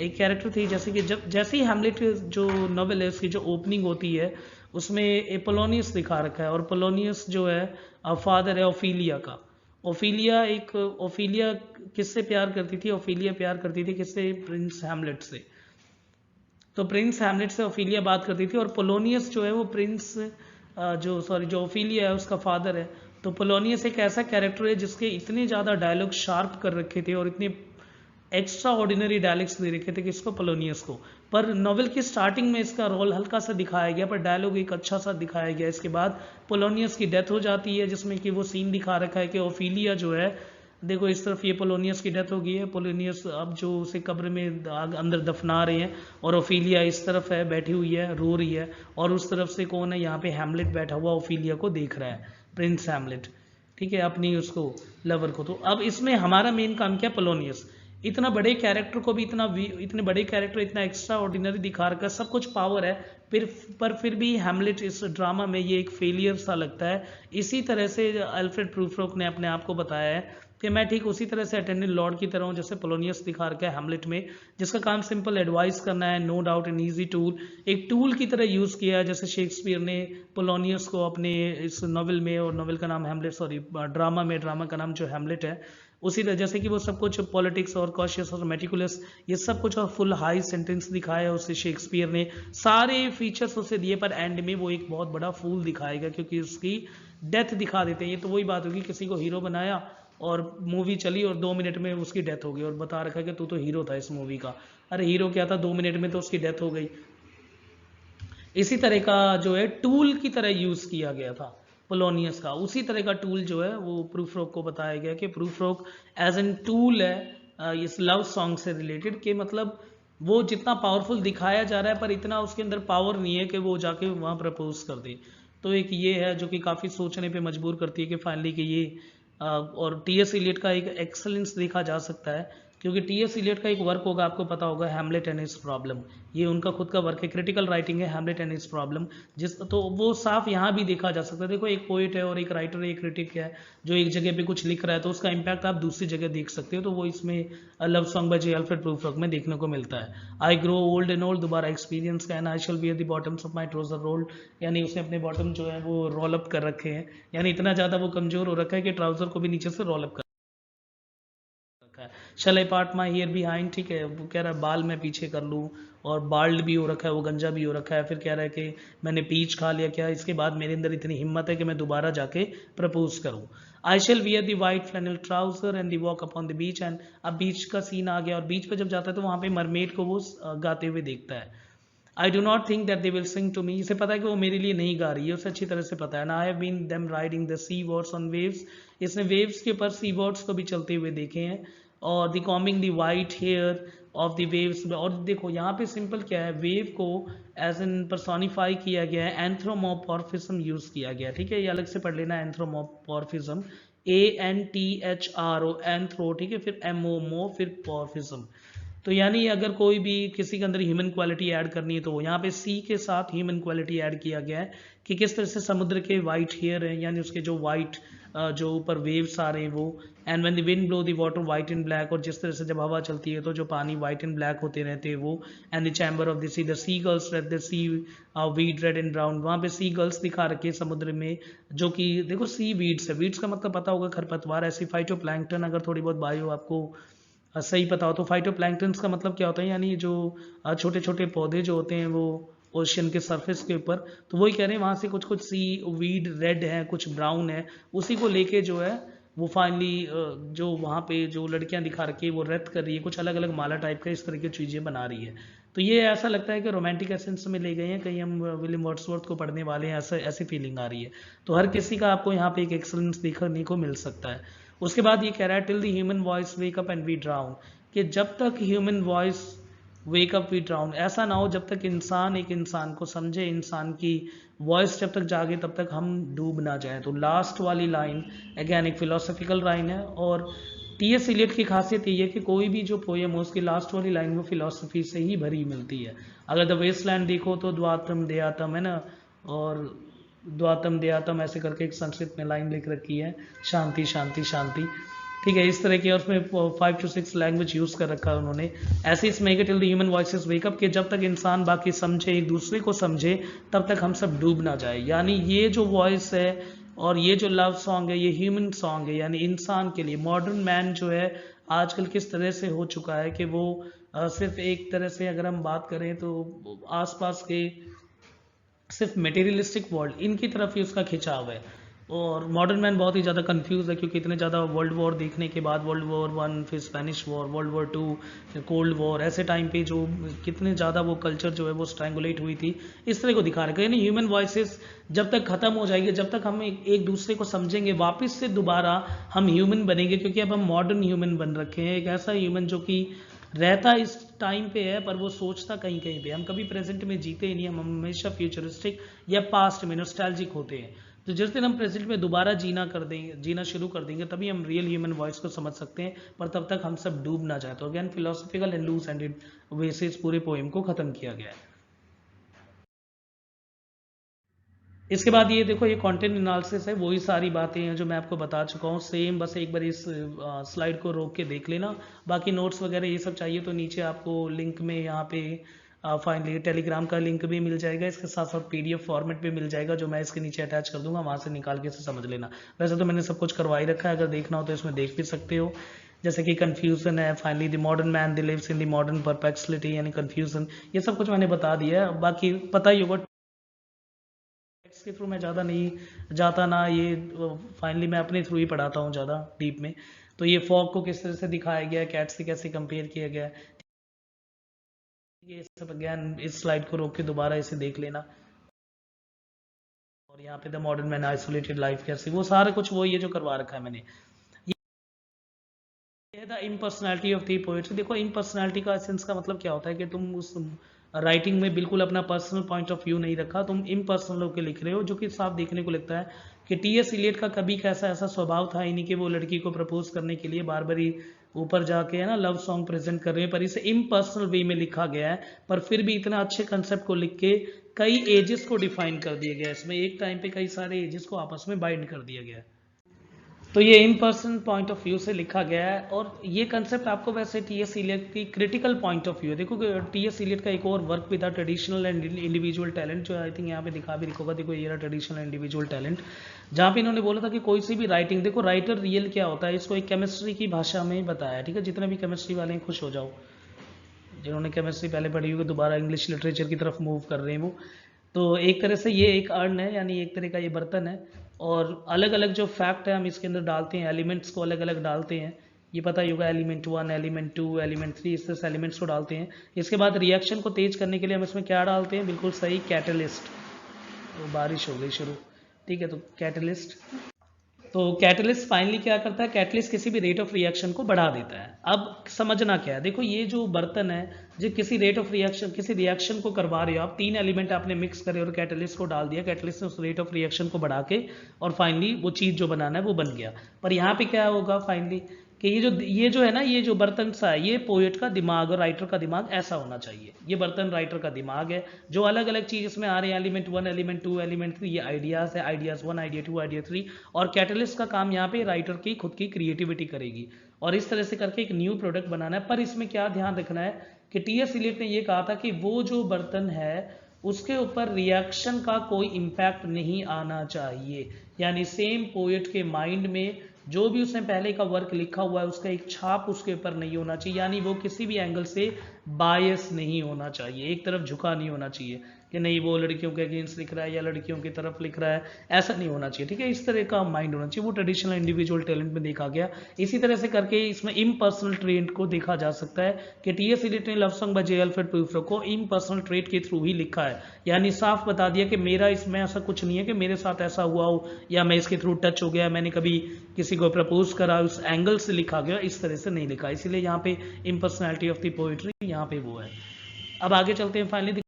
A: एक कैरेक्टर थी, जैसे कि जब जैसे ही हैमलेट जो नॉवेल है उसकी जो ओपनिंग होती है उसमें एपोलोनियस दिखा रखा है। और पोलोनियस जो है फादर है ओफीलिया का। ओफीलिया किससे प्यार करती थी, ओफीलिया प्यार करती थी किससे, प्रिंस हैमलेट से। तो प्रिंस हैमलेट से ओफीलिया बात करती थी और पोलोनियस जो है वो प्रिंस जो ओफीलिया है उसका फादर है। तो पोलोनियस एक ऐसा कैरेक्टर है जिसके इतने ज़्यादा डायलॉग शार्प कर रखे थे और इतने एक्स्ट्रा ऑर्डिनरी डायलॉग्स दे रखे थे कि इसको पोलोनियस को। पर नॉवेल की स्टार्टिंग में इसका रोल हल्का सा दिखाया गया पर डायलॉग एक अच्छा सा दिखाया गया। इसके बाद पोलोनियस की डेथ हो जाती है जिसमें कि वो सीन दिखा रखा है कि ओफीलिया जो है, देखो इस तरफ ये पोलोनियस की डेथ हो गई है, पोलोनियस अब जो उसे कब्र में अंदर दफना रहे हैं और ओफीलिया इस तरफ है बैठी हुई है रो रही है, और उस तरफ से कौन है, यहाँ पे हैमलेट बैठा हुआ ओफीलिया को देख रहा है, प्रिंस हैमलेट, ठीक है, अपनी उसको लवर को। तो अब इसमें हमारा मेन काम क्या, पोलोनियस। इतना बड़े कैरेक्टर को भी इतने बड़े कैरेक्टर इतना एक्स्ट्रा ऑर्डिनरी दिखा रखा, सब कुछ पावर है, फिर भी हैमलेट इस ड्रामा में ये एक फेलियर सा लगता है। इसी तरह से अल्फ्रेड प्रूफ्रोक ने अपने आप को बताया है कि मैं ठीक उसी तरह से अटेंडेंट लॉर्ड की तरह हूँ जैसे पोलोनियस दिखा रखा है हैमलेट में, जिसका काम सिंपल एडवाइस करना है, no doubt an easy tool, एक टूल की तरह यूज़ किया है जैसे शेक्सपियर ने पोलोनियस को अपने इस नॉवल में, और नॉवल का नाम हैमलेट, सॉरी ड्रामा का नाम जो हैमलेट है, उसी तरह जैसे कि वो सब कुछ पॉलिटिक्स और कॉशियस और मेटिकुलस ये सब कुछ और फुल हाई सेंटेंस दिखाया उसे शेक्सपियर ने, सारे फीचर्स उसे दिए, पर एंड में वो एक बहुत बड़ा फूल दिखाएगा क्योंकि उसकी डेथ दिखा देते हैं। ये तो वही बात होगी, किसी को हीरो बनाया और मूवी चली और 2 मिनट में उसकी डेथ हो गई और बता रखा कि तू तो हीरो था इस मूवी का। अरे हीरो क्या था, 2 मिनट में तो उसकी डेथ हो गई। इसी तरह का जो है टूल की तरह यूज किया गया था पोलोनियस का, उसी तरह का टूल जो है वो प्रूफ्रोक को बताया गया कि प्रूफ्रोक एज एन टूल है इस लव सॉन्ग से रिलेटेड, के मतलब वो जितना पावरफुल दिखाया जा रहा है पर इतना उसके अंदर पावर नहीं है कि वो जाके वहाँ प्रपोज कर दे। तो एक ये है जो कि काफ़ी सोचने पे मजबूर करती है कि फाइनली कि ये और टीएस इलियट का एक एक्सेलेंस देखा जा सकता है, क्योंकि टीएस इलियट का एक वर्क होगा, आपको पता होगा, हैमलेट एंड हिज प्रॉब्लम, ये उनका खुद का वर्क है, क्रिटिकल राइटिंग है हैमलेट एंड हिज प्रॉब्लम, जिस तो वो साफ यहाँ भी देखा जा सकता है। देखो एक पोइट है और एक राइटर है, एक क्रिटिक है, जो एक जगह पे कुछ लिख रहा है तो उसका इम्पैक्ट आप दूसरी जगह देख सकते हो, तो वो इसमें love song by J Alfred Prufrock में देखने को मिलता है। I grow old and old, दोबारा एक्सपीरियंस का, and I shall wear the bottoms of my trouser rolled, यानी उसने अपने बॉटम जो है वो रोल अप कर रखे हैं, यानी इतना ज़्यादा वो कमजोर हो रखा है कि ट्राउजर को भी नीचे से रोल अप कर रखा है। Shall I part my hair behind, ठीक है, वो कह रहा है बाल मैं पीछे कर लूँ, और बाल्ड भी हो रखा है, वो गंजा भी हो रखा है, फिर कह रहा है कि मैंने पीच खा लिया क्या, इसके बाद मेरे अंदर इतनी हिम्मत है कि मैं दोबारा जाके प्रपोज करूँ। I shall wear the white flannel trouser and the walk upon the beach, and अब बीच का सीन आ गया और बीच पे जब जाता है तो वहाँ पे मरमेड को वो गाते हुए देखता है। I do not think that they will sing to me, इसे पता है कि वो मेरे लिए नहीं गा रही है, उसे अच्छी तरह से पता है ना। I have been them riding the seawards on waves, इसने वेव्स के ऊपर सी वर्ड्स को भी चलते हुए देखे हैं, और the combing the white hair of the waves, और देखो यहाँ पे सिंपल क्या है, वेव को एज एन पर्सोनिफाई किया गया है, एंथ्रोमोर्फिज्म यूज किया गया है, ठीक है, ये अलग से पढ़ लेना, एंथ्रोमोर्फिज्म, ANTHRO एंथ्रो, ठीक है, फिर MO मो, फिर पॉर्फिज्म। तो यानी अगर कोई भी किसी के अंदर ह्यूमन क्वालिटी ऐड करनी है तो यहाँ पे सी के साथ ह्यूमन क्वालिटी ऐड किया गया है कि किस तरह से समुद्र के वाइट हेयर हैं, यानी उसके जो वाइट जो ऊपर वेव्स आ रहे हैं वो, and when the wind blow the water white and black, और जिस तरह से जब हवा चलती है तो जो पानी वाइट एंड ब्लैक होते रहते हैं वो, and the chamber of the sea girls red the seaweed red and brown, वहाँ पे सी गर्ल्स दिखा रखे समुद्र में, जो कि देखो सी वीड्स है, वीड्स का मतलब पता होगा खरपतवार, ऐसी फाइटोप्लैंक्टन, अगर थोड़ी बहुत बायो आपको सही पता हो तो, फाइटोप्लैंक्टन्स का मतलब क्या होता है, यानी जो छोटे छोटे पौधे जो होते हैं वो ओशियन के सरफेस के ऊपर, तो वही कह रहे हैं वहाँ से कुछ कुछ सी वीड रेड है, कुछ ब्राउन है, उसी को लेके जो है वो फाइनली जो वहाँ पे जो लड़कियां दिखा रखी है वो रत कर रही है, कुछ अलग अलग माला टाइप का इस तरह की चीज़ें बना रही है। तो ये ऐसा लगता है कि रोमांटिक एसेंस में ले गए हैं, कहीं हम विलियम वर्ड्सवर्थ को पढ़ने वाले हैं, ऐसा ऐसी फीलिंग आ रही है। तो हर किसी का आपको यहाँ पे एक एक्सलेंस देखने को मिल सकता है। उसके बाद ये कह रहा है till the human voice wake up and we drown, कि जब तक human voice wake up we drown, ऐसा ना हो जब तक इंसान एक इंसान को समझे, इंसान की वॉइस जब तक जागे तब तक हम डूब ना जाए। तो लास्ट वाली लाइन अगेन एक फिलोसफिकल लाइन है, और टीएस इलियट की खासियत ये है कि कोई भी जो पोएम हो उसकी लास्ट वाली लाइन वो फिलोसफी से ही भरी मिलती है। अगर द वेस्टलैंड देखो तो द्वातम दयातम है ना, और द्वातम दयातम ऐसे करके एक संस्कृत में लाइन लिख रखी है, शांति शांति शांति, ठीक है, इस तरह की, और उसमें 5 to 6 लैंग्वेज यूज कर रखा है उन्होंने। ऐसे इस make it till the human voices wake up, के जब तक इंसान बाकी समझे, एक दूसरे को समझे, तब तक हम सब डूब ना जाए। यानी ये जो वॉइस है और ये जो लव सॉन्ग है ये ह्यूमन सॉन्ग है, यानी इंसान के लिए। मॉडर्न मैन जो है आजकल किस तरह से हो चुका है कि वो सिर्फ एक तरह से अगर हम बात करें तो आसपास के सिर्फ मटेरियलिस्टिक वर्ल्ड इनकी तरफ ही उसका खिंचाव है, और मॉडर्न मैन बहुत ही ज़्यादा कंफ्यूज है, क्योंकि इतने ज़्यादा वर्ल्ड वॉर देखने के बाद, वर्ल्ड वॉर 1, फिर स्पेनिश वॉर, वर्ल्ड वॉर 2, फिर कोल्ड वॉर, ऐसे टाइम पे जो कितने ज़्यादा वो कल्चर जो है वो स्ट्रैंगुलेट हुई थी, इस तरह को दिखा रखा है। यानी ह्यूमन वॉइसेस जब तक ख़त्म हो जाएगी, जब तक हम एक दूसरे को समझेंगे, वापस से दोबारा हम ह्यूमन बनेंगे, क्योंकि अब हम मॉडर्न ह्यूमन बन रखे हैं, एक ऐसा ह्यूमन जो कि रहता इस टाइम पे है पर वो सोचता कहीं कहीं पे, हम कभी प्रेजेंट में जीते ही नहीं, हम हमेशा फ्यूचरिस्टिक या पास्ट में नॉस्टैल्जिक होते हैं। तो जिस दिन हम प्रेजेंट में दोबारा जीना शुरू कर देंगे तभी हम रियल ह्यूमन वॉइस को समझ सकते हैं, पर तब तक हम सब डूब ना जाए। तो again philosophical and loose ended way से इस पूरे पोएम को खत्म किया गया है। इसके बाद ये देखो, ये कंटेंट एनालिसिस है, वही सारी बातें हैं जो मैं आपको बता चुका हूँ सेम, बस एक बार इस स्लाइड को रोक के देख लेना। बाकी नोट्स वगैरह ये सब चाहिए तो नीचे आपको लिंक में यहाँ पे फाइनली टेलीग्राम का लिंक भी मिल जाएगा, इसके साथ साथ पीडीएफ फॉर्मेट भी मिल जाएगा जो मैं इसके नीचे अटैच कर दूंगा, वहाँ से निकाल के इसे समझ लेना। वैसे तो मैंने सब कुछ करवा ही रखा है, अगर देखना हो तो इसमें देख भी सकते हो। जैसे कि कन्फ्यूजन है, finally the modern man the lives in the modern perplexity यानी कन्फ्यूजन, ये सब कुछ मैंने बता दिया है। बाकी पता ही होगा टेक्स्ट के थ्रू मैं ज़्यादा नहीं जाता ना, ये फाइनली मैं अपने थ्रू ही पढ़ाता हूँ ज़्यादा डीप में। तो ये फॉग को किस तरह से दिखाया गया है, कैट से कैसे कंपेयर किया गया है, ये सब अगेन इस स्लाइड को रोक के दोबारा इसे देख लेना। और यहाँ पे the modern man isolated life कैसे, वो सारा कुछ वही है जो करवा रखा है मैंने। ये the impersonality of the poetry. देखो इम्पर्सनैलिटी का एसेंस का मतलब क्या होता है कि तुम उस राइटिंग में बिल्कुल अपना पर्सनल पॉइंट ऑफ व्यू नहीं रखा, तुम इम्पर्सनल होकर लिख रहे हो, जो कि साफ देखने को लगता है कि टीएस इलियट का कभी कैसा ऐसा स्वभाव था ही नहीं कि वो लड़की को प्रपोज करने के लिए बार बार ही ऊपर जाके है ना लव सॉन्ग प्रेजेंट कर रहे हैं, पर इसे इम्पर्सनल वे में लिखा गया है, पर फिर भी इतना अच्छे कंसेप्ट को लिख के कई एजेस को डिफाइन कर दिया गया है, इसमें एक टाइम पे कई सारे एजेस को आपस में बाइंड कर दिया गया है। तो ये in person point of view से लिखा गया है, और ये कंसेप्ट आपको वैसे टीएस इलियट की क्रिटिकल पॉइंट ऑफ व्यू है। देखो टीएस इलियट का एक और work with traditional and individual talent, जो आई थिंक यहाँ पे दिखा भी लिखोगा, देखो ये रहा ट्रेडिशनल इंडिविजुअल टैलेंट, जहाँ पे इन्होंने बोला था कि कोई सी भी राइटिंग, देखो राइटर रियल क्या होता है इसको एक केमिस्ट्री की भाषा में बताया, ठीक है, जितने भी केमिस्ट्री वाले हैं खुश हो जाओ, जिन्होंने केमिस्ट्री पहले पढ़ी हुई दोबारा इंग्लिश लिटरेचर की तरफ मूव कर रहे हैं वो। तो एक तरह से ये एक अर्न है, यानी एक तरह का ये बर्तन है, और अलग अलग जो फैक्ट है हम इसके अंदर डालते हैं, एलिमेंट्स को अलग अलग डालते हैं, ये पता ही होगा, एलिमेंट 1 एलिमेंट 2 एलिमेंट 3, इस तरह से एलिमेंट्स को डालते हैं। इसके बाद रिएक्शन को तेज करने के लिए हम इसमें क्या डालते हैं, बिल्कुल सही, कैटलिस्ट। तो बारिश हो गई शुरू, ठीक है, तो कैटलिस्ट। तो कैटलिस्ट फाइनली क्या करता है, कैटलिस्ट किसी भी रेट ऑफ रिएक्शन को बढ़ा देता है। अब समझना क्या है, देखो ये जो बर्तन है जो किसी रेट ऑफ रिएक्शन, किसी रिएक्शन को करवा रहे हो आप, 3 एलिमेंट आपने मिक्स करे और कैटलिस्ट को डाल दिया, कैटलिस्ट ने उस रेट ऑफ रिएक्शन को बढ़ा के और फाइनली वो चीज़ जो बनाना है वो बन गया। पर यहाँ पे क्या होगा फाइनली कि ये जो है ना, ये जो बर्तन सा है, ये पोएट का दिमाग और राइटर का दिमाग ऐसा होना चाहिए। ये बर्तन राइटर का दिमाग है, जो अलग अलग चीज़ इसमें आ रहे हैं, एलिमेंट 1 एलिमेंट 2 एलिमेंट 3, ये आइडियाज़ है, आइडियाज़ 1 आइडिया 2 आइडिया 3, और कैटलिस्ट का काम यहाँ पे राइटर की खुद की क्रिएटिविटी करेगी, और इस तरह से करके एक न्यू प्रोडक्ट बनाना है। पर इसमें क्या ध्यान रखना है कि टीएस इलियट ने ये कहा था कि वो जो बर्तन है उसके ऊपर रिएक्शन का कोई इम्पैक्ट नहीं आना चाहिए, यानी सेम पोएट के माइंड में जो भी उसने पहले का वर्क लिखा हुआ है उसका एक छाप उसके ऊपर नहीं होना चाहिए, यानी वो किसी भी एंगल से बायस नहीं होना चाहिए, एक तरफ झुका नहीं होना चाहिए कि नहीं वो लड़कियों के अगेंस्ट लिख रहा है या लड़कियों की तरफ लिख रहा है, ऐसा नहीं होना चाहिए, ठीक है, इस तरह का माइंड होना चाहिए। वो ट्रेडिशनल इंडिविजुअल टैलेंट में देखा गया। इसी तरह से करके इसमें इम्पर्सनल ट्रेट को देखा जा सकता है कि टीएस इलियट ने love song by J Alfred Prufrock को इम्पर्सनल ट्रेट के थ्रू ही लिखा है, यानी साफ बता दिया कि मेरा इसमें ऐसा कुछ नहीं है कि मेरे साथ ऐसा हुआ हो या मैं इसके थ्रू टच हो गया, मैंने कभी किसी को प्रपोज करा, उस एंगल से लिखा गया, इस तरह से नहीं लिखा, इसीलिए यहाँ पे इम्पर्सनैलिटी ऑफ द पोएट्री यहाँ पे वो है। अब आगे चलते हैं फाइनली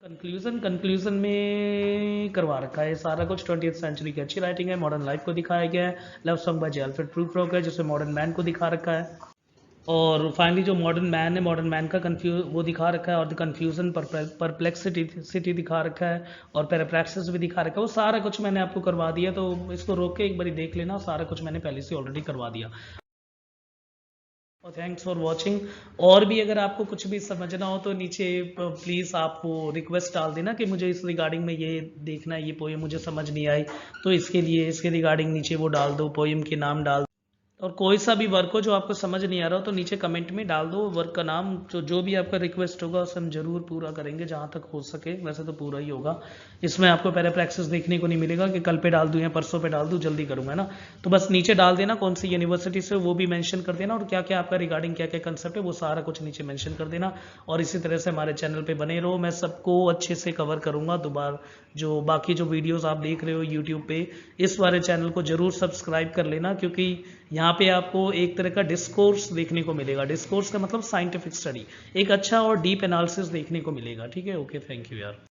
A: कंक्लूजन में करवा रखा है सारा कुछ 20th सेंचुरी की अच्छी राइटिंग है, मॉडर्न लाइफ को दिखाया गया है, love song by J Alfred Prufrock है जिसमें मॉडर्न मैन को दिखा रखा है, और फाइनली जो मॉडर्न मैन है, मॉडर्न मैन का वो दिखा रखा है, और द कन्फ्यूजन परप्लेक्सिटी दिखा रखा है, और पैराप्रैक्सिस भी दिखा रखा है, वो सारा कुछ मैंने आपको करवा दिया, तो इसको रोक के एक बार देख लेना, सारा कुछ मैंने पहले से ऑलरेडी करवा दिया। और थैंक्स फॉर वॉचिंग। और भी अगर आपको कुछ भी समझना हो तो नीचे प्लीज़ आप वो रिक्वेस्ट डाल देना कि मुझे इस रिगार्डिंग में ये देखना है, ये पोएम मुझे समझ नहीं आई, तो इसके लिए इसके रिगार्डिंग नीचे वो डाल दो, पोएम के नाम डाल दो, और कोई सा भी वर्क हो जो आपको समझ नहीं आ रहा हो तो नीचे कमेंट में डाल दो वर्क का नाम, जो भी आपका रिक्वेस्ट होगा उसे हम जरूर पूरा करेंगे जहाँ तक हो सके, वैसे तो पूरा ही होगा। इसमें आपको पैराप्रैक्टिस देखने को नहीं मिलेगा कि कल पे डाल दूँ या परसों पे डाल दूँ, जल्दी करूँगा ना, तो बस नीचे डाल देना कौन सी यूनिवर्सिटी से वो भी मेंशन कर देना, और क्या क्या आपका रिगार्डिंग क्या क्या कंसेप्ट है वो सारा कुछ नीचे मेंशन कर देना, और इसी तरह से हमारे चैनल पे बने रहो, मैं सबको अच्छे से कवर करूँगा। दोबारा जो बाकी जो वीडियोज़ आप देख रहे हो यूट्यूब पे, इस वाले चैनल को जरूर सब्सक्राइब कर लेना, क्योंकि यहाँ पे आपको एक तरह का डिस्कोर्स देखने को मिलेगा, डिस्कोर्स का मतलब साइंटिफिक स्टडी, एक अच्छा और डीप एनालिसिस देखने को मिलेगा, ठीक है, ओके, थैंक यू यार।